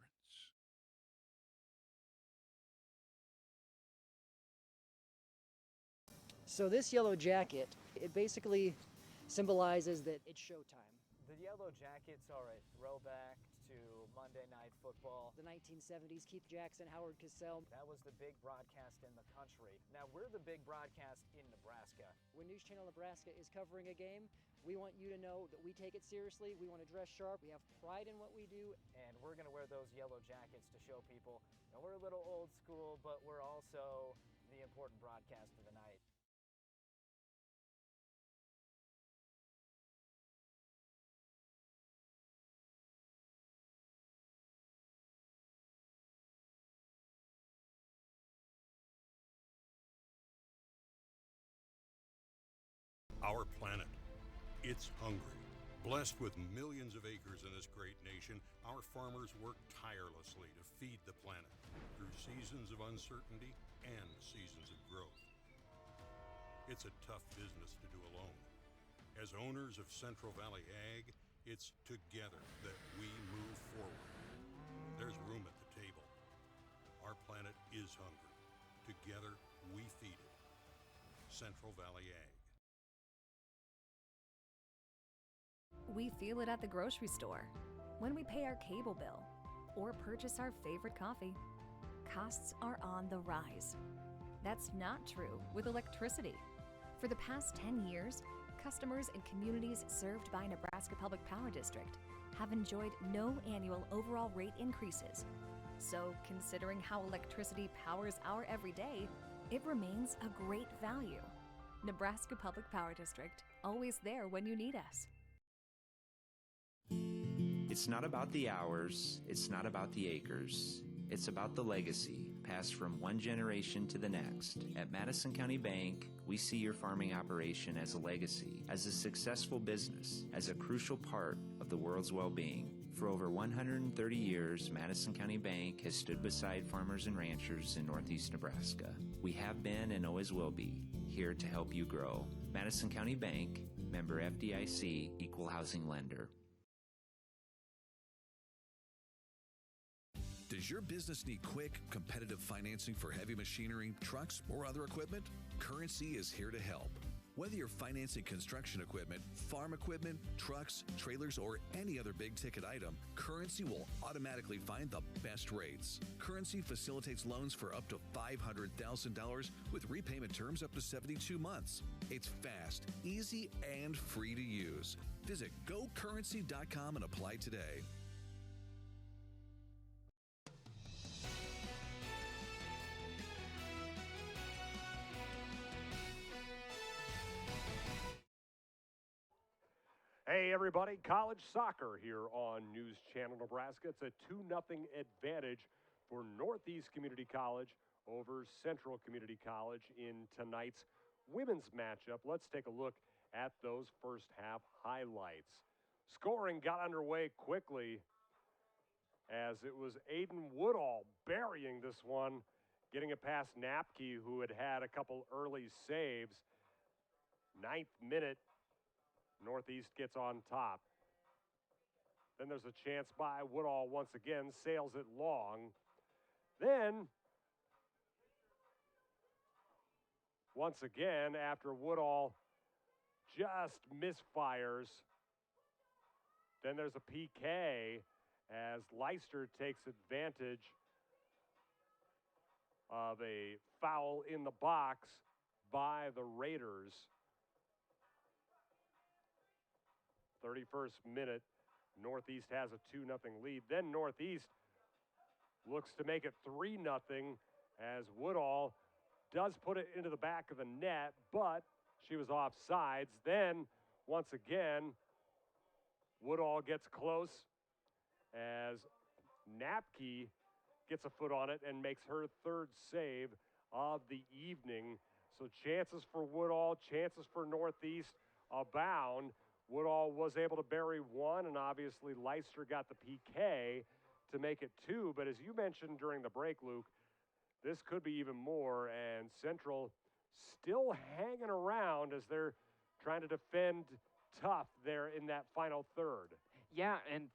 So this yellow jacket, it basically symbolizes that it's showtime. The yellow jackets are a throwback to Monday Night Football. The 1970s, Keith Jackson, Howard Cosell. That was the big broadcast in the country. Now we're the big broadcast in Nebraska. When News Channel Nebraska is covering a game, we want you to know that we take it seriously. We want to dress sharp. We have pride in what we do. And we're going to wear those yellow jackets to show people that we're a little old school, but we're also the important broadcast of the night. Our planet, it's hungry. Blessed with millions of acres in this great nation, our farmers work tirelessly to feed the planet through seasons of uncertainty and seasons of growth. It's a tough business to do alone. As owners of Central Valley Ag, it's together that we move forward. There's room at the table. Our planet is hungry. Together, we feed it. Central Valley Ag. We feel it at the grocery store, when we pay our cable bill, or purchase our favorite coffee. Costs are on the rise. That's not true with electricity. For the past 10 years, customers in communities served by Nebraska Public Power District have enjoyed no annual overall rate increases. So, considering how electricity powers our everyday, it remains a great value. Nebraska Public Power District, always there when you need us. It's not about the hours, it's not about the acres. It's about the legacy, passed from one generation to the next. At Madison County Bank, we see your farming operation as a legacy, as a successful business, as a crucial part of the world's well-being. For over 130 years, Madison County Bank has stood beside farmers and ranchers in Northeast Nebraska. We have been and always will be here to help you grow. Madison County Bank, member FDIC, equal housing lender. Does your business need quick, competitive financing for heavy machinery, trucks, or other equipment? Currency is here to help. Whether you're financing construction equipment, farm equipment, trucks, trailers, or any other big-ticket item, Currency will automatically find the best rates. Currency facilitates loans for up to $500,000 with repayment terms up to 72 months. It's fast, easy, and free to use. Visit gocurrency.com and apply today. Hey everybody, college soccer here on News Channel Nebraska. It's a 2-0 advantage for Northeast Community College over Central Community College in tonight's women's matchup. Let's take a look at those first half highlights. Scoring got underway quickly as it was Aiden Woodall burying this one, getting it past Napke, who had a couple early saves. 9th minute, Northeast gets on top. Then there's a chance by Woodall once again, sails it long. Then, once again, after Woodall just misfires, then there's a PK as Leicester takes advantage of a foul in the box by the Raiders. 31st minute, Northeast has a 2-0 lead. Then Northeast looks to make it 3-0 as Woodall does put it into the back of the net, but she was offsides. Then, once again, Woodall gets close as Napke gets a foot on it and makes her third save of the evening. So chances for Woodall, chances for Northeast abound. Woodall was able to bury one, and obviously Leicester got the PK to make it 2. But as you mentioned during the break, Luke, this could be even more, and Central still hanging around as they're trying to defend tough there in that final third. Yeah, and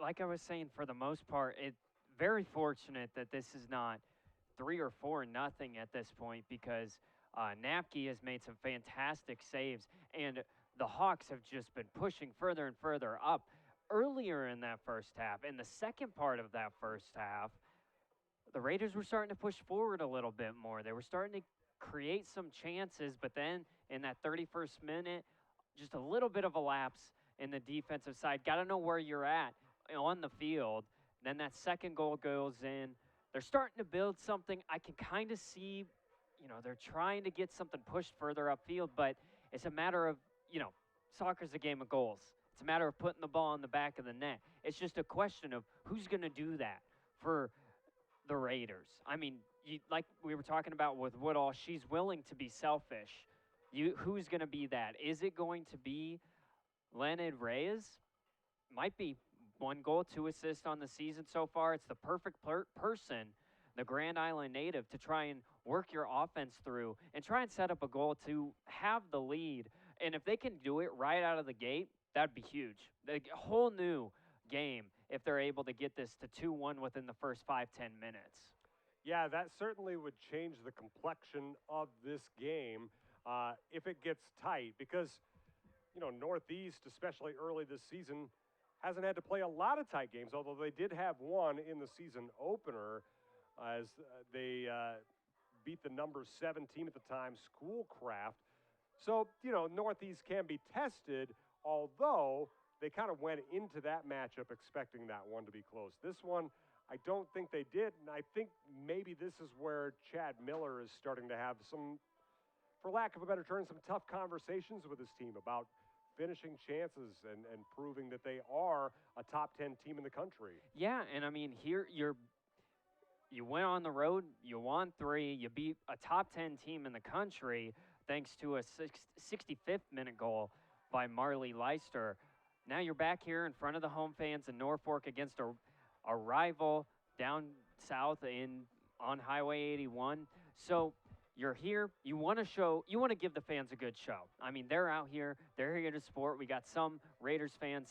like I was saying, for the most part, it's very fortunate that this is not 3 or 4 nothing at this point, because Napke has made some fantastic saves, and the Hawks have just been pushing further and further up. Earlier in that first half, in the second part of that first half, the Raiders were starting to push forward a little bit more. They were starting to create some chances, but then in that 31st minute, just a little bit of a lapse in the defensive side. Got to know where you're at on the field. Then that second goal goes in. They're starting to build something. I can kind of see, they're trying to get something pushed further upfield, but it's a matter of, soccer's a game of goals. It's a matter of putting the ball in the back of the net. It's just a question of who's going to do that for the Raiders. I mean, like we were talking about with Woodall, she's willing to be selfish who's going to be that? Is it going to be Leonid Reyes? Might be. 1 goal, 2 assists on the season so far. It's the perfect person, the Grand Island native, to try and work your offense through and try and set up a goal to have the lead. And if they can do it right out of the gate, that'd be huge. A whole new game if they're able to get this to 2-1 within the first 5-10 minutes. Yeah, that certainly would change the complexion of this game if it gets tight, because, Northeast, especially early this season, hasn't had to play a lot of tight games, although they did have one in the season opener as they beat the number 7 team at the time, Schoolcraft. So, Northeast can be tested, although they kind of went into that matchup expecting that one to be close. This one, I don't think they did, and I think maybe this is where Chad Miller is starting to have some, for lack of a better term, some tough conversations with his team about finishing chances and proving that they are a top 10 team in the country. Yeah, and I mean, here you went on the road, you won 3, you beat a top 10 team in the country thanks to a 65th minute goal by Marley Leister. Now you're back here in front of the home fans in Norfolk against a rival down south on Highway 81. So you're here, you want to give the fans a good show. I mean, they're out here, they're here to support. We got some Raiders fans,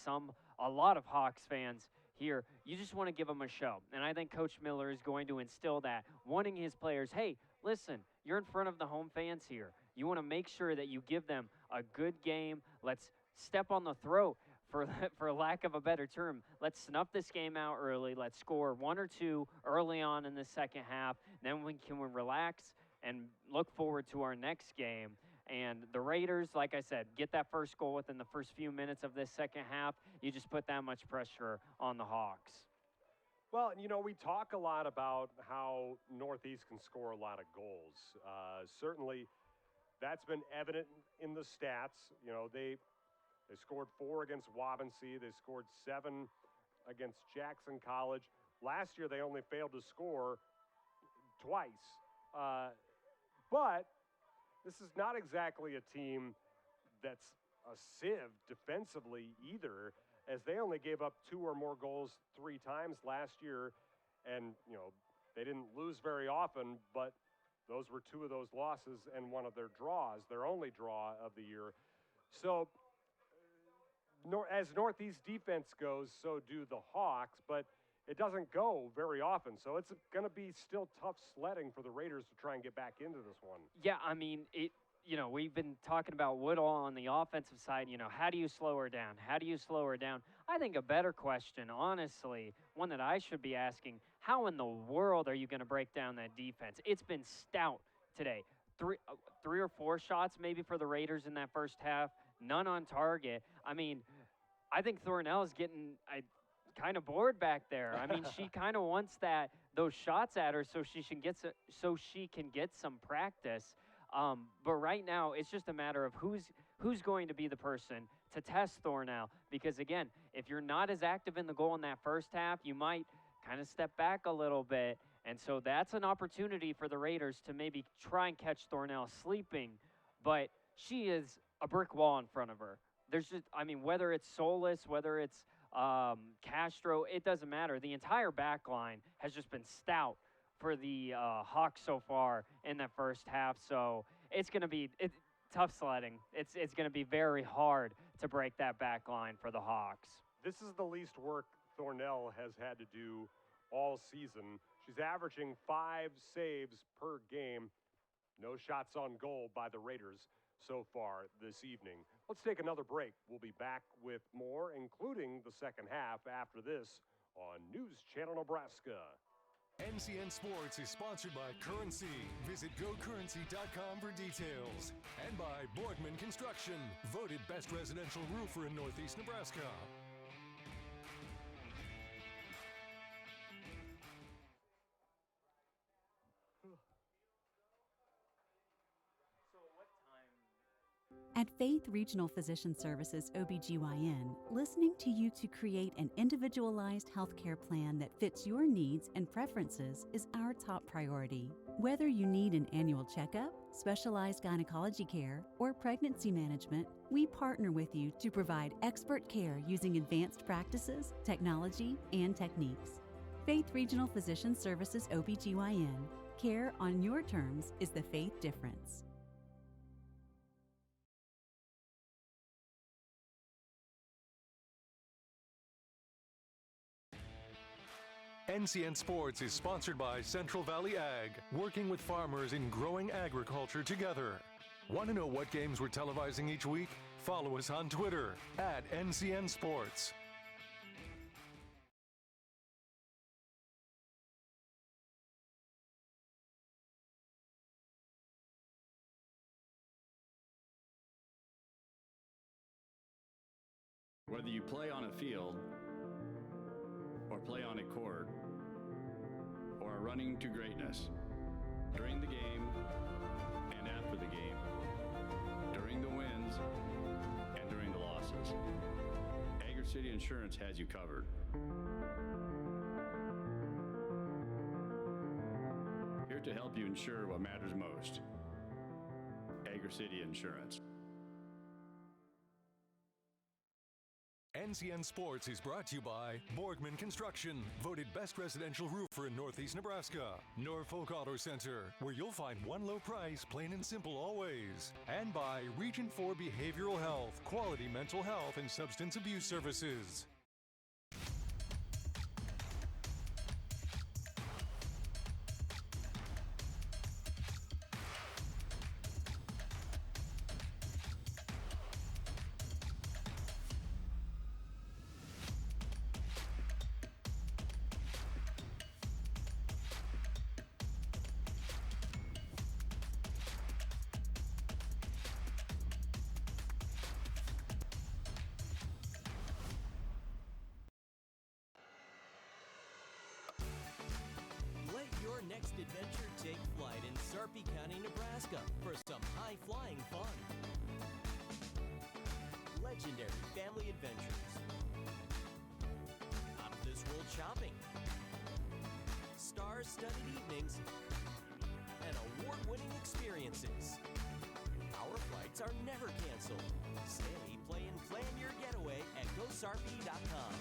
a lot of Hawks fans here. You just want to give them a show. And I think Coach Miller is going to instill that, wanting his players, hey, listen, you're in front of the home fans here. You want to make sure that you give them a good game. Let's step on the throat, for lack of a better term. Let's snuff this game out early. Let's score 1 or 2 early on in the second half. Then we can relax and look forward to our next game. And the Raiders, like I said, get that first goal within the first few minutes of this second half. You just put that much pressure on the Hawks. Well, we talk a lot about how Northeast can score a lot of goals. Certainly, that's been evident in the stats. They scored 4 against Waubonsee. They scored 7 against Jackson College. Last year, they only failed to score twice. But this is not exactly a team that's a sieve defensively either, as they only gave up 2 or more goals 3 times last year. And, they didn't lose very often, but those were 2 of those losses and one of their draws, their only draw of the year. So as Northeast defense goes, so do the Hawks, but it doesn't go very often. So it's going to be still tough sledding for the Raiders to try and get back into this one. Yeah, I mean, we've been talking about Woodall on the offensive side. How do you slow her down? How do you slow her down? I think a better question, honestly, one that I should be asking, how in the world are you going to break down that defense? It's been stout today. 3 or 4 shots maybe for the Raiders in that first half, none on target. I mean, I think Thornell is getting kind of bored back there. I mean, she kind of wants those shots at her so she can get some practice. But right now, it's just a matter of who's going to be the person to test Thornell. Because again, if you're not as active in the goal in that first half, you might kind of step back a little bit. And so that's an opportunity for the Raiders to maybe try and catch Thornell sleeping. But she is a brick wall in front of her. There's just, whether it's Solis, whether it's Castro, it doesn't matter. The entire back line has just been stout for the Hawks so far in that first half. So it's going to be tough sledding. It's going to be very hard to break that back line for the Hawks. This is the least work Thornell has had to do all season. She's averaging 5 saves per game. No shots on goal by the Raiders so far this evening. Let's take another break. We'll be back with more, including the second half after this on News Channel Nebraska. NCN Sports is sponsored by Currency. Visit GoCurrency.com for details. And by Boardman Construction, voted best residential roofer in Northeast Nebraska. At Faith Regional Physician Services OBGYN, listening to you to create an individualized healthcare plan that fits your needs and preferences is our top priority. Whether you need an annual checkup, specialized gynecology care, or pregnancy management, we partner with you to provide expert care using advanced practices, technology, and techniques. Faith Regional Physician Services OBGYN. Care on your terms is the faith difference. NCN Sports is sponsored by Central Valley Ag, working with farmers in growing agriculture together. Want to know what games we're televising each week? Follow us on Twitter at NCN Sports. Whether you play on a field, or play on a court, or are running to greatness, during the game and after the game, during the wins and during the losses, Agri City Insurance has you covered. Here to help you ensure what matters most. Agri City Insurance. NCN Sports is brought to you by Borgman Construction, voted best residential roofer in Northeast Nebraska. Norfolk Auto Center, where you'll find one low price, plain and simple always. And by Region 4 Behavioral Health, quality mental health and substance abuse services. Next adventure take flight in Sarpy County, Nebraska for some high-flying fun. Legendary family adventures. Out-of-this-world shopping. Star-studded evenings. And award-winning experiences. Our flights are never canceled. Stay, play, and plan your getaway at GoSarpy.com.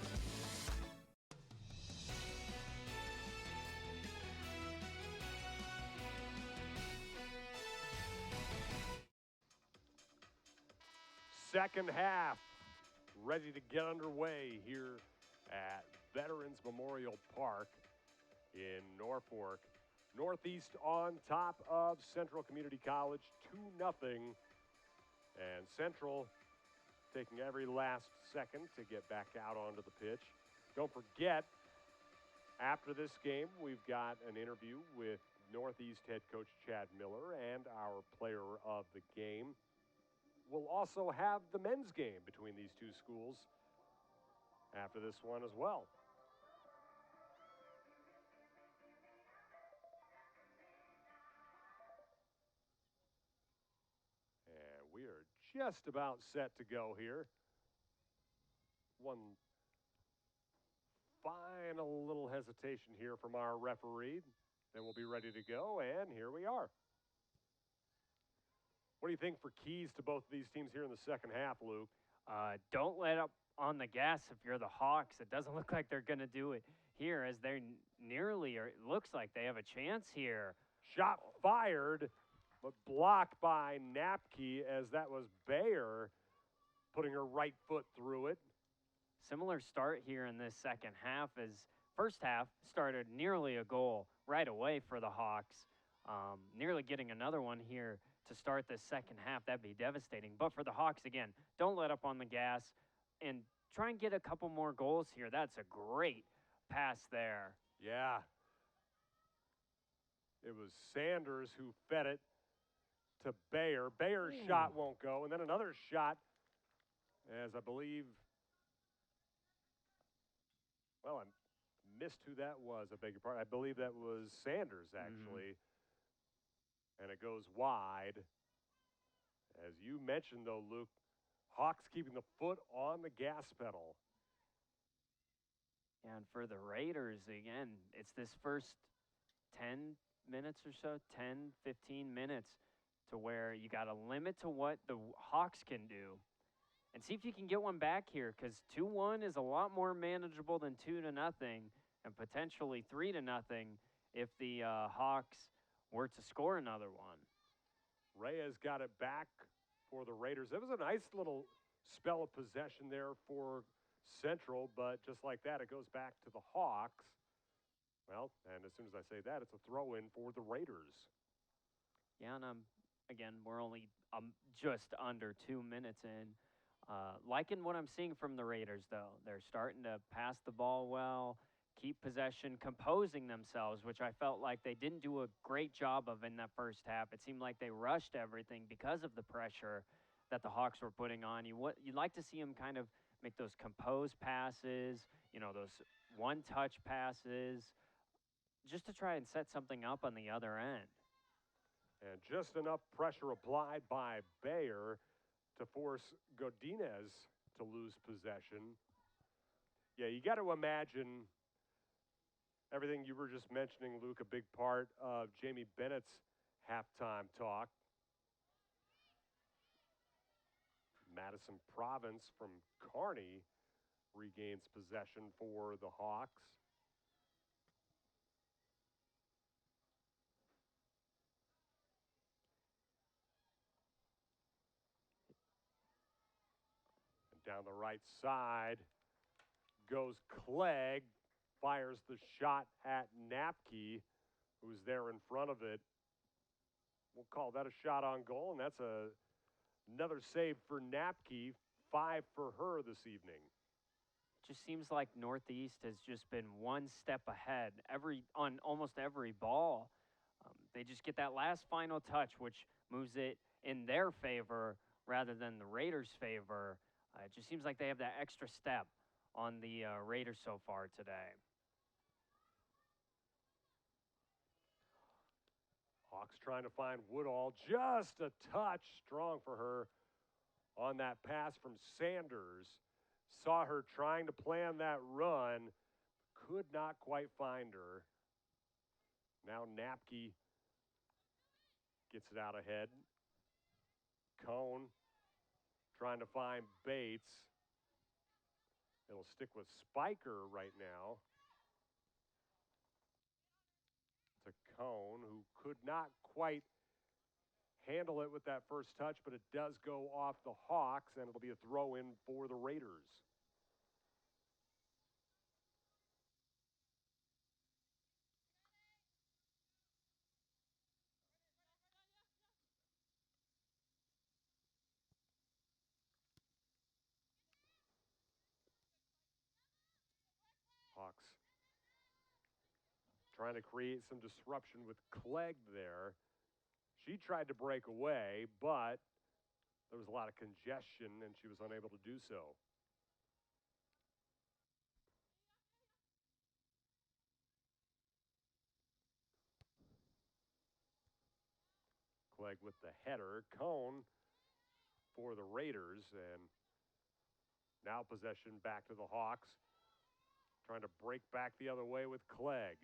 Second half ready to get underway here at Veterans Memorial Park in Norfolk. Northeast on top of Central Community College, 2-0. And Central taking every last second to get back out onto the pitch. Don't forget, after this game, we've got an interview with Northeast head coach Chad Miller and our player of the game. We'll also have the men's game between these two schools after this one as well. And we are just about set to go here. One final little hesitation here from our referee. Then we'll be ready to go, and here we are. What do you think for keys to both of these teams here in the second half, Luke? Don't let up on the gas if you're the Hawks. It doesn't look like they're going to do it here, as they're nearly, or it looks like they have a chance here. Shot fired, but blocked by Napke, as that was Bayer putting her right foot through it. Similar start here in this second half, as first half started nearly a goal right away for the Hawks. Nearly getting another one here to start the second half. That'd be devastating. But for the Hawks, again, don't let up on the gas and try and get a couple more goals here. That's a great pass there. Yeah. It was Sanders who fed it to Bayer. Bayer's shot won't go. And then another shot, as I believe, well, I missed who that was. I beg your pardon. I believe that was Sanders, actually. And it goes wide. As you mentioned, though, Luke, Hawks keeping the foot on the gas pedal. And for the Raiders, again, it's this first 10, minutes or so, 10, 15 minutes, to where you got to limit to what the Hawks can do and see if you can get one back here, because 2-1 is a lot more manageable than 2-0 and potentially 3-0 if the Hawks were to score another one. Reyes got it back for the Raiders. It was a nice little spell of possession there for Central, but just like that, it goes back to the Hawks. Well, and as soon as I say that, it's a throw-in for the Raiders. Yeah, and again, we're only just under 2 minutes in. Liking what I'm seeing from the Raiders, though. They're starting to pass the ball well, keep possession, composing themselves, which I felt like they didn't do a great job of in that first half. It seemed like they rushed everything because of the pressure that the Hawks were putting on you. You'd like to see them kind of make those composed passes, those one-touch passes, just to try and set something up on the other end. And just enough pressure applied by Bayer to force Godinez to lose possession. Yeah, you got to imagine everything you were just mentioning, Luke, a big part of Jamie Bennett's halftime talk. Madison Province from Kearney regains possession for the Hawks. And down the right side goes Clegg, fires the shot at Napke, who's there in front of it. We'll call that a shot on goal, and that's another save for Napke, 5 for her this evening. Just seems like Northeast has just been one step ahead on almost every ball. They just get that last final touch, which moves it in their favor rather than the Raiders' favor. It just seems like they have that extra step on the Raiders so far today. Hawks trying to find Woodall, just a touch strong for her on that pass from Sanders. Saw her trying to plan that run, could not quite find her. Now Napke gets it out ahead. Cone trying to find Bates. It'll stick with Spiker right now. To Cone, who could not quite handle it with that first touch, but it does go off the Hawks, and it'll be a throw-in for the Raiders. Hawks trying to create some disruption with Clegg there. She tried to break away, but there was a lot of congestion, and she was unable to do so. Clegg with the header. Cone for the Raiders, and now possession back to the Hawks. Trying to break back the other way with Clegg.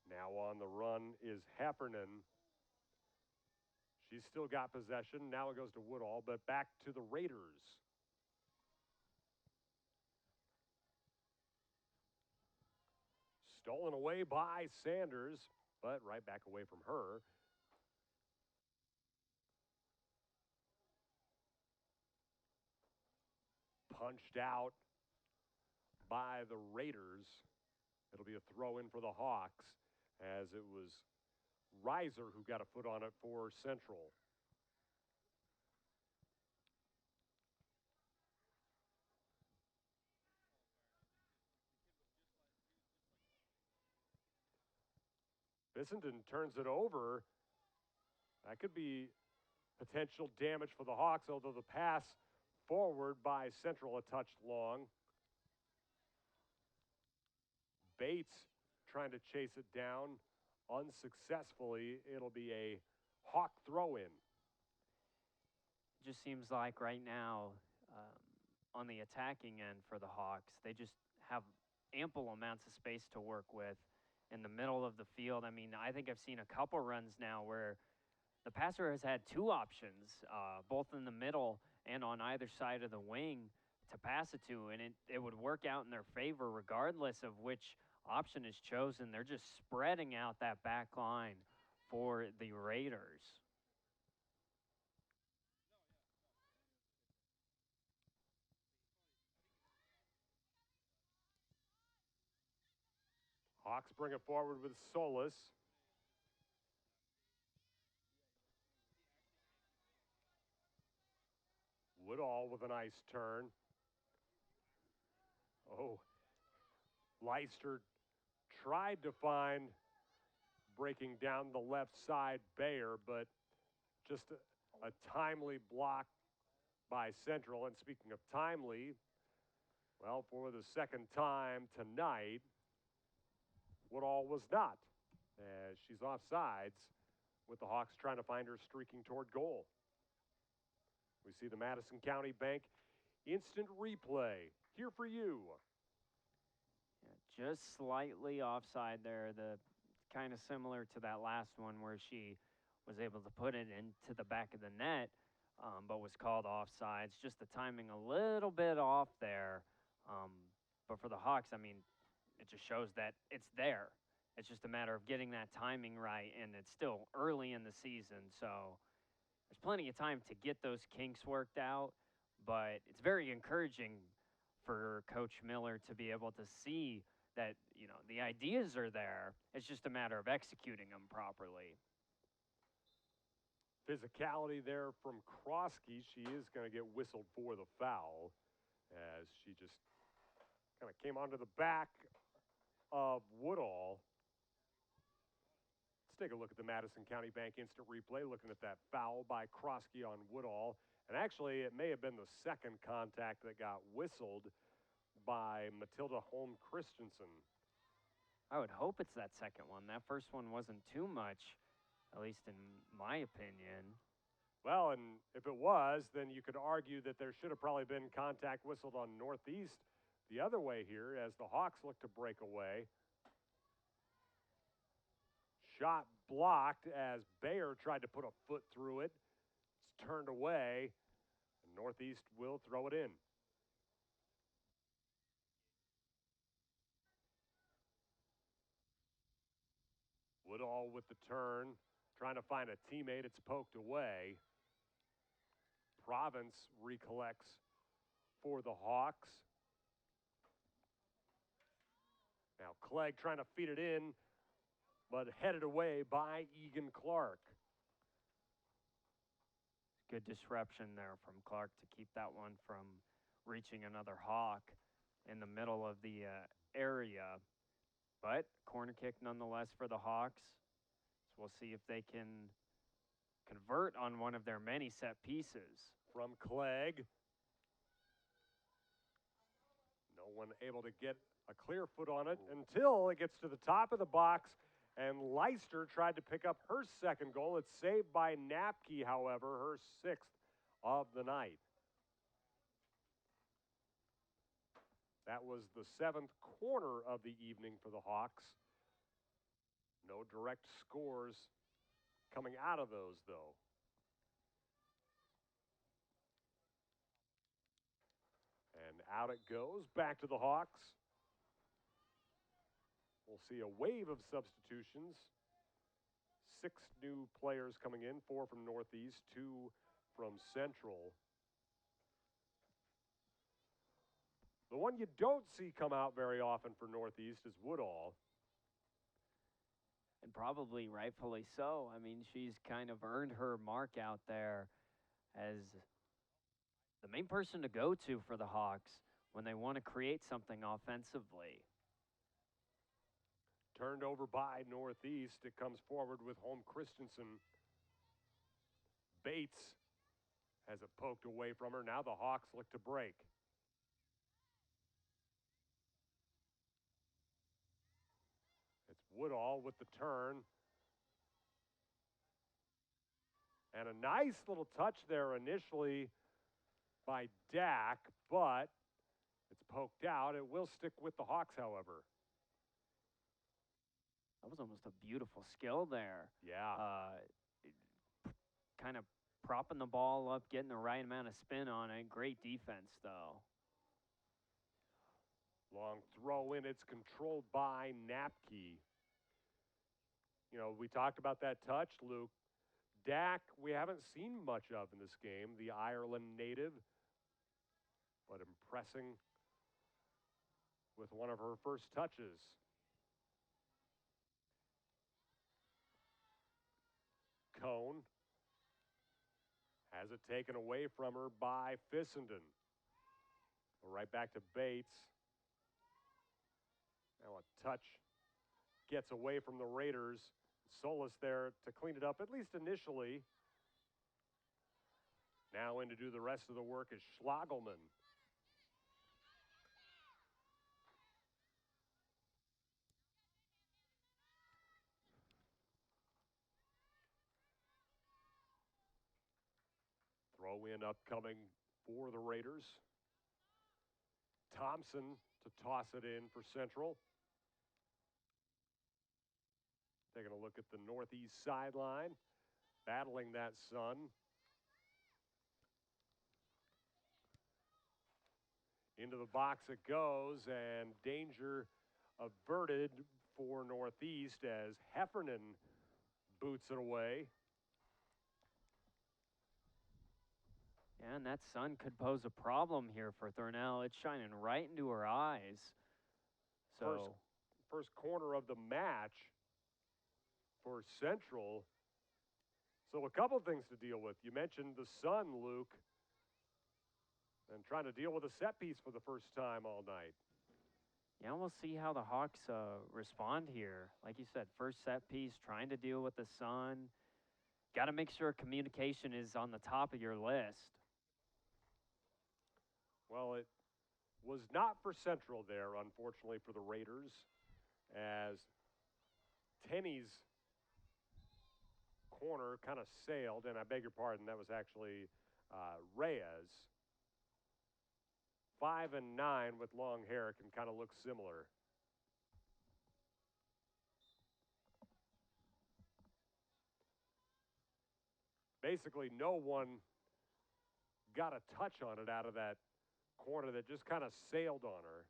Now on the run is Heffernan. She's still got possession. Now it goes to Woodall, but back to the Raiders. Stolen away by Sanders, but right back away from her. Punched out by the Raiders. It'll be a throw-in for the Hawks, as it was Reiser who got a foot on it for Central. Bissenden turns it over. That could be potential damage for the Hawks, although the pass forward by Central a touch long. Bates trying to chase it down unsuccessfully. It'll be a Hawk throw-in. Just seems like right now, on the attacking end for the Hawks, they just have ample amounts of space to work with in the middle of the field. I mean, I think I've seen a couple runs now where the passer has had two options, both in the middle and on either side of the wing to pass it to, and it would work out in their favor regardless of which option is chosen. They're just spreading out that back line for the Raiders. Hawks bring it forward with Solis. Woodall with a nice turn. Oh, Leicester tried to find breaking down the left side Bayer, but just a timely block by Central. And speaking of timely, well, for the second time tonight, Woodall was not, as she's offsides with the Hawks trying to find her streaking toward goal. We see the Madison County Bank instant replay here for you. Yeah, just slightly offside there. The kind of similar to that last one where she was able to put it into the back of the net, but was called offsides. Just the timing a little bit off there. But for the Hawks, I mean, it just shows that it's there. It's just a matter of getting that timing right, and it's still early in the season, so there's plenty of time to get those kinks worked out, but it's very encouraging for Coach Miller to be able to see that, you know, the ideas are there. It's just a matter of executing them properly. Physicality there from Krosky. She is going to get whistled for the foul as she just kind of came onto the back of Woodall. Let's take a look at the Madison County Bank instant replay, looking at that foul by Krosky on Woodall. And actually, it may have been the second contact that got whistled by Matilda Holm Christensen. I would hope it's that second one. That first one wasn't too much, at least in my opinion. Well, and if it was, then you could argue that there should have probably been contact whistled on Northeast the other way here as the Hawks look to break away. Shot blocked as Bayer tried to put a foot through it. It's turned away. And Northeast will throw it in. Woodall with the turn, trying to find a teammate. It's poked away. Province recollects for the Hawks. Now Clegg trying to feed it in, but headed away by Egan Clark. Good disruption there from Clark to keep that one from reaching another Hawk in the middle of the area. But corner kick nonetheless for the Hawks. So we'll see if they can convert on one of their many set pieces. From Clegg. No one able to get a clear foot on it until it gets to the top of the box, and Leicester tried to pick up her second goal. It's saved by Napke, however, her sixth of the night. That was the seventh corner of the evening for the Hawks. No direct scores coming out of those, though. And out it goes, back to the Hawks. We'll see a wave of substitutions. 6 new players coming in, 4 from Northeast, 2 from Central. The one you don't see come out very often for Northeast is Woodall. And probably rightfully so. I mean, she's kind of earned her mark out there as the main person to go to for the Hawks when they want to create something offensively. Turned over by Northeast. It comes forward with Holm Christensen. Bates has it poked away from her. Now the Hawks look to break. It's Woodall with the turn. And a nice little touch there initially by Dak, but It's poked out. It will stick with the Hawks, however. That was almost a beautiful skill there. Yeah. Kind of propping the ball up, getting the right amount of spin on it. Great defense, though. Long throw in. It's controlled by Napke. You know, we talked about that touch, Luke. Dak, we haven't seen much of in this game, the Ireland native, but impressing with one of her first touches. Cone has it taken away from her by Fissenden. Right back to Bates. Now a touch gets away from the Raiders. Solis there to clean it up, at least initially. Now in to do the rest of the work is Schlagelman. Throw in upcoming for the Raiders. Thompson to toss it in for Central. Taking a look at the northeast sideline, battling that sun. Into the box it goes, and danger averted for Northeast as Heffernan boots it away. Yeah, and that sun could pose a problem here for Thornell. It's shining right into her eyes. So First corner of the match for Central. So a couple things to deal with. You mentioned the sun, Luke, and trying to deal with a set piece for the first time all night. yeah, we'll see how the Hawks respond here. Like you said, first set piece, trying to deal with the sun. Got to make sure communication is on the top of your list. Well, it was not for Central there, unfortunately, for the Raiders, as Tenney's corner kind of sailed, and I beg your pardon, that was actually Reyes. 5 and 9 with long hair can kind of look similar. Basically, no one got a touch on it out of that corner that just kind of sailed on her.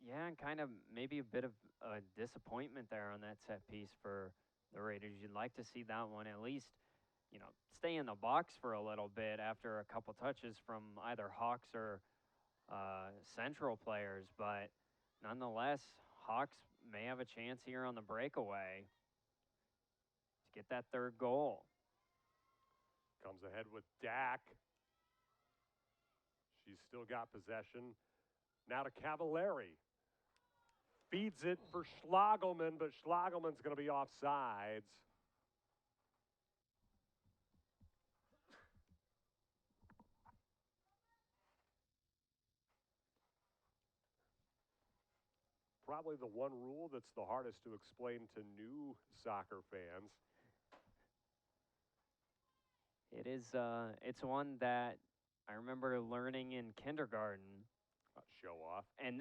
Yeah, and kind of maybe a bit of a disappointment there on that set piece for the Raiders. You'd like to see that one at least, you know, stay in the box for a little bit after a couple touches from either Hawks or Central players. But nonetheless, Hawks may have a chance here on the breakaway to get that third goal. Comes ahead with Dak. She's still got possession. Now to Cavallari. Feeds it for Schlagelman, but Schlagelman's going to be offsides. Probably the one rule that's the hardest to explain to new soccer fans. It is. It's one that I remember learning in kindergarten. Show off. And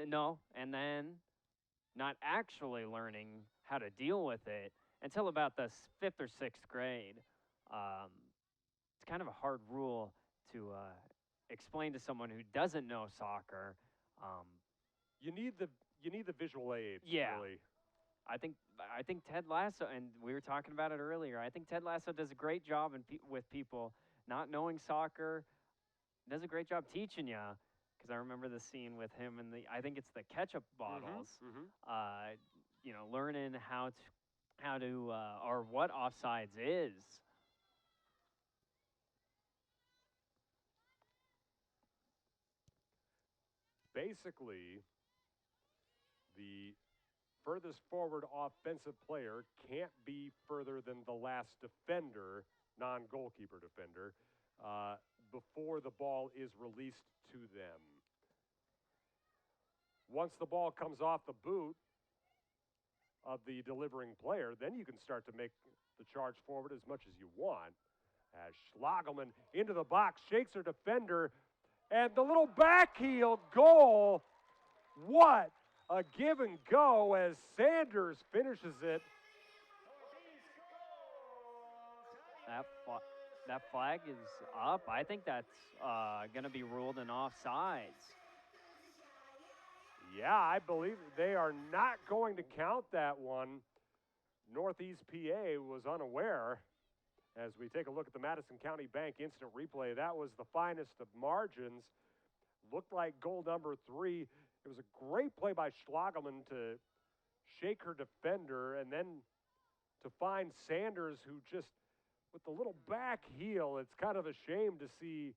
then not actually learning how to deal with it until about the 5th or 6th grade. It's kind of a hard rule to explain to someone who doesn't know soccer. You need the visual aids. Yeah. Really. I think Ted Lasso, and we were talking about it earlier, I think Ted Lasso does a great job with people not knowing soccer, does a great job teaching you, because I remember the scene with him and I think it's the ketchup bottles, you know, learning how to or what offsides is. Basically, the furthest forward offensive player can't be further than the last defender, non-goalkeeper defender, before the ball is released to them. Once the ball comes off the boot of the delivering player, then you can start to make the charge forward as much as you want. As Schlagelman into the box, shakes her defender, And the little back heel goal. What a give and go as Sanders finishes it. That flag is up. I think that's going to be ruled an offsides. Yeah, I believe they are not going to count that one. Northeast PA was unaware. As we take a look at the Madison County Bank instant replay, that was the finest of margins. Looked like goal number 3. It was a great play by Schlagelman to shake her defender and then to find Sanders, who just, with the little back heel, it's kind of a shame to see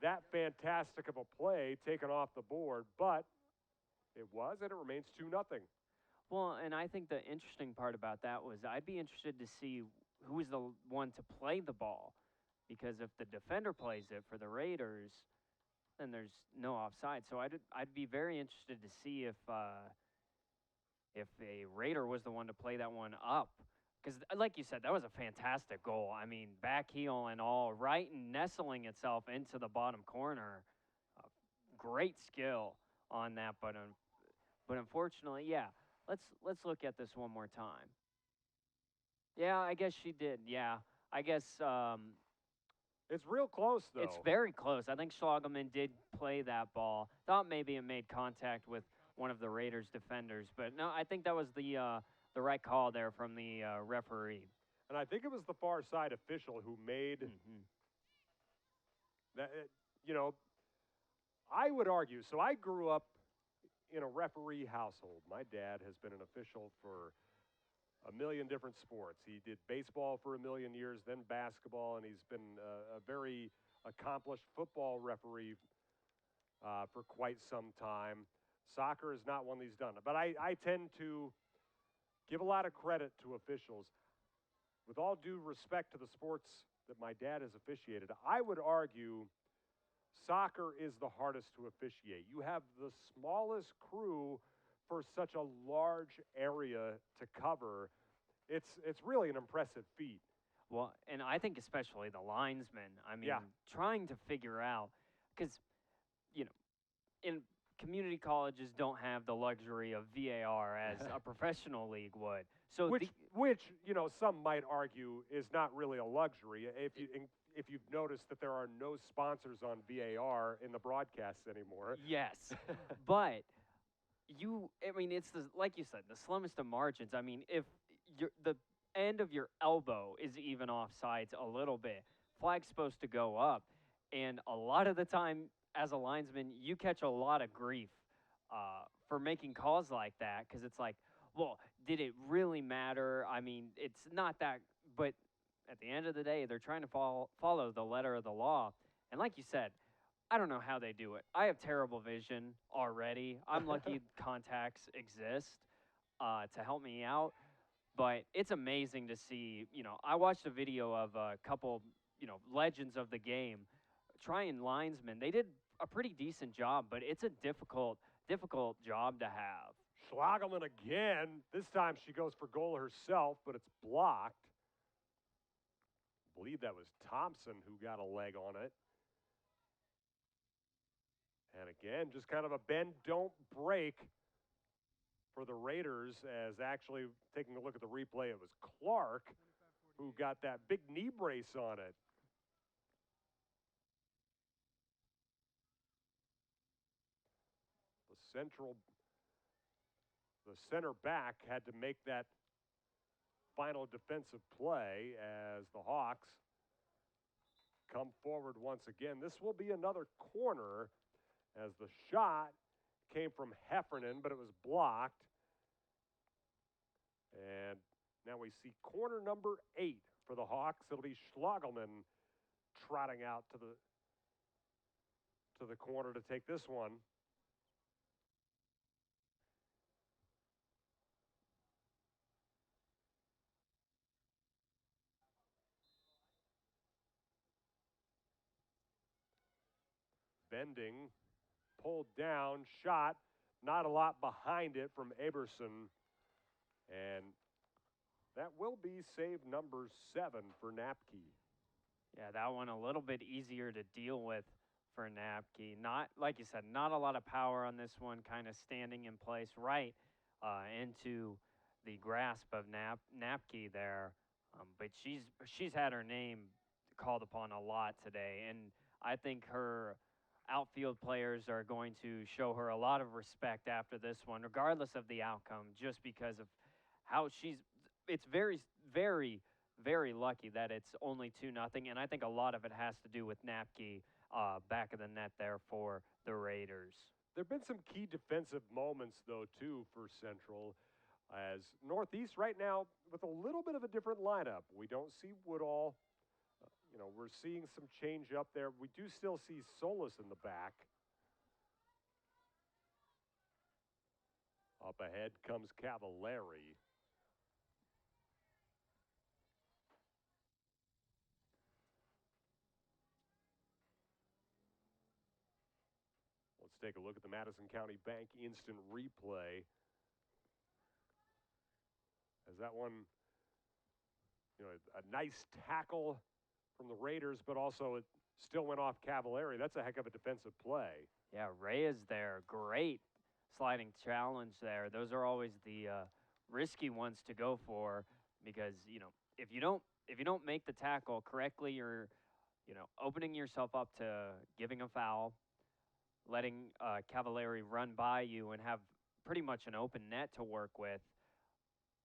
that fantastic of a play taken off the board, but it was, and it remains 2-0. Well, and I think the interesting part about that was I'd be interested to see who was the one to play the ball, because if the defender plays it for the Raiders, then there's no offside. So I'd be very interested to see if a Raider was the one to play that one up. Because, like you said, that was a fantastic goal. I mean, back heel and all, right and nestling itself into the bottom corner. Great skill on that, but unfortunately, yeah. Let's look at this one more time. Yeah, I guess she did. Yeah, I guess it's real close, though. It's very close. I think Schlagelman did play that ball. Thought maybe it made contact with one of the Raiders' defenders, but no, I think that was the right call there from the referee. And I think it was the far side official who made that. You know, I would argue. So I grew up in a referee household. My dad has been an official for a million different sports. He did baseball for a million years, then basketball, and he's been a very accomplished football referee for quite some time. Soccer is not one that he's done. But I tend to give a lot of credit to officials. With all due respect to the sports that my dad has officiated, I would argue soccer is the hardest to officiate. You have the smallest crew for such a large area to cover. It's really an impressive feat. Well, and I think especially the linesmen. I mean, trying to figure out, because, you know, in community colleges don't have the luxury of VAR as a professional league would. So which you know, some might argue is not really a luxury. If you've noticed that there are no sponsors on VAR in the broadcasts anymore. Yes, but I mean, it's like you said, the slimmest of margins. I mean, if the end of your elbow is even offsides a little bit, flag's supposed to go up, and a lot of the time, as a linesman, you catch a lot of grief for making calls like that, because it's like, well, did it really matter? I mean, it's not that, but at the end of the day, they're trying to follow the letter of the law. And like you said, I don't know how they do it. I have terrible vision already. I'm lucky contacts exist to help me out. But it's amazing to see, you know, I watched a video of a couple, you know, legends of the game trying linesmen. They did a pretty decent job, but it's a difficult job to have. Schlagelman again. This time she goes for goal herself, but it's blocked. I believe that was Thompson who got a leg on it. And again, just kind of a bend, don't break for the Raiders, as actually taking a look at the replay, it was Clark who got that big knee brace on it. The center back had to make that final defensive play as the Hawks come forward once again. This will be another corner, as the shot came from Heffernan, but it was blocked. And now we see corner number 8 for the Hawks. It'll be Schlagelman trotting out to the corner to take this one. Bending, pulled down, shot, not a lot behind it from Aberson. And that will be save number 7 for Napke. Yeah, that one a little bit easier to deal with for Napke. Not, like you said, not a lot of power on this one, kind of standing in place right into the grasp of Napke there. But she's had her name called upon a lot today, and I think her outfield players are going to show her a lot of respect after this one, regardless of the outcome, just because of how it's very, very, very lucky that it's only 2-0, and I think a lot of it has to do with Napke back of the net there for the Raiders. There have been some key defensive moments, though, too, for Central, as Northeast right now with a little bit of a different lineup. We don't see Woodall. We're seeing some change up there. We do still see Solis in the back. Up ahead comes Cavallari. Let's take a look at the Madison County Bank instant replay. As that one, a nice tackle from the Raiders, but also it still went off Cavallari. That's a heck of a defensive play. Yeah, Ray is there. Great sliding challenge there. Those are always the risky ones to go for because, if you don't make the tackle correctly, you're, opening yourself up to giving a foul, letting Cavallari run by you and have pretty much an open net to work with.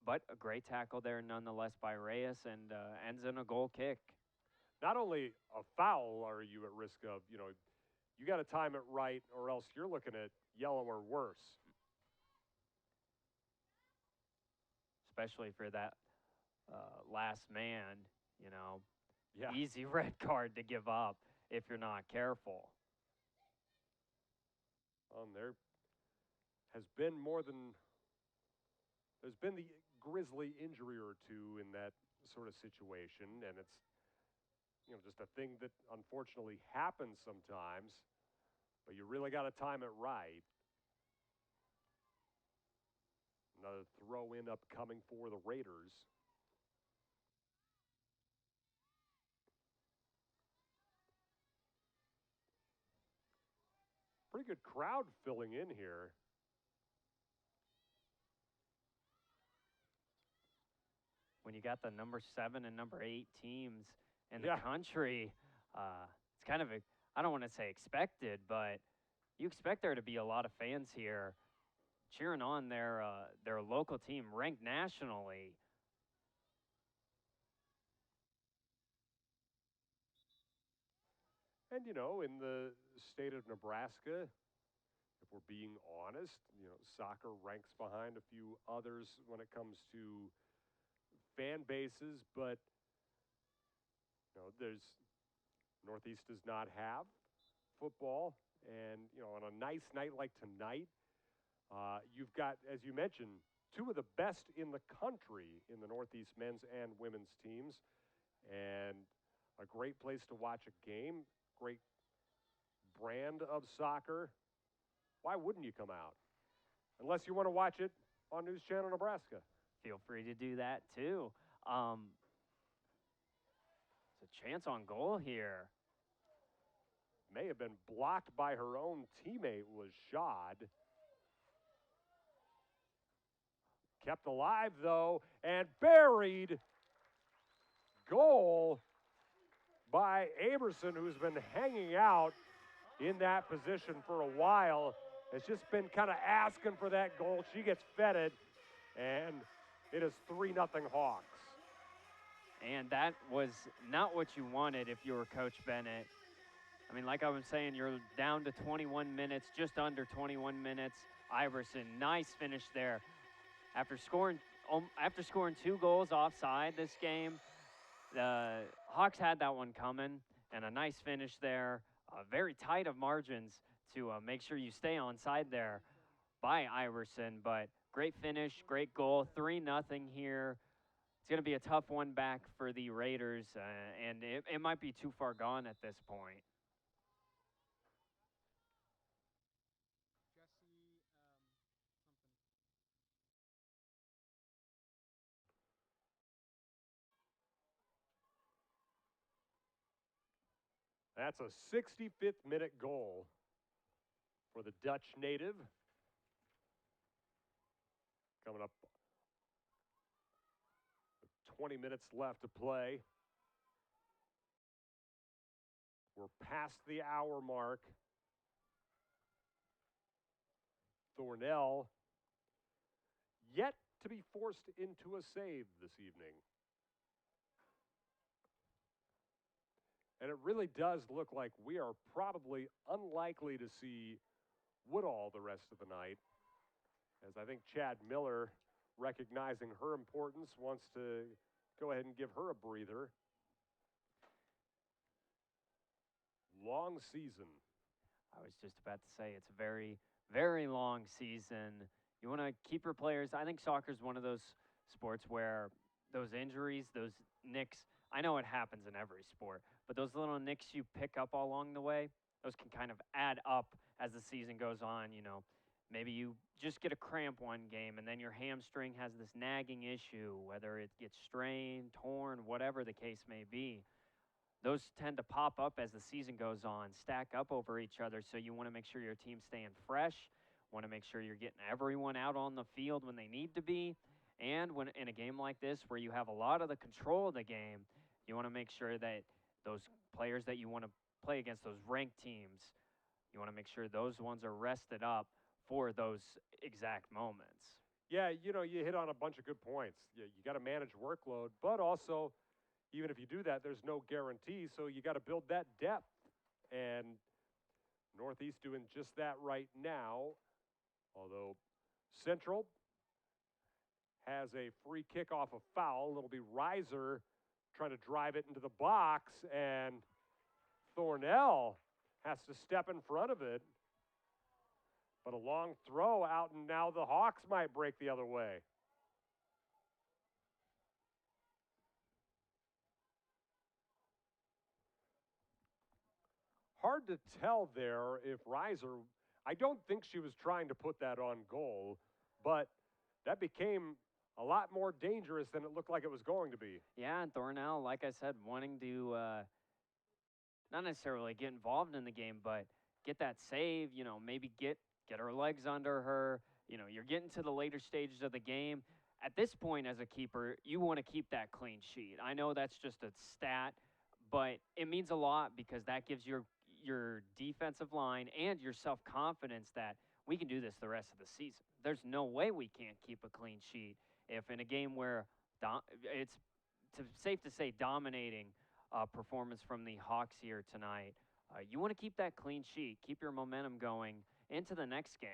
But a great tackle there nonetheless by Reyes and ends in a goal kick. Not only a foul are you at risk of, you got to time it right or else you're looking at yellow or worse. Especially for that last man, Yeah. Easy red card to give up if you're not careful. There has been there's been the grisly injury or two in that sort of situation, and it's, just a thing that unfortunately happens sometimes, but you really got to time it right. Another throw in upcoming for the Raiders. Pretty good crowd filling in here. When you got the number 7 and number 8 teams in the country, it's kind of I don't want to say expected, but you expect there to be a lot of fans here cheering on their local team ranked nationally. And, in the state of Nebraska, if we're being honest, soccer ranks behind a few others when it comes to fan bases, but Northeast does not have football, and on a nice night like tonight, you've got, as you mentioned, 2 of the best in the country in the Northeast men's and women's teams, and a great place to watch a game, great brand of soccer. Why wouldn't you come out? Unless you want to watch it on News Channel Nebraska. Feel free to do that too. It's a chance on goal here. May have been blocked by her own teammate, was Shad. Kept alive, though, and buried. Goal by Aberson, who's been hanging out in that position for a while. Has just been kind of asking for that goal. She gets fed it, and it is 3-0 Hawks. And that was not what you wanted if you were Coach Bennett. I mean, like I was saying, you're down to 21 minutes, just under 21 minutes. Iverson, nice finish there. After scoring 2 goals offside this game, the Hawks had that one coming, and a nice finish there. Very tight of margins to make sure you stay onside there by Iverson, but great finish, great goal, 3-0 here. It's going to be a tough one back for the Raiders, and it might be too far gone at this point. That's a 65th minute goal for the Dutch native. Coming up with 20 minutes left to play. We're past the hour mark. Thornell yet to be forced into a save this evening. And it really does look like we are probably unlikely to see Woodall the rest of the night, as I think Chad Miller, recognizing her importance, wants to go ahead and give her a breather. Long season. I was just about to say it's a very, very long season. You want to keep your players. I think soccer is one of those sports where those injuries, those nicks, I know it happens in every sport, but those little nicks you pick up all along the way, those can kind of add up as the season goes on. You know, maybe you just get a cramp one game and then your hamstring has this nagging issue, whether it gets strained, torn, whatever the case may be. Those tend to pop up as the season goes on, stack up over each other, so you want to make sure your team's staying fresh, want to make sure you're getting everyone out on the field when they need to be, and when in a game like this where you have a lot of the control of the game, you want to make sure that those players that you want to play against, those ranked teams, you want to make sure those ones are rested up for those exact moments. Yeah, you know, you hit on a bunch of good points. You got to manage workload, but also, even if you do that, there's no guarantee, so you got to build that depth. And Northeast doing just that right now, although Central has a free kick off a foul. It'll be Reiser trying to drive it into the box, and Thornell has to step in front of it. But a long throw out, and now the Hawks might break the other way. Hard to tell there if Reiser, I don't think she was trying to put that on goal, but that became a lot more dangerous than it looked like it was going to be. Yeah, and Thornell, like I said, wanting to not necessarily get involved in the game, but get that save, you know, maybe get her legs under her. You know, you're getting to the later stages of the game. At this point as a keeper, you want to keep that clean sheet. I know that's just a stat, but it means a lot because that gives your defensive line and your self-confidence that we can do this the rest of the season. There's no way we can't keep a clean sheet if in a game where it's safe to say dominating performance from the Hawks here tonight, you want to keep that clean sheet, keep your momentum going into the next game.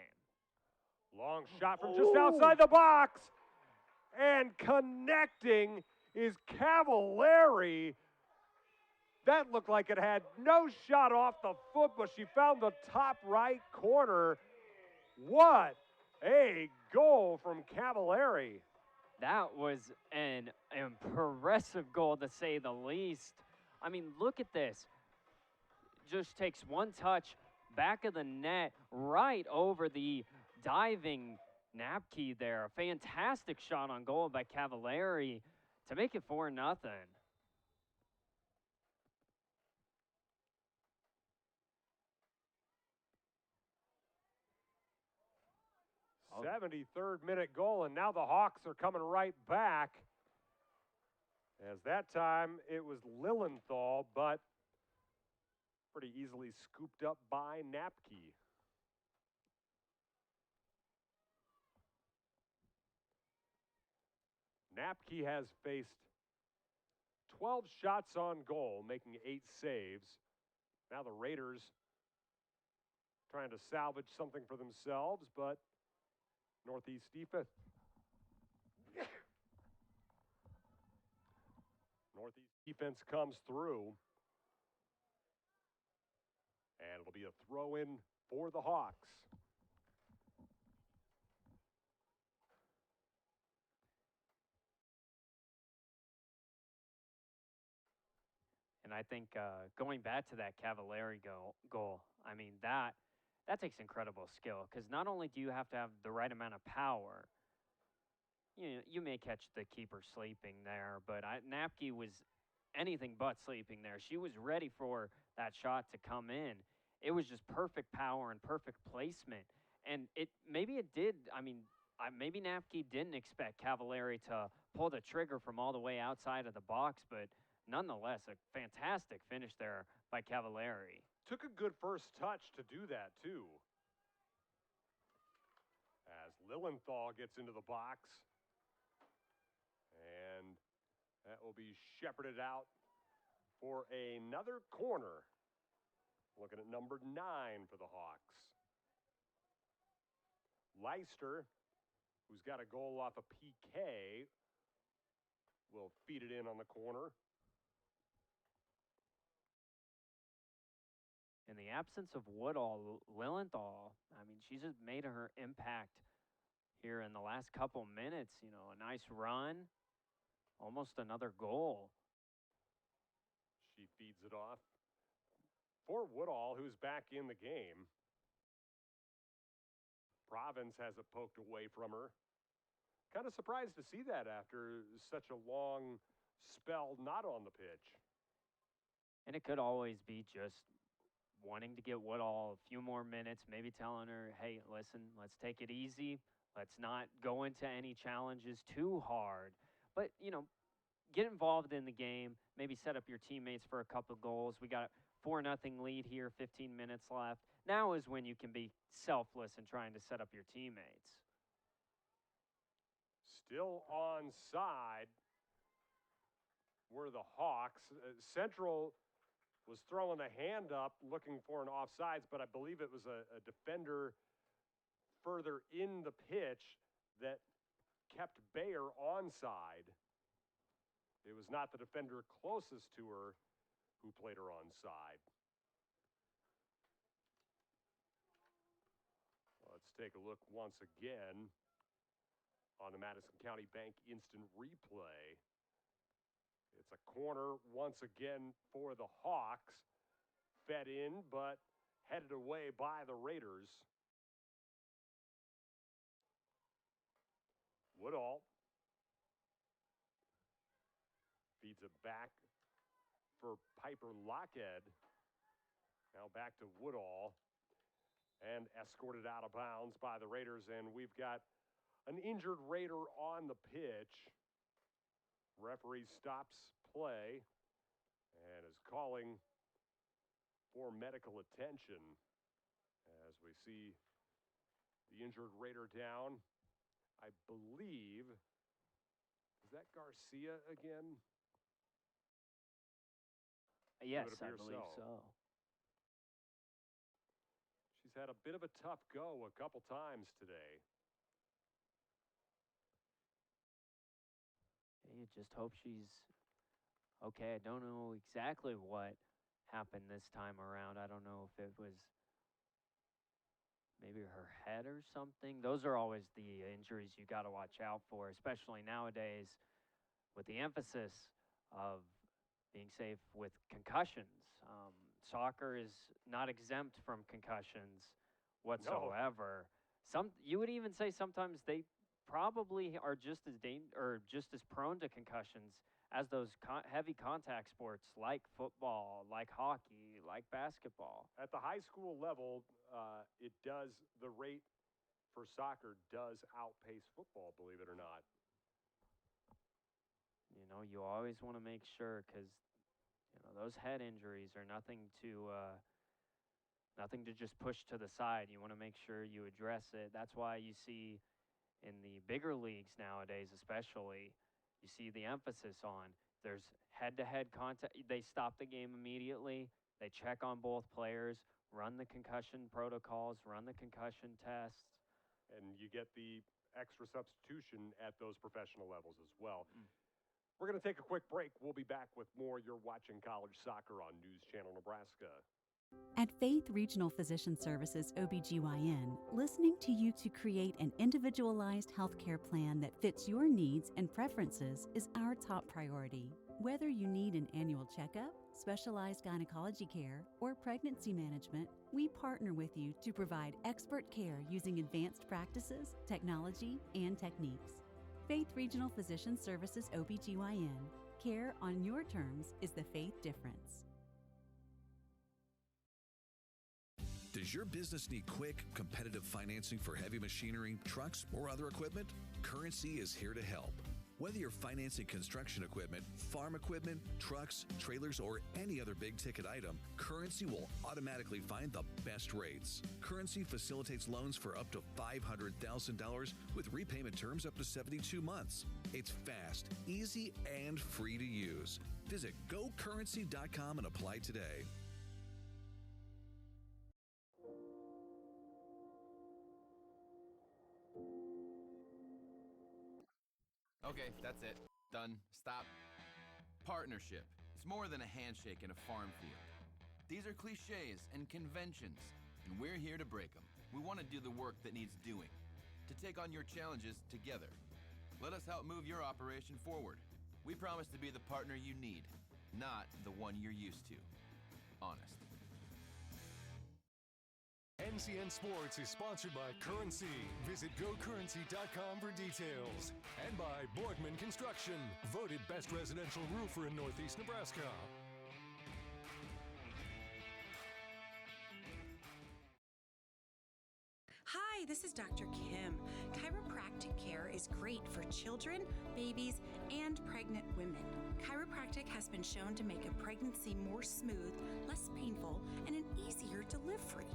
Long shot from just outside the box, and connecting is Cavallari. That looked like it had no shot off the foot, but she found the top right corner. What a goal from Cavallari. That was an impressive goal, to say the least. I mean, look at this. Just takes one touch, back of the net, right over the diving Napke there. A fantastic shot on goal by Cavallari to make it 4-0. 73rd minute goal, and now the Hawks are coming right back. As that time it was Lilienthal, but pretty easily scooped up by Napke. Napke has faced 12 shots on goal, making 8 saves. Now the Raiders trying to salvage something for themselves, but Northeast defense. Northeast defense comes through. And it'll be a throw-in for the Hawks. And I think going back to that Cavallari goal, I mean, that takes incredible skill, because not only do you have to have the right amount of power, you may catch the keeper sleeping there, but Napke was anything but sleeping there. She was ready for that shot to come in. It was just perfect power and perfect placement. And maybe it did. I mean, maybe Napke didn't expect Cavallari to pull the trigger from all the way outside of the box, but nonetheless, a fantastic finish there by Cavallari. Took a good first touch to do that, too. As Lilienthal gets into the box. And that will be shepherded out for another corner. Looking at number 9 for the Hawks. Leister, who's got a goal off a PK, will feed it in on the corner. In the absence of Woodall, Lilienthal, I mean, she's just made her impact here in the last couple minutes. You know, a nice run, almost another goal. She feeds it off for Woodall, who's back in the game. Province has it poked away from her. Kind of surprised to see that after such a long spell not on the pitch. And it could always be just wanting to get Woodall a few more minutes, maybe telling her, hey, listen, let's take it easy. Let's not go into any challenges too hard. But, you know, get involved in the game, maybe set up your teammates for a couple goals. We got a 4-0 lead here, 15 minutes left. Now is when you can be selfless in trying to set up your teammates. Still onside were the Hawks. Central was throwing a hand up looking for an offsides, but I believe it was a defender further in the pitch that kept Bayer onside. It was not the defender closest to her who played her onside. Let's take a look once again on the Madison County Bank instant replay. It's a corner once again for the Hawks. Fed in, but headed away by the Raiders. Woodall feeds it back for Piper Lockhead. Now back to Woodall. And escorted out of bounds by the Raiders. And we've got an injured Raider on the pitch. Referee stops play and is calling for medical attention as we see the injured Raider down. I believe, is that Garcia again? Yes, I believe so. She's had a bit of a tough go a couple times today. You just hope she's okay. I don't know exactly what happened this time around. I don't know if it was maybe her head or something. Those are always the injuries you got to watch out for, especially nowadays with the emphasis of being safe with concussions. Soccer is not exempt from concussions whatsoever. No. You would even say sometimes they probably are just as prone to concussions as those heavy contact sports like football, like hockey, like basketball. At the high school level, the rate for soccer does outpace football, believe it or not. You know, you always want to make sure, because those head injuries are nothing to just push to the side. You want to make sure you address it. That's why you see in the bigger leagues nowadays, especially, you see the emphasis on there's head-to-head contact. They stop the game immediately. They check on both players, run the concussion protocols, run the concussion tests. And you get the extra substitution at those professional levels as well. We're going to take a quick break. We'll be back with more. You're watching College Soccer on News Channel Nebraska. At Faith Regional Physician Services OBGYN, listening to you to create an individualized healthcare plan that fits your needs and preferences is our top priority. Whether you need an annual checkup, specialized gynecology care, or pregnancy management, we partner with you to provide expert care using advanced practices, technology, and techniques. Faith Regional Physician Services OBGYN, Care on your terms is the Faith difference. Does your business need quick, competitive financing for heavy machinery, trucks, or other equipment? Currency is here to help. Whether you're financing construction equipment, farm equipment, trucks, trailers, or any other big-ticket item, Currency will automatically find the best rates. Currency facilitates loans for up to $500,000 with repayment terms up to 72 months. It's fast, easy, and free to use. Visit gocurrency.com and apply today. Okay, that's it. Done. Stop. Partnership. It's more than a handshake in a farm field. These are cliches and conventions, and we're here to break them. We want to do the work that needs doing, to take on your challenges together. Let us help move your operation forward. We promise to be the partner you need, not the one you're used to. Honest. NCN Sports is sponsored by Currency. Visit gocurrency.com for details. And by Borgman Construction, voted best residential roofer in Northeast Nebraska. Hi, this is Dr. Kim. Chiropractic care is great for children, babies, and pregnant women. Chiropractic has been shown to make a pregnancy more smooth, less painful, and an easier delivery.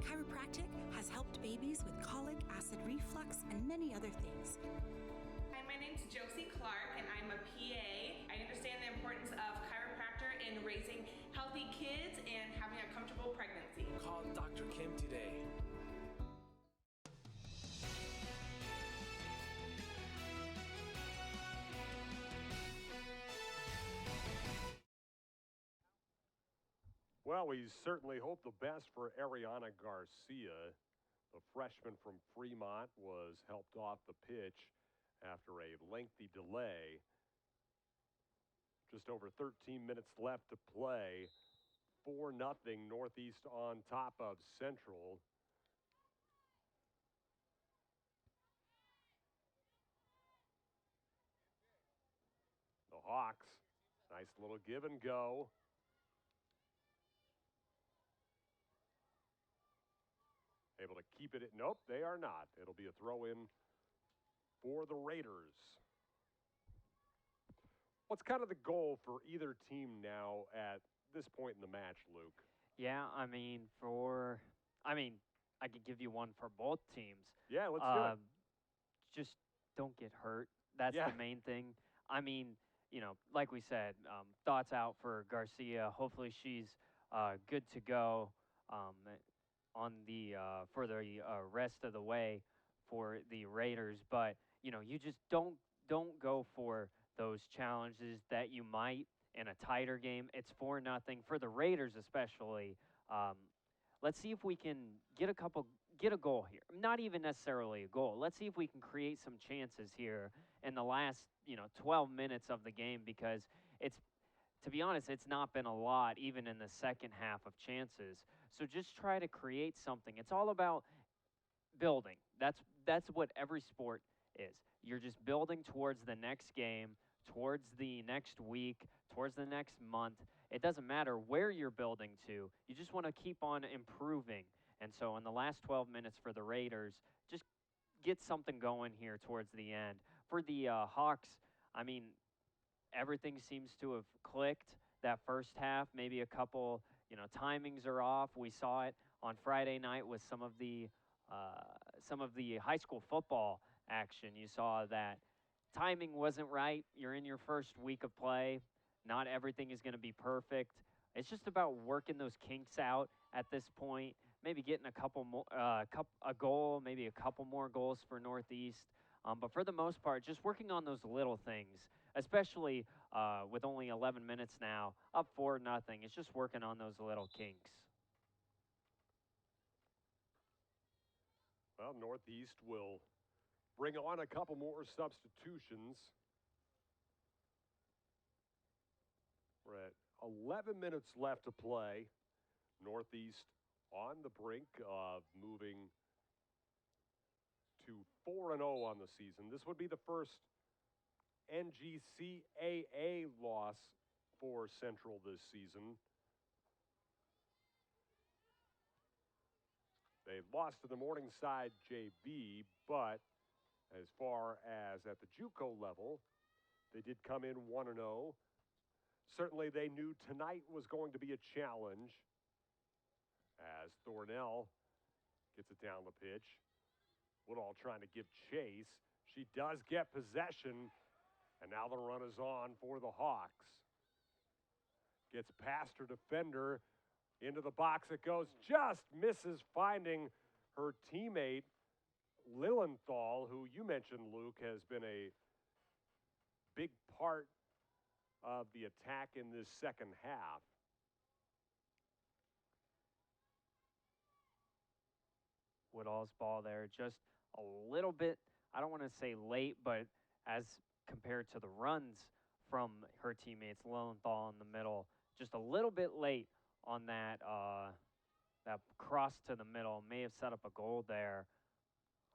Chiropractic has helped babies with colic, acid reflux, and many other things. Hi, my name's Josie Clark, and I'm a PA. I understand the importance of chiropractor in raising healthy kids and having a comfortable pregnancy. Call Dr. Kim today. Well, we certainly hope the best for Ariana Garcia. The freshman from Fremont was helped off the pitch after a lengthy delay. Just over 13 minutes left to play. 4-0 Northeast on top of Central. The Hawks, nice little give and go. Able to keep it. Nope, they are not. It'll be a throw in for the Raiders. What's kind of the goal for either team now at this point in the match, Luke? Yeah, I could give you one for both teams. Yeah, let's do it. Just don't get hurt. That's the main thing. I mean, like we said, thoughts out for Garcia. Hopefully she's good to go on the for the rest of the way for the Raiders. But you just don't go for those challenges that you might in a tighter game. It's 4-0 for the Raiders, especially. Let's see if we can get a goal here. Not even necessarily a goal. Let's see if we can create some chances here in the last 12 minutes of the game, because to be honest, it's not been a lot even in the second half of chances. So just try to create something. It's all about building. That's what every sport is. You're just building towards the next game, towards the next week, towards the next month. It doesn't matter where you're building to. You just want to keep on improving. And so in the last 12 minutes for the Raiders, just get something going here towards the end. For the Hawks, everything seems to have clicked that first half. Maybe a couple, timings are off. We saw it on Friday night with some of the high school football action. You saw that timing wasn't right. You're in your first week of play. Not everything is going to be perfect. It's just about working those kinks out at this point. Maybe getting a goal, maybe a couple more goals for Northeast. But for the most part, just working on those little things, especially with only 11 minutes now, up 4-0. It's just working on those little kinks. Well, Northeast will bring on a couple more substitutions. We're at 11 minutes left to play. Northeast on the brink of moving to 4-0 on the season. This would be the first NGCAA loss for Central this season. They lost to the Morningside JV, but as far as at the JUCO level, they did come in 1-0. Certainly they knew tonight was going to be a challenge as Thornell gets it down the pitch. Woodall trying to give chase. She does get possession, and now the run is on for the Hawks. Gets past her defender, into the box it goes, just misses finding her teammate, Lilienthal, who you mentioned, Luke, has been a big part of the attack in this second half. Woodall's ball there, just a little bit, I don't want to say late, but as compared to the runs from her teammates, Lilienthal in the middle, just a little bit late on that that cross to the middle. May have set up a goal there.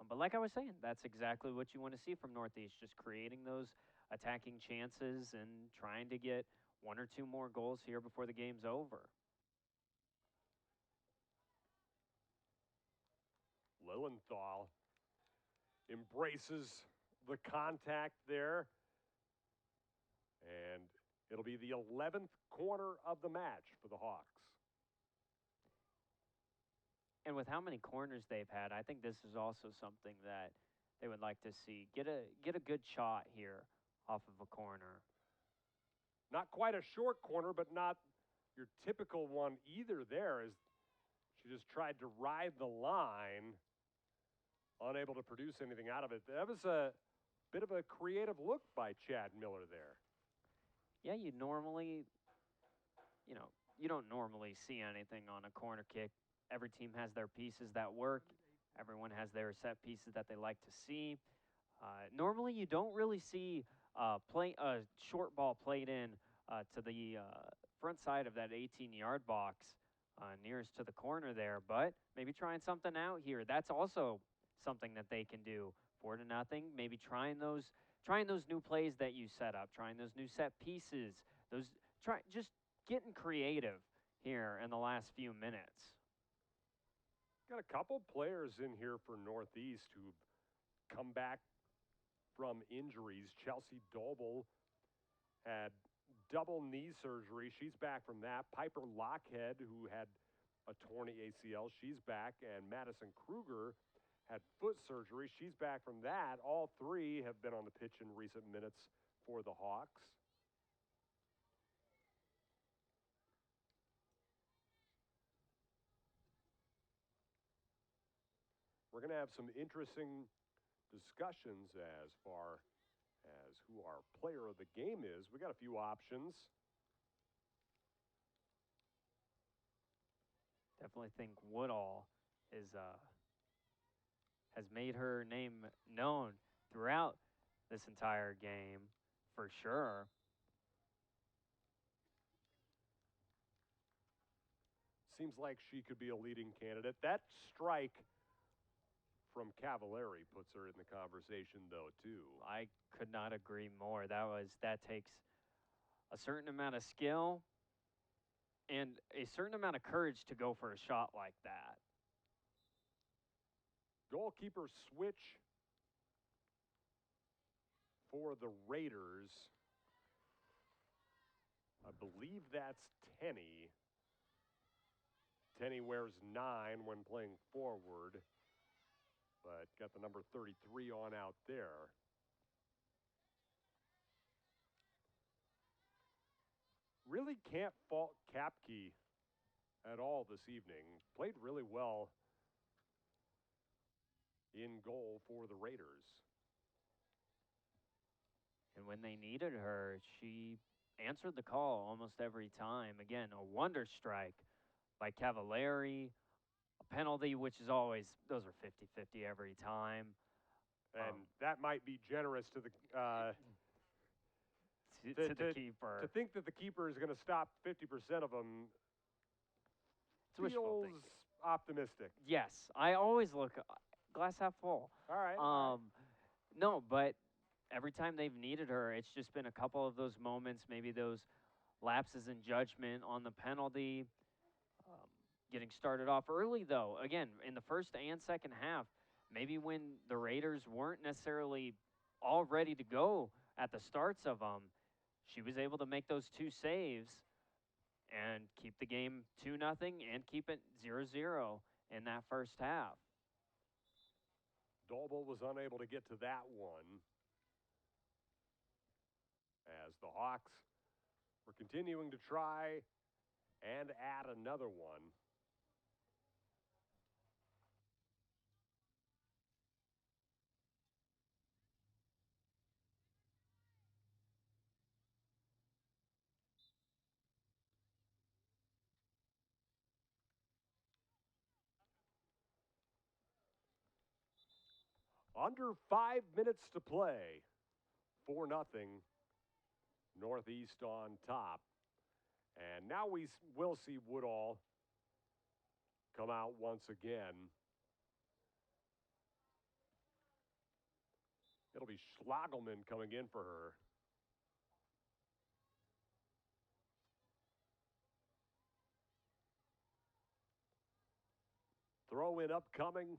But like I was saying, that's exactly what you want to see from Northeast, just creating those attacking chances and trying to get one or two more goals here before the game's over. Lilienthal embraces the contact there. And it'll be the 11th corner of the match for the Hawks. And with how many corners they've had, I think this is also something that they would like to see. Get a good shot here off of a corner. Not quite a short corner, but not your typical one either there, as she just tried to ride the line, unable to produce anything out of it. That was a bit of a creative look by Chad Miller there. Yeah, you don't normally see anything on a corner kick. Every team has their pieces that work. Everyone has their set pieces that they like to see. Normally, you don't really see a short ball played in to the front side of that 18-yard box nearest to the corner there, but maybe trying something out here. That's also something that they can do. 4-0, maybe trying those new plays that you set up, trying those new set pieces, just getting creative here in the last few minutes. Got a couple players in here for Northeast who've come back from injuries. Chelsea Doble had double knee surgery. She's back from that. Piper Lockhead, who had a torn ACL, she's back. And Madison Kruger had foot surgery. She's back from that. All three have been on the pitch in recent minutes for the Hawks. We're going to have some interesting discussions as far as who our player of the game is. We got a few options. Definitely think Woodall has made her name known throughout this entire game, for sure. Seems like she could be a leading candidate. That strike from Cavallari puts her in the conversation, though, too. I could not agree more. That takes a certain amount of skill and a certain amount of courage to go for a shot like that. Goalkeeper switch for the Raiders. I believe that's Tenney. Tenney wears 9 when playing forward, but got the number 33 on out there. Really can't fault Kapke at all this evening. Played really well in goal for the Raiders. And when they needed her, she answered the call almost every time. Again, a wonder strike by Cavallari, a penalty, which is always, those are 50-50 every time. And that might be generous to the to the keeper. To think that the keeper is going to stop 50% of them feels optimistic. Yes, I always look glass half full. All right. No, but every time they've needed her, it's just been a couple of those moments, maybe those lapses in judgment on the penalty. Getting started off early, though, again, in the first and second half, maybe when the Raiders weren't necessarily all ready to go at the starts of them, she was able to make those 2 saves and keep the game 2-0 and keep it 0-0 in that first half. Dolbo was unable to get to that one as the Hawks were continuing to try and add another one. Under 5 minutes to play. 4-0. Northeast on top. And now we will see Woodall come out once again. It'll be Schlagelman coming in for her. Throw in upcoming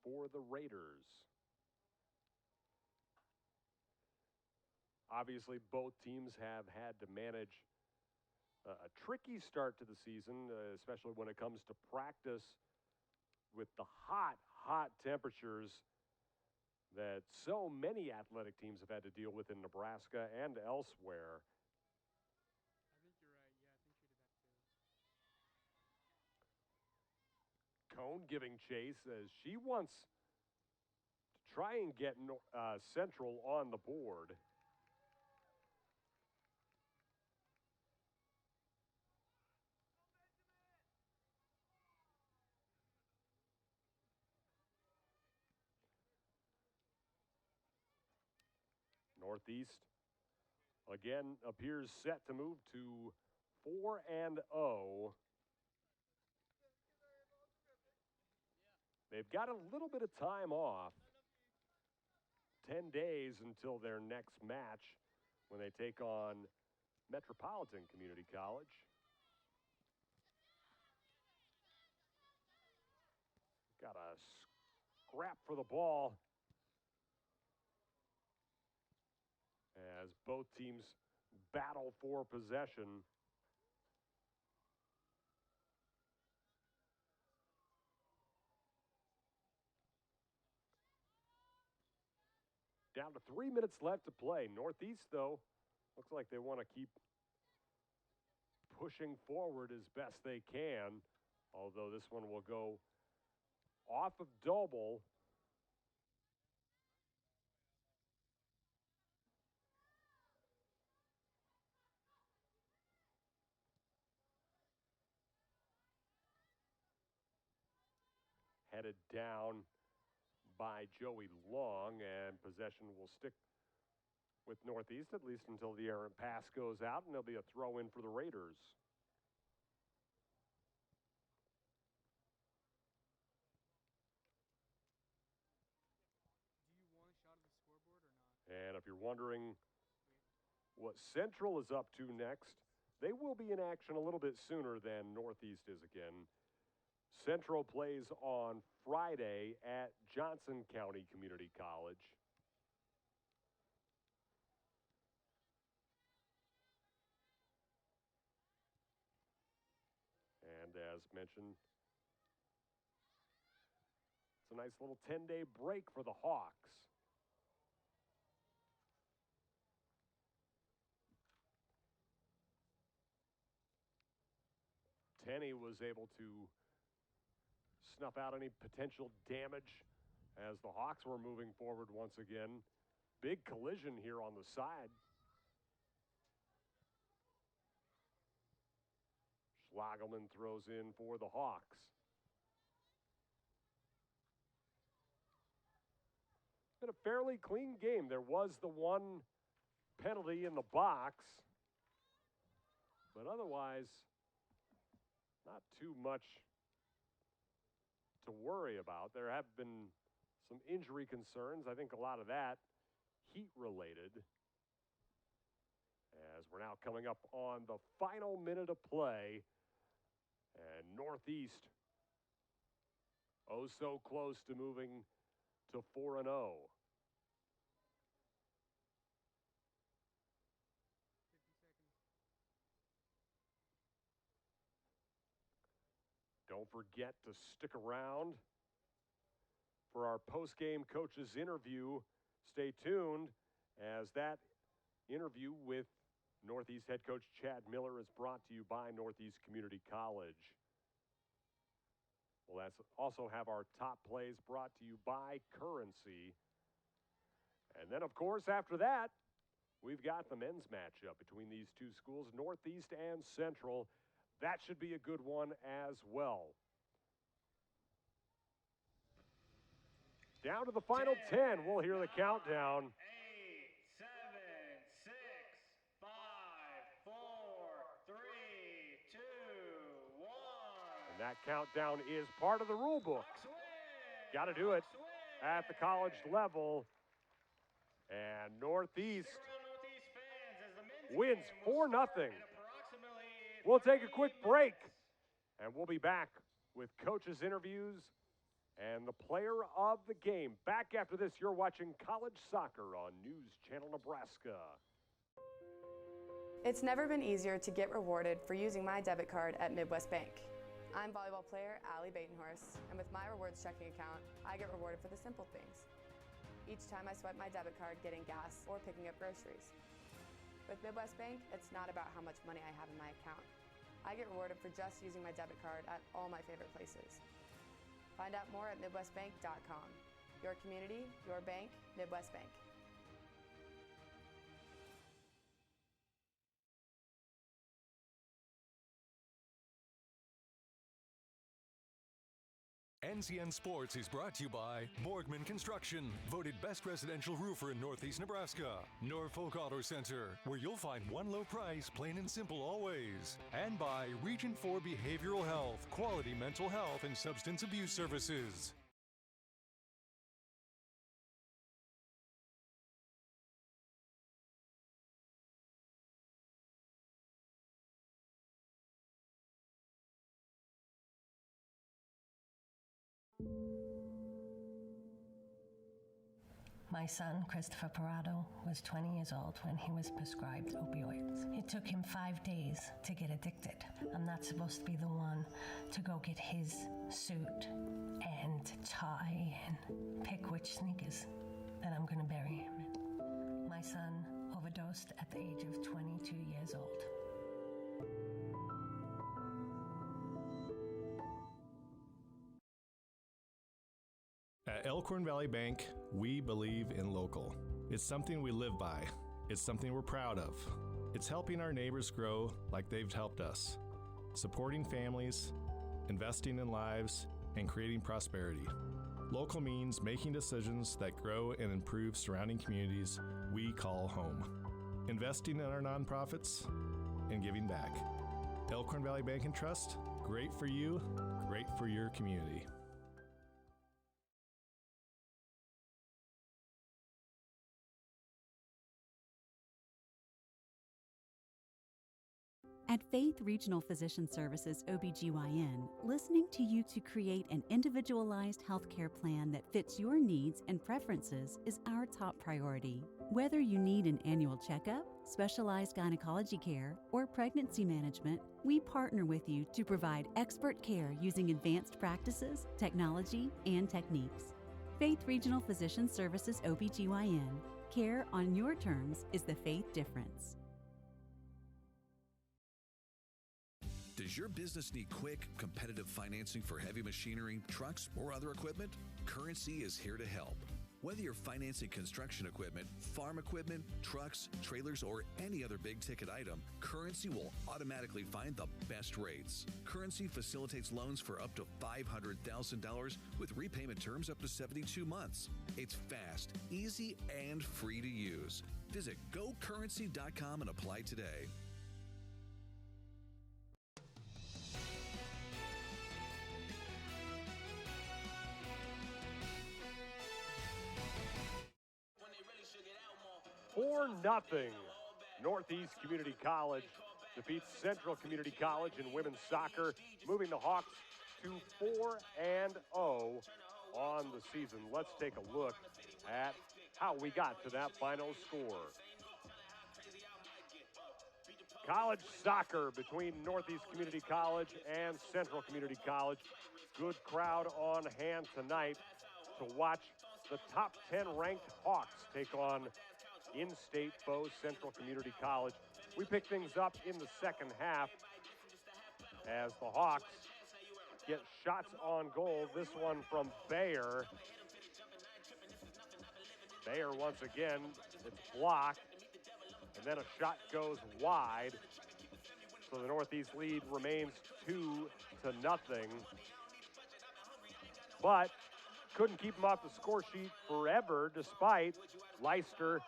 for the Raiders. Obviously, both teams have had to manage a tricky start to the season, especially when it comes to practice with the hot temperatures that so many athletic teams have had to deal with in Nebraska and elsewhere. Cone giving chase as she wants to try and get Central on the board. Northeast again appears set to move to 4-0. They've got a little bit of time off. 10 days until their next match when they take on Metropolitan Community College. Got a scrap for the ball as both teams battle for possession. Down to 3 minutes left to play. Northeast, though, looks like they want to keep pushing forward as best they can, although this one will go off of Doble. Headed down by Joey Long, and possession will stick with Northeast at least until the errant pass goes out, and there'll be a throw in for the Raiders. And if you're wondering what Central is up to next, they will be in action a little bit sooner than Northeast is again. Central plays on Friday at Johnson County Community College. And as mentioned, it's a nice little 10-day break for the Hawks. Tenney was able to snuff out any potential damage as the Hawks were moving forward once again. Big collision here on the side. Schlagelman throws in for the Hawks. It's been a fairly clean game. There was the one penalty in the box, but otherwise, not too much to worry about. There have been some injury concerns. I think a lot of that heat related. As we're now coming up on the final minute of play. And Northeast, oh so close to moving to 4-0. Don't forget to stick around for our post-game coaches interview. Stay tuned as that interview with Northeast head coach Chad Miller is brought to you by Northeast Community College. We'll also have our top plays brought to you by Currency. And then, of course, after that, we've got the men's matchup between these two schools, Northeast and Central. That should be a good one as well. Down to the final 10. We'll hear the countdown. 8, 7, 6, 5, 4, 3, 2, 1. And that countdown is part of the rule book. Got to do it at the college level. And Northeast wins 4-0. We'll take a quick break, and we'll be back with coaches' interviews and the player of the game. Back after this, you're watching college soccer on News Channel Nebraska. It's never been easier to get rewarded for using my debit card at Midwest Bank. I'm volleyball player Allie Batenhorst, and with my rewards checking account, I get rewarded for the simple things. Each time I swipe my debit card getting gas or picking up groceries. With Midwest Bank, it's not about how much money I have in my account. I get rewarded for just using my debit card at all my favorite places. Find out more at MidwestBank.com. Your community, your bank, Midwest Bank. NCN Sports is brought to you by Borgman Construction, voted best residential roofer in Northeast Nebraska. Norfolk Auto Center, where you'll find one low price, plain and simple always. And by Region 4 Behavioral Health, quality mental health and substance abuse services. My son, Christopher Parado, was 20 years old when he was prescribed opioids. It took him 5 days to get addicted. I'm not supposed to be the one to go get his suit and tie and pick which sneakers that I'm going to bury him in. My son overdosed at the age of 22 years old. At Elkhorn Valley Bank, we believe in local. It's something we live by. It's something we're proud of. It's helping our neighbors grow like they've helped us, supporting families, investing in lives, and creating prosperity. Local means making decisions that grow and improve surrounding communities we call home. Investing in our nonprofits and giving back. Elkhorn Valley Bank and Trust, great for you, great for your community. At Faith Regional Physician Services OBGYN, listening to you to create an individualized healthcare plan that fits your needs and preferences is our top priority. Whether you need an annual checkup, specialized gynecology care, or pregnancy management, we partner with you to provide expert care using advanced practices, technology, and techniques. Faith Regional Physician Services OBGYN. Care on your terms is the Faith difference. Does your business need quick, competitive financing for heavy machinery, trucks, or other equipment? Currency is here to help. Whether you're financing construction equipment, farm equipment, trucks, trailers, or any other big-ticket item, Currency will automatically find the best rates. Currency facilitates loans for up to $500,000 with repayment terms up to 72 months. It's fast, easy, and free to use. Visit GoCurrency.com and apply today. 4-0. Northeast Community College defeats Central Community College in women's soccer, moving the Hawks to 4-0 on the season. Let's take a look at how we got to that final score. College soccer between Northeast Community College and Central Community College. Good crowd on hand tonight to watch the top 10 ranked Hawks take on in-state foe Central Community College. We pick things up in the second half as the Hawks get shots on goal. This one from Bayer. Bayer once again, it's blocked, and then a shot goes wide. So the Northeast lead remains 2-0. But couldn't keep them off the score sheet forever, despite Leicester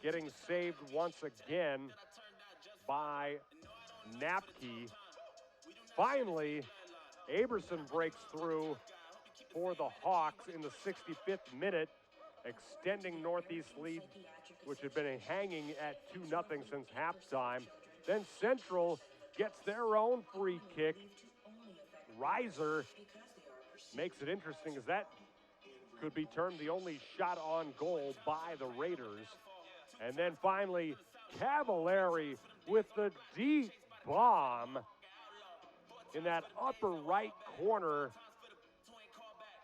getting saved once again by Napke. Finally, Aberson breaks through for the Hawks in the 65th minute, extending Northeast lead, which had been hanging at 2-0 since halftime. Then Central gets their own free kick. Reiser makes it interesting, as that could be termed the only shot on goal by the Raiders. And then finally, Cavallari with the deep bomb in that upper right corner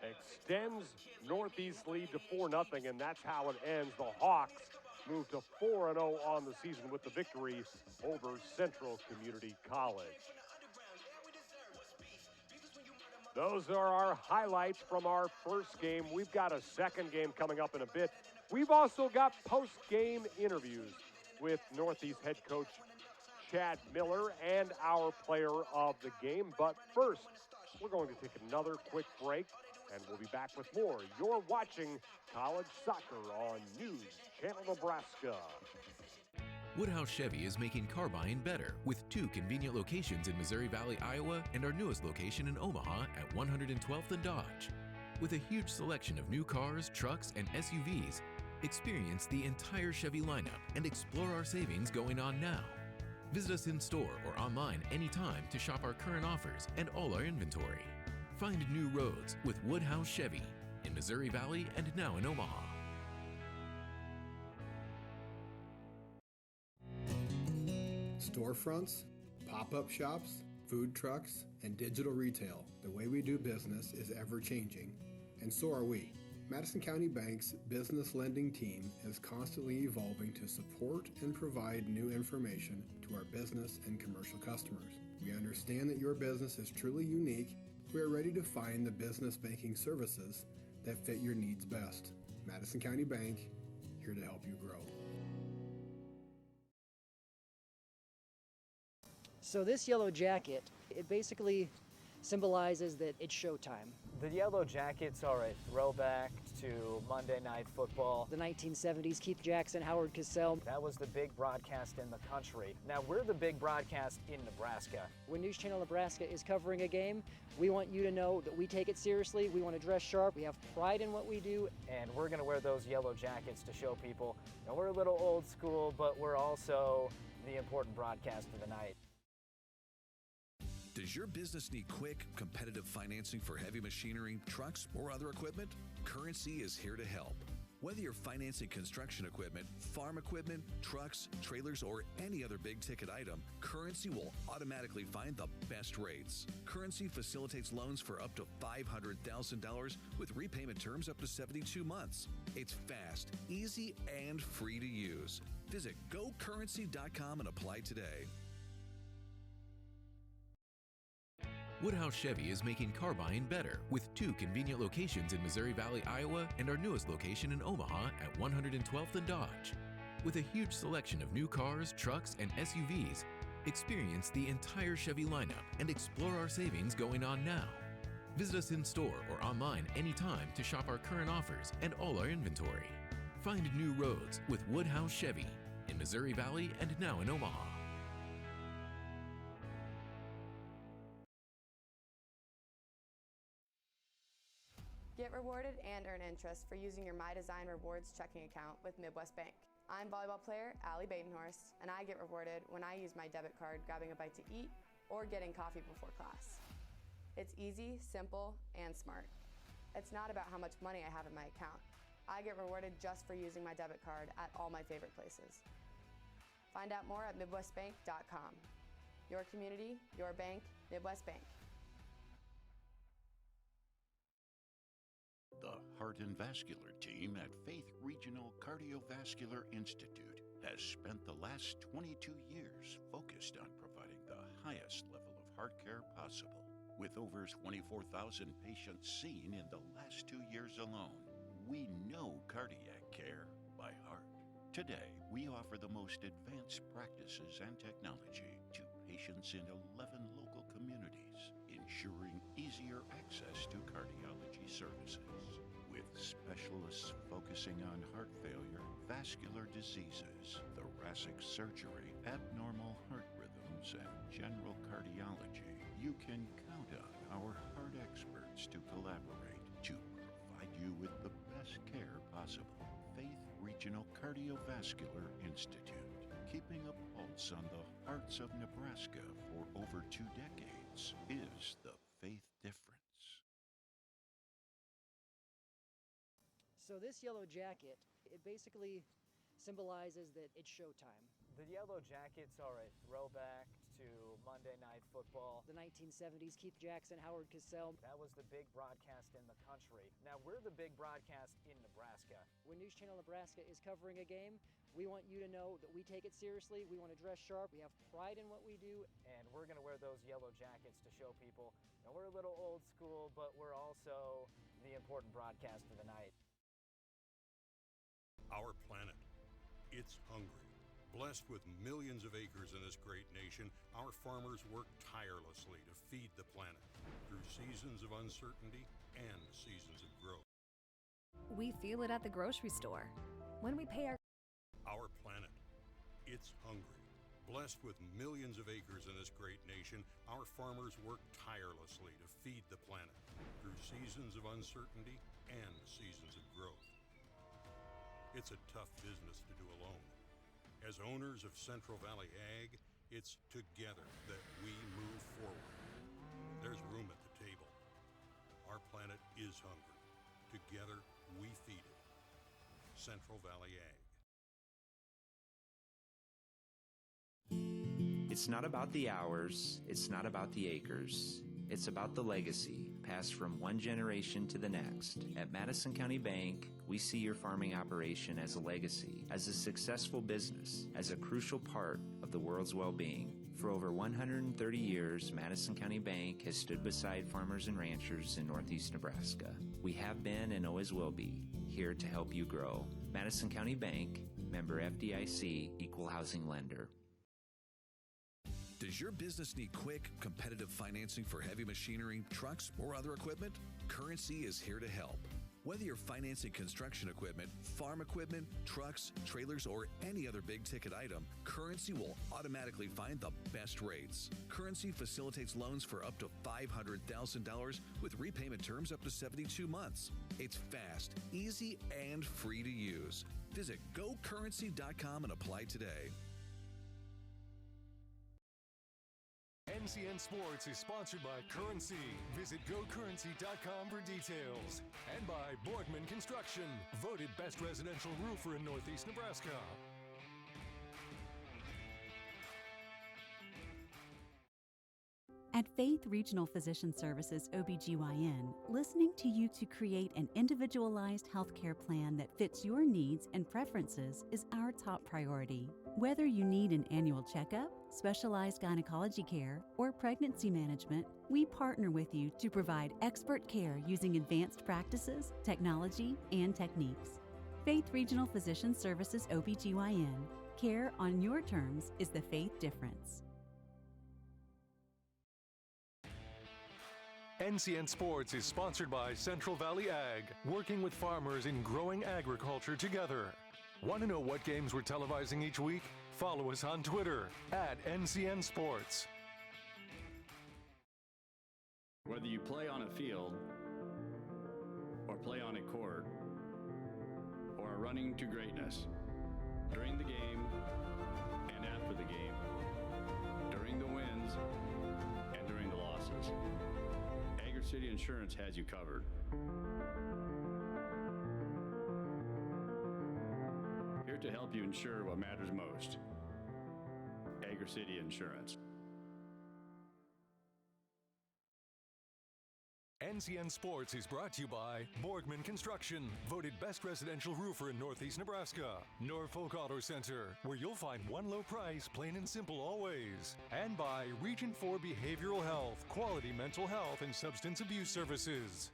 extends Northeast lead to 4-0, and that's how it ends. The Hawks move to 4-0 on the season with the victory over Central Community College. Those are our highlights from our first game. We've got a second game coming up in a bit. We've also got post-game interviews with Northeast head coach Chad Miller and our player of the game. But first, we're going to take another quick break, and we'll be back with more. You're watching College Soccer on News Channel Nebraska. Woodhouse Chevy is making car buying better with 2 convenient locations in Missouri Valley, Iowa, and our newest location in Omaha at 112th and Dodge. With a huge selection of new cars, trucks, and SUVs, experience the entire Chevy lineup and explore our savings going on now. Visit us in store or online anytime to shop our current offers and all our inventory. Find new roads with Woodhouse Chevy in Missouri Valley and now in Omaha. Storefronts, pop-up shops, food trucks, and digital retail. The way we do business is ever-changing, and so are we. Madison County Bank's business lending team is constantly evolving to support and provide new information to our business and commercial customers. We understand that your business is truly unique. We are ready to find the business banking services that fit your needs best. Madison County Bank, here to help you grow. So this yellow jacket, it basically symbolizes that it's showtime. The Yellow Jackets are a throwback to Monday Night Football. The 1970s, Keith Jackson, Howard Cosell. That was the big broadcast in the country. Now we're the big broadcast in Nebraska. When News Channel Nebraska is covering a game, we want you to know that we take it seriously. We want to dress sharp. We have pride in what we do. And we're going to wear those yellow jackets to show people, you know, we're a little old school, but we're also the important broadcast of the night. Does your business need quick, competitive financing for heavy machinery, trucks, or other equipment? Currency is here to help. Whether you're financing construction equipment, farm equipment, trucks, trailers, or any other big-ticket item, Currency will automatically find the best rates. Currency facilitates loans for up to $500,000 with repayment terms up to 72 months. It's fast, easy, and free to use. Visit gocurrency.com and apply today. Woodhouse Chevy is making car buying better with 2 convenient locations in Missouri Valley, Iowa, and our newest location in Omaha at 112th and Dodge. With a huge selection of new cars, trucks, and SUVs, experience the entire Chevy lineup and explore our savings going on now. Visit us in store or online anytime to shop our current offers and all our inventory. Find new roads with Woodhouse Chevy in Missouri Valley and now in Omaha. Get rewarded and earn interest for using your My Design Rewards checking account with Midwest Bank. I'm volleyball player Allie Badenhorst, and I get rewarded when I use my debit card grabbing a bite to eat or getting coffee before class. It's easy, simple, and smart. It's not about how much money I have in my account. I get rewarded just for using my debit card at all my favorite places. Find out more at MidwestBank.com. Your community, your bank, Midwest Bank. The Heart and Vascular team at Faith Regional Cardiovascular Institute has spent the last 22 years focused on providing the highest level of heart care possible. With over 24,000 patients seen in the last 2 years alone, we know cardiac care by heart. Today, we offer the most advanced practices and technology to patients in 11 local communities, ensuring easier access to cardiology services. With specialists focusing on heart failure, vascular diseases, thoracic surgery, abnormal heart rhythms, and general cardiology, you can count on our heart experts to collaborate to provide you with the best care possible. Faith Regional Cardiovascular Institute, keeping a pulse on the hearts of Nebraska for over 2 decades, is the faith difference. So this yellow jacket, it basically symbolizes that it's showtime. The Yellow Jackets are a throwback to Monday Night Football. The 1970s, Keith Jackson, Howard Cosell. That was the big broadcast in the country. Now we're the big broadcast in Nebraska. When News Channel Nebraska is covering a game, we want you to know that we take it seriously. We want to dress sharp. We have pride in what we do. And we're going to wear those yellow jackets to show people. Now we're a little old school, but we're also the important broadcast of the night. Our planet, it's hungry. Blessed with millions of acres in this great nation, our farmers work tirelessly to feed the planet through seasons of uncertainty and seasons of growth. We feel it at the grocery store. When we pay Our planet, it's hungry. Blessed with millions of acres in this great nation, our farmers work tirelessly to feed the planet through seasons of uncertainty and seasons of growth. It's a tough business to do alone. As owners of Central Valley Ag, it's together that we move forward. There's room at the table. Our planet is hungry. Together, we feed it. Central Valley Ag. It's not about the hours, it's not about the acres. It's about the legacy, passed from one generation to the next. At Madison County Bank, we see your farming operation as a legacy, as a successful business, as a crucial part of the world's well-being. For over 130 years, Madison County Bank has stood beside farmers and ranchers in Northeast Nebraska. We have been and always will be here to help you grow. Madison County Bank, member FDIC, equal housing lender. Does your business need quick, competitive financing for heavy machinery, trucks, or other equipment? Currency is here to help. Whether you're financing construction equipment, farm equipment, trucks, trailers, or any other big-ticket item, Currency will automatically find the best rates. Currency facilitates loans for up to $500,000 with repayment terms up to 72 months. It's fast, easy, and free to use. Visit GoCurrency.com and apply today. NCN Sports is sponsored by Currency. Visit GoCurrency.com for details. And by Boardman Construction, voted best residential roofer in Northeast Nebraska. At Faith Regional Physician Services OBGYN, listening to you to create an individualized healthcare plan that fits your needs and preferences is our top priority. Whether you need an annual checkup, specialized gynecology care, or pregnancy management, we partner with you to provide expert care using advanced practices, technology, and techniques. Faith Regional Physician Services OBGYN. Care on your terms is the faith difference. NCN Sports is sponsored by Central Valley Ag, working with farmers in growing agriculture together. Want to know what games we're televising each week? Follow us on Twitter at NCN Sports. Whether you play on a field or play on a court or are running to greatness, during the game and after the game, during the wins and during the losses. Agri City Insurance has you covered. Here to help you ensure what matters most. Agri City Insurance. NCN Sports is brought to you by Borgman Construction, voted best residential roofer in Northeast Nebraska. Norfolk Auto Center, where you'll find one low price, plain and simple always. And by Region 4 Behavioral Health, quality mental health and substance abuse services.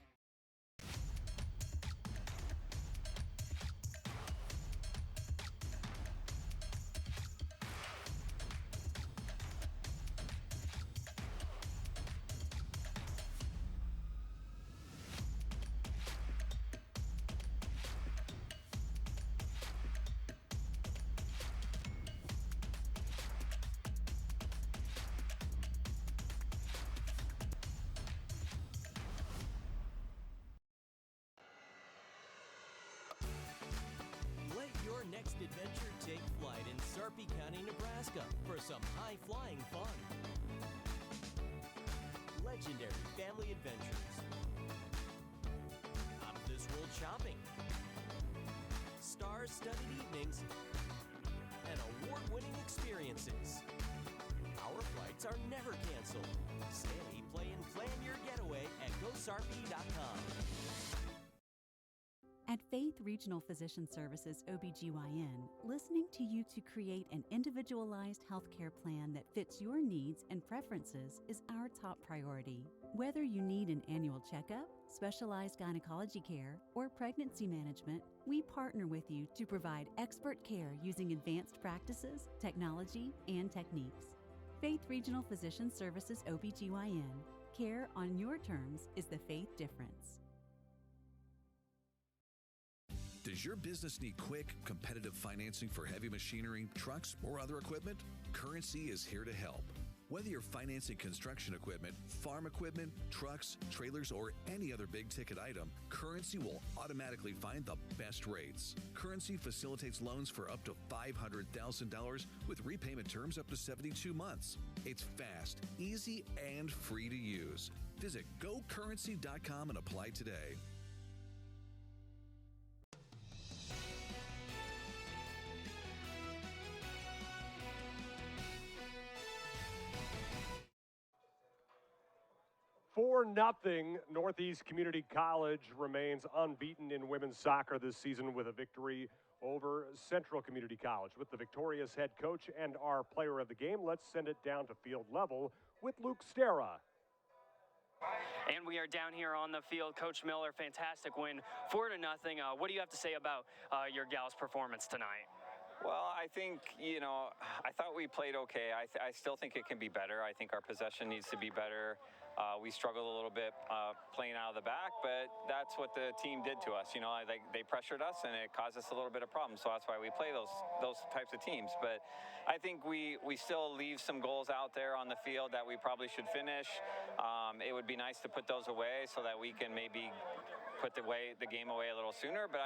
Next adventure take flight in Sarpy County, Nebraska for some high-flying fun. Legendary family adventures. Out-of-this-world shopping. Star-studded evenings. And award-winning experiences. Our flights are never canceled. Stay, play, and plan your getaway at GoSarpy.com. At Faith Regional Physician Services OBGYN, listening to you to create an individualized healthcare plan that fits your needs and preferences is our top priority. Whether you need an annual checkup, specialized gynecology care, or pregnancy management, we partner with you to provide expert care using advanced practices, technology, and techniques. Faith Regional Physician Services OBGYN. Care on your terms is the Faith difference. Does your business need quick, competitive financing for heavy machinery, trucks, or other equipment? Currency is here to help. Whether you're financing construction equipment, farm equipment, trucks, trailers, or any other big-ticket item, Currency will automatically find the best rates. Currency facilitates loans for up to $500,000 with repayment terms up to 72 months. It's fast, easy, and free to use. Visit GoCurrency.com and apply today. For nothing, Northeast Community College remains unbeaten in women's soccer this season with a victory over Central Community College. With the victorious head coach and our player of the game, let's send it down to field level with Luke Stera. And we are down here on the field. Coach Miller, fantastic win, 4-0. What do you have to say about your gals' performance tonight? Well, I think, I thought we played okay. I still think it can be better. I think our possession needs to be better. We struggled a little bit playing out of the back, but that's what the team did to us. They pressured us, and it caused us a little bit of problems. So that's why we play those types of teams. But I think we still leave some goals out there on the field that we probably should finish. It would be nice to put those away so that we can maybe put the game away a little sooner. But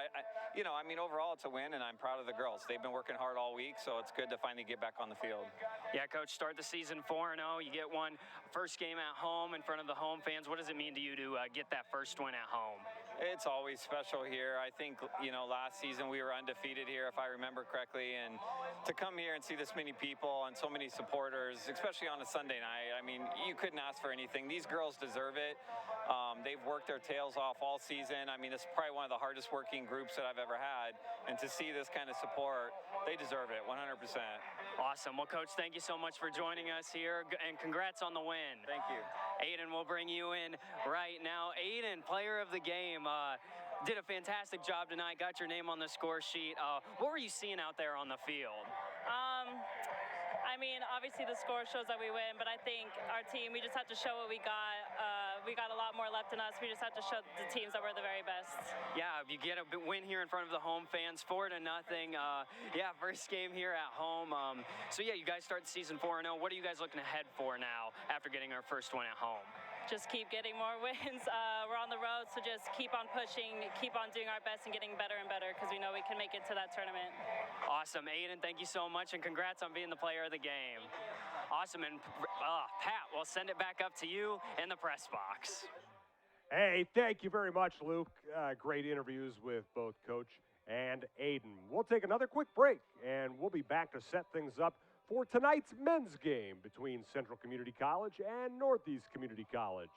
overall, it's a win, and I'm proud of the girls. They've been working hard all week, so it's good to finally get back on the field. Yeah, Coach, start the season 4-0. You get one first game at home in front of the home fans. What does it mean to you to get that first win at home? It's always special here. I think, last season we were undefeated here, if I remember correctly, and to come here and see this many people and so many supporters, especially on a Sunday night, you couldn't ask for anything. These girls deserve it. They've worked their tails off all season. This is probably one of the hardest working groups that I've ever had, and to see this kind of support, they deserve it, 100%. Awesome. Well, Coach, thank you so much for joining us here, and congrats on the win. Thank you. Aiden, we'll bring you in right now. Aiden, player of the game, did a fantastic job tonight, got your name on the score sheet. What were you seeing out there on the field? Obviously the score shows that we win, but I think our team, we just have to show what we got. We got a lot more left in us. We just have to show the teams that we're the very best. Yeah, you get a win here in front of the home fans, 4-0. First game here at home. You guys start the season 4-0. What are you guys looking ahead for now after getting our first win at home? just keep getting more wins. We're on the road, so just keep on pushing, keep on doing our best and getting better and better because we know we can make it to that tournament. Awesome. Aiden, thank you so much, and congrats on being the player of the game. Awesome. And Pat, we'll send it back up to you in the press box. Hey, thank you very much, Luke. Great interviews with both Coach and Aiden. We'll take another quick break, and we'll be back to set things up for tonight's men's game between Central Community College and Northeast Community College.